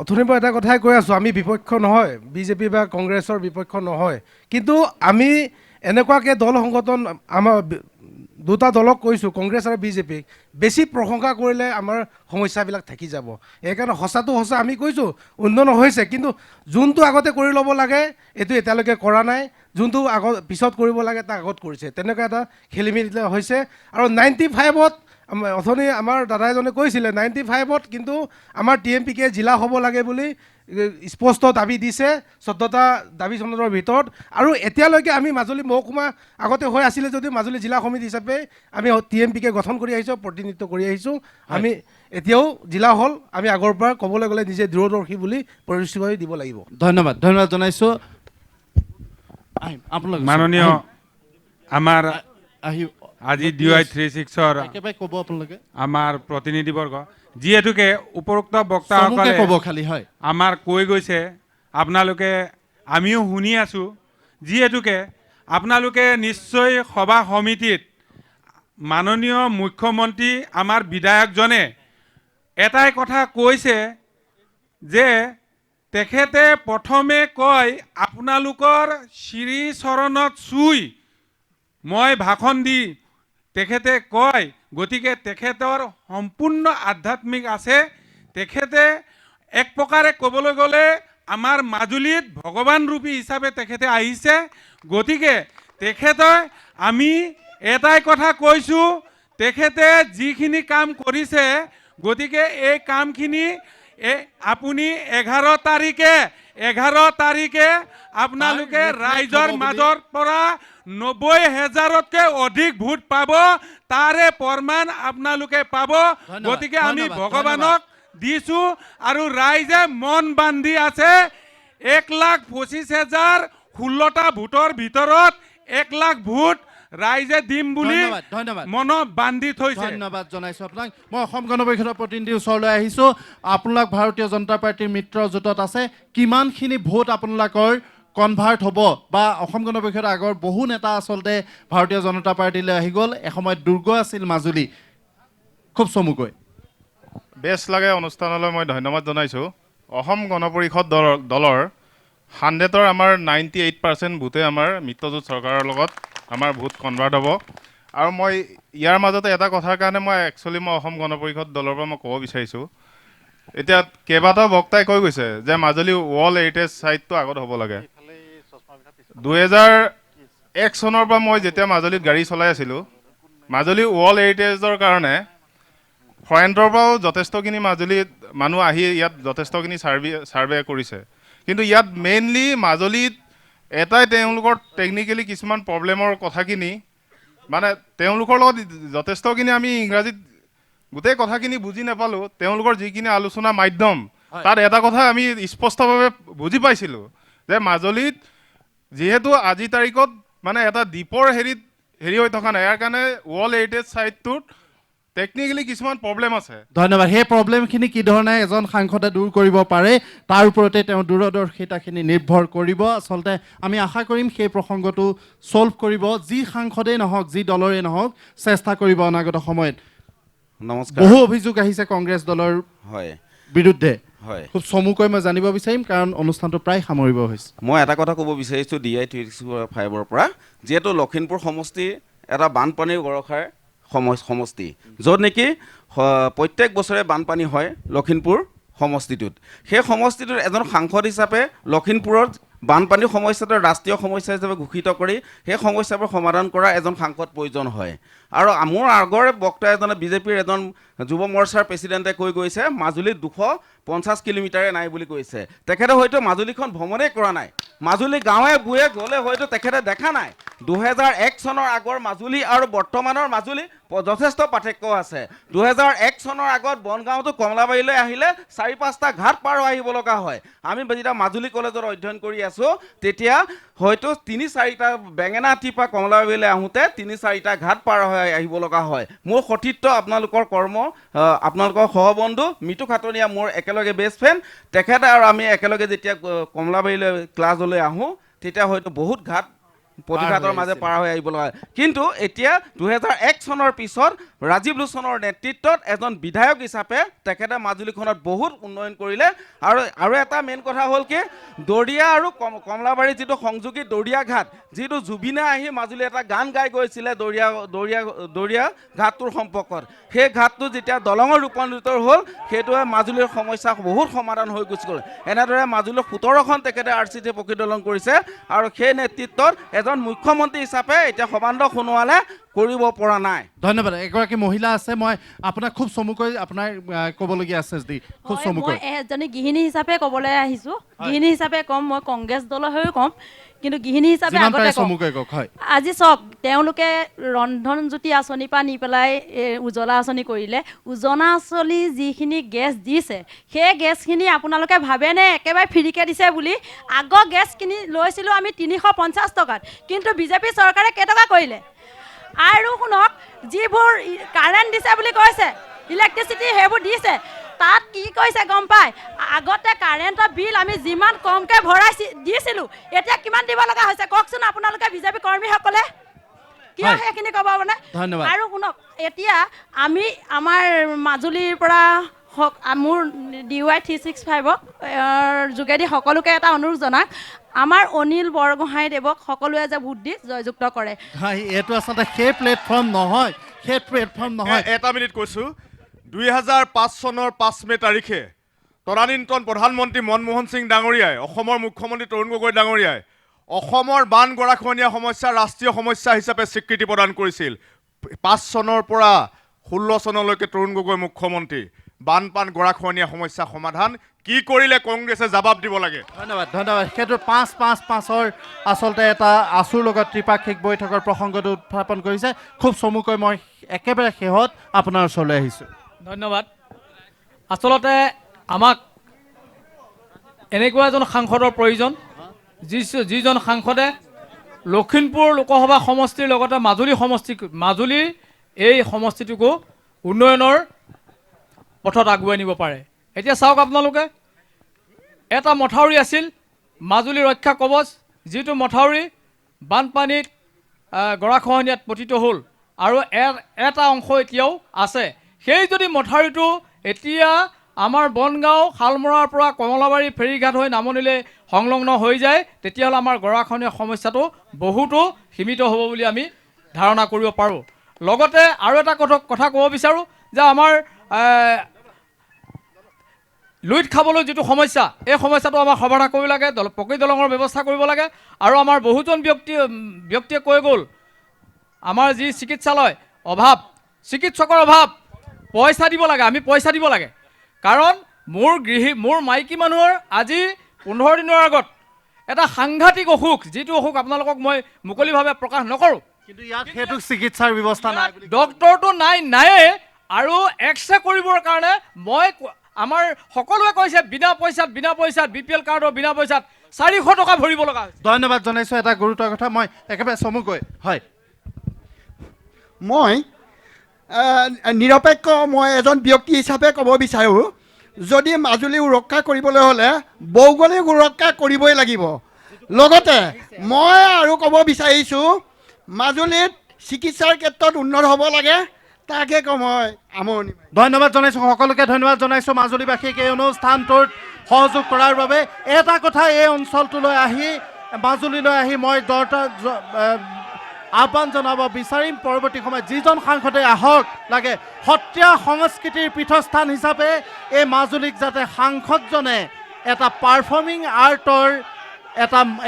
[SPEAKER 6] অথনিৰ পৰা এটা কথাই কৈ আছোঁ, আমি বিপক্ষ নহয়, BJP বা কংগ্ৰেছৰ বিপক্ষ নহয়, কিন্তু আমি এনেকুৱাকৈ দল সংগঠন আমাৰ দুটা দলক কৈছোঁ, কংগ্ৰেছ আৰু BJPক বেছি প্ৰশংসা কৰিলে আমাৰ সমস্যাবিলাক থাকি যাব। সেইকাৰণে সঁচাটো সঁচা, আমি কৈছোঁ উন্নয়ন হৈছে, কিন্তু যোনটো আগতে কৰি ল'ব লাগে এইটো এতিয়ালৈকে কৰা নাই, যোনটো পিছত কৰিব লাগে তাক আগত কৰিছে, তেনেকুৱা এটা খেলি মেলি হৈছে। আৰু 95ত অথনি আমাৰ দাদা এজনে কৈছিলে 95ত কিন্তু আমাৰ TMPK জিলা হ'ব লাগে বুলি স্পষ্ট দাবী দিছে 14টা দাবী চন্দনৰ ভিতৰত। আৰু এতিয়ালৈকে আমি মাজুলী মহকুমা আগতে হৈ আছিলে যদিও মাজুলী জিলা সমিতি হিচাপে আমি TMPK গঠন কৰি আহিছোঁ, প্ৰতিনিধিত্ব কৰি আহিছোঁ। আমি এতিয়াও জিলা হ'ল, আমি আগৰ পৰা ক'বলৈ গ'লে নিজে দূৰদৰ্শী বুলি পৰিচয় দিব লাগিব।
[SPEAKER 1] ধন্যবাদ, ধন্যবাদ জনাইছোঁ।
[SPEAKER 2] মাননীয় আমাৰ আজি DY 36ৰ
[SPEAKER 1] একেবাৰে ক'ব আপোনালোকে
[SPEAKER 2] আমাৰ প্ৰতিনিধিবৰ্গ, যিহেতুকে উপৰোক্ত বক্তাসকলে
[SPEAKER 1] ক'ব খালি হয়
[SPEAKER 2] আমাৰ কৈ গৈছে, আপোনালোকে আমিও শুনি আছোঁ, যিহেতুকে আপোনালোকে নিশ্চয় সভা সমিতিত মাননীয় মুখ্যমন্ত্ৰী আমাৰ বিধায়কজনে এটাই কথা কৈছে যে তেখেতে প্ৰথমে কয় আপোনালোকৰ শ্ৰীচৰণত চুই মই ভাষণ দি তেখেতে কয়, গতিকে তেখেতৰ সম্পূৰ্ণ আধ্যাত্মিক আছে। তেখেতে এক প্ৰকাৰে ক'বলৈ গ'লে আমাৰ মাজুলীত ভগৱান ৰূপী হিচাপে তেখেতে আহিছে। গতিকে তেখেতে আমি এটাই কথা কৈছোঁ, তেখেতে যিখিনি কাম কৰিছে, গতিকে এই কামখিনি আপুনি 11 তাৰিখে আপোনালোকে ৰাইজৰ মাজৰ পৰা 90,000তকৈ অধিক ভোট পাব, তাৰে প্ৰমাণ আপোনালোকে পাব। গতিকে আমি ভগৱানক দিছোঁ আৰু ৰাইজে মন বান্ধি আছে। 1,25,000 16টা ভোটৰ ভিতৰত 1 লাখ ভোট ৰাইজে দিম বুলি মন বান্ধি থৈছে।
[SPEAKER 1] ধন্যবাদ জনাইছোঁ আপোনাক। মই অসম গণ পৰিষদৰ প্ৰতিনিধিৰ ওচৰলৈ আহিছোঁ। আপোনালোক ভাৰতীয় জনতা পাৰ্টীৰ মিত্ৰ জোঁটত আছে, কিমানখিনি ভোট আপোনালোকৰ কনভাৰ্ট হ'ব, বা অসম গণ পৰিষদৰ আগৰ বহু নেতা আচলতে ভাৰতীয় জনতা পাৰ্টীলৈ আহি গ'ল, এসময়ত দুৰ্গ আছিল মাজুলী, খুব চমুকৈ।
[SPEAKER 22] বেষ্ট লাগে অনুষ্ঠানলৈ মই ধন্যবাদ জনাইছোঁ। অসম গণ পৰিষদ দলৰ 100ৰ আমাৰ 98% ভোটে আমাৰ মিত্ৰজোঁট চৰকাৰৰ লগত আমাৰ ভোট কনভাৰ্ট হ'ব। আৰু মই ইয়াৰ মাজতে এটা কথাৰ কাৰণে মই অসম গণ পৰিষদ দলৰ পৰা মই ক'ব বিচাৰিছোঁ, এতিয়া কেইবাটাও বক্তাই কৈ গৈছে যে মাজুলী ৱৰ্ল্ড হেৰিটেজ ছাইটটো আগত হ'ব লাগে। 2001 চনৰ পৰা মই যেতিয়া মাজুলীত গাড়ী চলাই আছিলোঁ, মাজুলী ৱৰ্ল্ড হেৰিটেজৰ কাৰণে ফৰেনৰ পৰাও যথেষ্টখিনি মাজুলীত মানুহ আহি ইয়াত যথেষ্টখিনি ছাৰ্ভে কৰিছে, কিন্তু ইয়াত মেইনলি মাজুলীত এটাই তেওঁলোকৰ টেকনিকেলি কিছুমান প্ৰব্লেমৰ কথাখিনি, মানে তেওঁলোকৰ লগত যথেষ্টখিনি আমি ইংৰাজীত গোটেই কথাখিনি বুজি নাপালোঁ। তেওঁলোকৰ যিখিনি আলোচনা মাধ্যম, তাত এটা কথা আমি স্পষ্টভাৱে বুজি পাইছিলোঁ যে মাজুলীত যিহেতু আজি তাৰিখত মানে এটা দ্বীপৰ হেৰি হৈ থকা নাই, ইয়াৰ কাৰণে ৱৰ্ল্ড হেৰিটেজ ছাইটটোত টেকনিকেলি কিছুমান প্ৰব্লেম আছে।
[SPEAKER 1] ধন্যবাদ। সেই প্ৰব্লেমখিনি কি ধৰণে এজন সাংসদে দূৰ কৰিব পাৰে তাৰ ওপৰতে তেওঁ দূৰদৰ্শিতাখিনি নিৰ্ভৰ কৰিব। আচলতে আমি আশা কৰিম সেই প্ৰসংগটো ছল্ভ কৰিব, যি সাংসদেই নহওক, যি দলৰেই নহওক, চেষ্টা কৰিব অনাগত সময়ত।
[SPEAKER 23] নমস্কাৰ।
[SPEAKER 1] বহু অভিযোগ আহিছে কংগ্ৰেছ দলৰ বিৰুদ্ধে, খুব চমুকৈ মই জানিব বিচাৰিম, কাৰণ অনুষ্ঠানটো প্ৰায় সামৰিব হৈছে।
[SPEAKER 23] মই এটা কথা ক'ব বিচাৰিছোঁ DY 35ৰ পৰা, যিহেতু লখিমপুৰ সমষ্টি এটা বানপানীৰ গৰখাৰ সমষ্টি, য'ত নেকি প্ৰত্যেক বছৰে বানপানী হয় লখিমপুৰ সমষ্টিটোত। সেই সমষ্টিটোত এজন সাংসদ হিচাপে লখিমপুৰত বানপানীৰ সমস্যাটো ৰাষ্ট্ৰীয় সমস্যা হিচাপে ঘোষিত কৰি সেই সমস্যাবোৰ সমাধান কৰা এজন সাংসদ প্ৰয়োজন হয়। আৰু মোৰ আগৰে বক্তা এজনে BJPৰ এজন যুৱ মৰ্চাৰ প্ৰেচিডেণ্টে কৈ গৈছে মাজুলীত 250 কিলোমিটাৰে নাই বুলি কৈছে। তেখেতে হয়তো মাজুলীখন ভ্ৰমণেই কৰা নাই, মাজুলী গাঁৱে বুৱে গ'লে হয়তো তেখেতে দেখা নাই 2001 চনৰ আগৰ মাজুলী আৰু বৰ্তমানৰ মাজুলী যথেষ্ট পাৰ্থক্য আছে 2001 চনৰ আগত বনগাঁওতো কমলাবাৰীলৈ আহিলে 4-5টা ঘাট পাৰ হৈ আহিব লগা হয় আমি যেতিয়া মাজুলী কলেজত অধ্যয়ন কৰি আছোঁ তেতিয়া হয়তো 3-4টা বেঙেনাআটীৰ পৰা কমলাবাৰীলৈ আহোঁতে 3-4টা ঘাট পাৰ হৈ আহিব লগা হয় মোৰ সতীৰ্থ আপোনালোকৰ কৰ্ম আপোনালোকৰ সহবন্ধু মিতু খাটনীয়া মোৰ একেলগে বেষ্ট ফ্ৰেণ্ড তেখেতে আৰু আমি একেলগে যেতিয়া কমলাবাৰীলৈ ক্লাছলৈ আহোঁ তেতিয়া হয়তো বহুত ঘাট প্ৰতিঘাতৰ মাজে পাৰ হৈ আহিব লগা কিন্তু এতিয়া 2001 চনৰ পিছত ৰাজীৱ লোচনৰ নেতৃত্বত এজন বিধায়ক হিচাপে তেখেতে মাজুলীখনত বহুত উন্নয়ন কৰিলে আৰু এটা মেইন কথা হ'ল কি দৰিয়া আৰু কমলাবাৰী যিটো সংযোগী দৰিয়া ঘাট যিটো জুবিনে আহি মাজুলী এটা গান গাই গৈছিলে দৰিয়া ঘাটটোৰ সম্পৰ্কত সেই ঘাটটো যেতিয়া দলঙৰ ৰূপান্তৰিত হ'ল সেইটোৱে মাজুলীৰ সমস্যা বহুত সমাধান হৈ গুচি গ'ল এনেদৰে মাজুলীৰ 17খন তেখেতে RCT প্ৰকৃতলং কৰিছে আৰু সেই নেতৃত্বত এজন মুখ্যমন্ত্ৰী হিচাপে এতিয়া সৰ্বানন্দ সোণোৱালে কৰিব পৰা নাই
[SPEAKER 1] ধন্যবাদ এগৰাকী মহিলা আছে মই আপোনাক খুব চমুকৈ আপোনাৰ ক'বলগীয়া আছে যদি খুব চমুকৈ
[SPEAKER 3] মই এজনী গৃহিণী হিচাপে ক'বলৈ আহিছোঁ গৃহিণী হিচাপে ক'ম মই কংগ্ৰেছ দলৰ হৈও ক'ম কিন্তু গৃহিণী হিচাপে আগতে
[SPEAKER 1] চমুকৈ কওক হয়
[SPEAKER 3] আজি চাওক তেওঁলোকে ৰন্ধনজ্যোতি আঁচনিৰ পৰা নি পেলাই উজলা আঁচনি কৰিলে উজলা আঁচনি যিখিনি গেছ দিছে সেই গেছখিনি আপোনালোকে ভাবেনে একেবাৰে ফ্ৰীকৈ দিছে বুলি আগৰ গেছ কিনি লৈছিলোঁ আমি 350 টকাত কিন্তু বিজেপি চৰকাৰে কেইটকা কৰিলে আৰু শুনক যিবোৰ কাৰেণ্ট দিছে বুলি কৈছে ইলেক্ট্ৰিচিটি সেইবোৰ দিছে তাত কি কৈছে গম পায় আগতে কাৰেণ্টৰ বিল আমি যিমান কমকৈ ভৰাই দিছিলোঁ এতিয়া কিমান দিব লগা হৈছে কওকচোন আপোনালোকে বিজেপি কৰ্মীসকলে কিয় সেইখিনি ক'ব মানে আৰু শুনক এতিয়া আমি আমাৰ মাজুলীৰ পৰা মোৰ DY 365ক যোগেদি সকলোকে এটা অনুৰোধ জনাক আমাৰ অনিল বৰগোহাঁইদেৱক সকলোৱে যে ভোট দি জয়যুক্ত কৰে
[SPEAKER 1] এইটো আচলতে সেই প্লেটফৰ্ম নহয়
[SPEAKER 5] এটা মিনিট কৈছোঁ 2005 চনৰ 5 মে তাৰিখে তদানীন্তন প্ৰধানমন্ত্ৰী মনমোহন সিং ডাঙৰীয়াই অসমৰ মুখ্যমন্ত্ৰী তৰুণ গগৈ ডাঙৰীয়াই অসমৰ বান গৰাখহনীয়া সমস্যা ৰাষ্ট্ৰীয় সমস্যা হিচাপে স্বীকৃতি প্ৰদান কৰিছিল 5 চনৰ পৰা 16 চনলৈকে তৰুণ গগৈ মুখ্যমন্ত্ৰী বানপান গৰাখহনীয়া সমস্যা সমাধান কি কৰিলে কংগ্ৰেছে জবাব দিব লাগে
[SPEAKER 1] ধন্যবাদ সেইটো 5-5-5ৰ আচলতে এটা আছুৰ লগত ত্ৰিপাক্ষিক বৈঠকৰ প্ৰসংগটো উত্থাপন কৰিছে খুব চমুকৈ মই একেবাৰে শেহত আপোনাৰ ওচৰলৈ আহিছোঁ
[SPEAKER 4] ধন্যবাদ আচলতে আমাক এনেকুৱা এজন সাংসদৰ প্ৰয়োজন যিজন সাংসদে লখিমপুৰ লোকসভা সমষ্টিৰ লগতে মাজুলীৰ এই সমষ্টিটোকো উন্নয়নৰ পথত আগুৱাই নিব পাৰে এতিয়া চাওক আপোনালোকে এটা মথাউৰি আছিল মাজুলী ৰক্ষা কৱচ যিটো মথাউৰি বানপানীত গৰাখহনীয়াত পতিত হ'ল আৰু এটা অংশ এতিয়াও আছে সেই যদি মথাউৰিটো এতিয়া আমাৰ বনগাঁও শালমৰাৰ পৰা কমলাবাৰী ফেৰীঘাট হৈ নামনিলৈ সংলগ্ন হৈ যায় তেতিয়াহ'লে আমাৰ গৰাখহনীয়া সমস্যাটো বহুতো সীমিত হ'ব বুলি আমি ধাৰণা কৰিব পাৰোঁ লগতে আৰু এটা কথা ক'ব বিচাৰোঁ যে আমাৰ লুইট খাবলৈ যিটো সমস্যা এই সমস্যাটো আমাৰ সমাধান কৰিব লাগে পকী দলঙৰ ব্যৱস্থা কৰিব লাগে আৰু আমাৰ বহুজন ব্যক্তিয়ে কৈ গ'ল আমাৰ যি চিকিৎসালয় অভাৱ চিকিৎসকৰ অভাৱ পইচা দিব লাগে আমি পইচা দিব লাগে কাৰণ মোৰ মাইকী মানুহৰ আজি 15 দিনৰ আগত এটা সাংঘাতিক অসুখ যিটো অসুখ আপোনালোকক মই মুকলিভাৱে প্ৰকাশ নকৰোঁ
[SPEAKER 1] কিন্তু ইয়াত সেইটো চিকিৎসাৰ ব্যৱস্থা নাই
[SPEAKER 4] ডক্টৰটো নায়ে আৰু এক্সৰে কৰিবৰ কাৰণে মই আমাৰ সকলোৱে কৈছে বিনা পইচাত BPL কাৰ্ডৰ বিনা পইচাত 400 টকা ভৰিব লগা হৈছে
[SPEAKER 1] ধন্যবাদ জনাইছোঁ এটা গুৰুতৰ কথা মই একেবাৰে চমুকৈ হয়
[SPEAKER 8] মই নিৰপেক্ষ মই এজন ব্যক্তি হিচাপে ক'ব বিচাৰোঁ যদি মাজুলী সুৰক্ষা কৰিবলৈ হ'লে ভৌগোলিক সুৰক্ষা কৰিবই লাগিব লগতে মই আৰু ক'ব বিচাৰিছোঁ মাজুলীত চিকিৎসাৰ ক্ষেত্ৰত উন্নত হ'ব লাগে তাকে মই আমনি
[SPEAKER 1] ধন্যবাদ জনাইছোঁ সকলোকে ধন্যবাদ জনাইছোঁ মাজুলীবাসীক এই অনুষ্ঠানটোত সহযোগ কৰাৰ বাবে এটা কথা এই অঞ্চলটোলৈ আহি মাজুলীলৈ আহি মই আহ্বান জনাব বিচাৰিম পৰৱৰ্তী সময়ত যিজন সাংসদে আহক লাগে সত্ৰীয়া সংস্কৃতিৰ পীঠস্থান হিচাপে এই মাজুলীক যাতে সাংসদজনে এটা পাৰফৰ্মিং আৰ্টৰ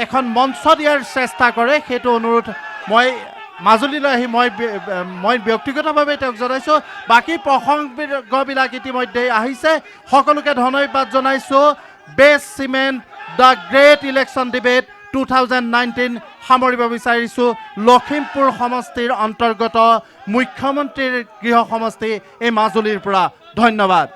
[SPEAKER 1] এখন মঞ্চ দিয়াৰ চেষ্টা কৰে সেইটো অনুৰোধ মই মাজুলীলৈ আহি মই ব্যক্তিগতভাৱে তেওঁক জনাইছোঁ বাকী প্ৰসংগবিলাক ইতিমধ্যে আহিছে সকলোকে ধন্যবাদ জনাইছোঁ best cement the great election debate 2019 সামৰিব বিচাৰিছোঁ লখিমপুৰ সমষ্টিৰ অন্তৰ্গত মুখ্যমন্ত্ৰীৰ গৃহ সমষ্টি এই মাজুলীৰ পৰা। ধন্যবাদ।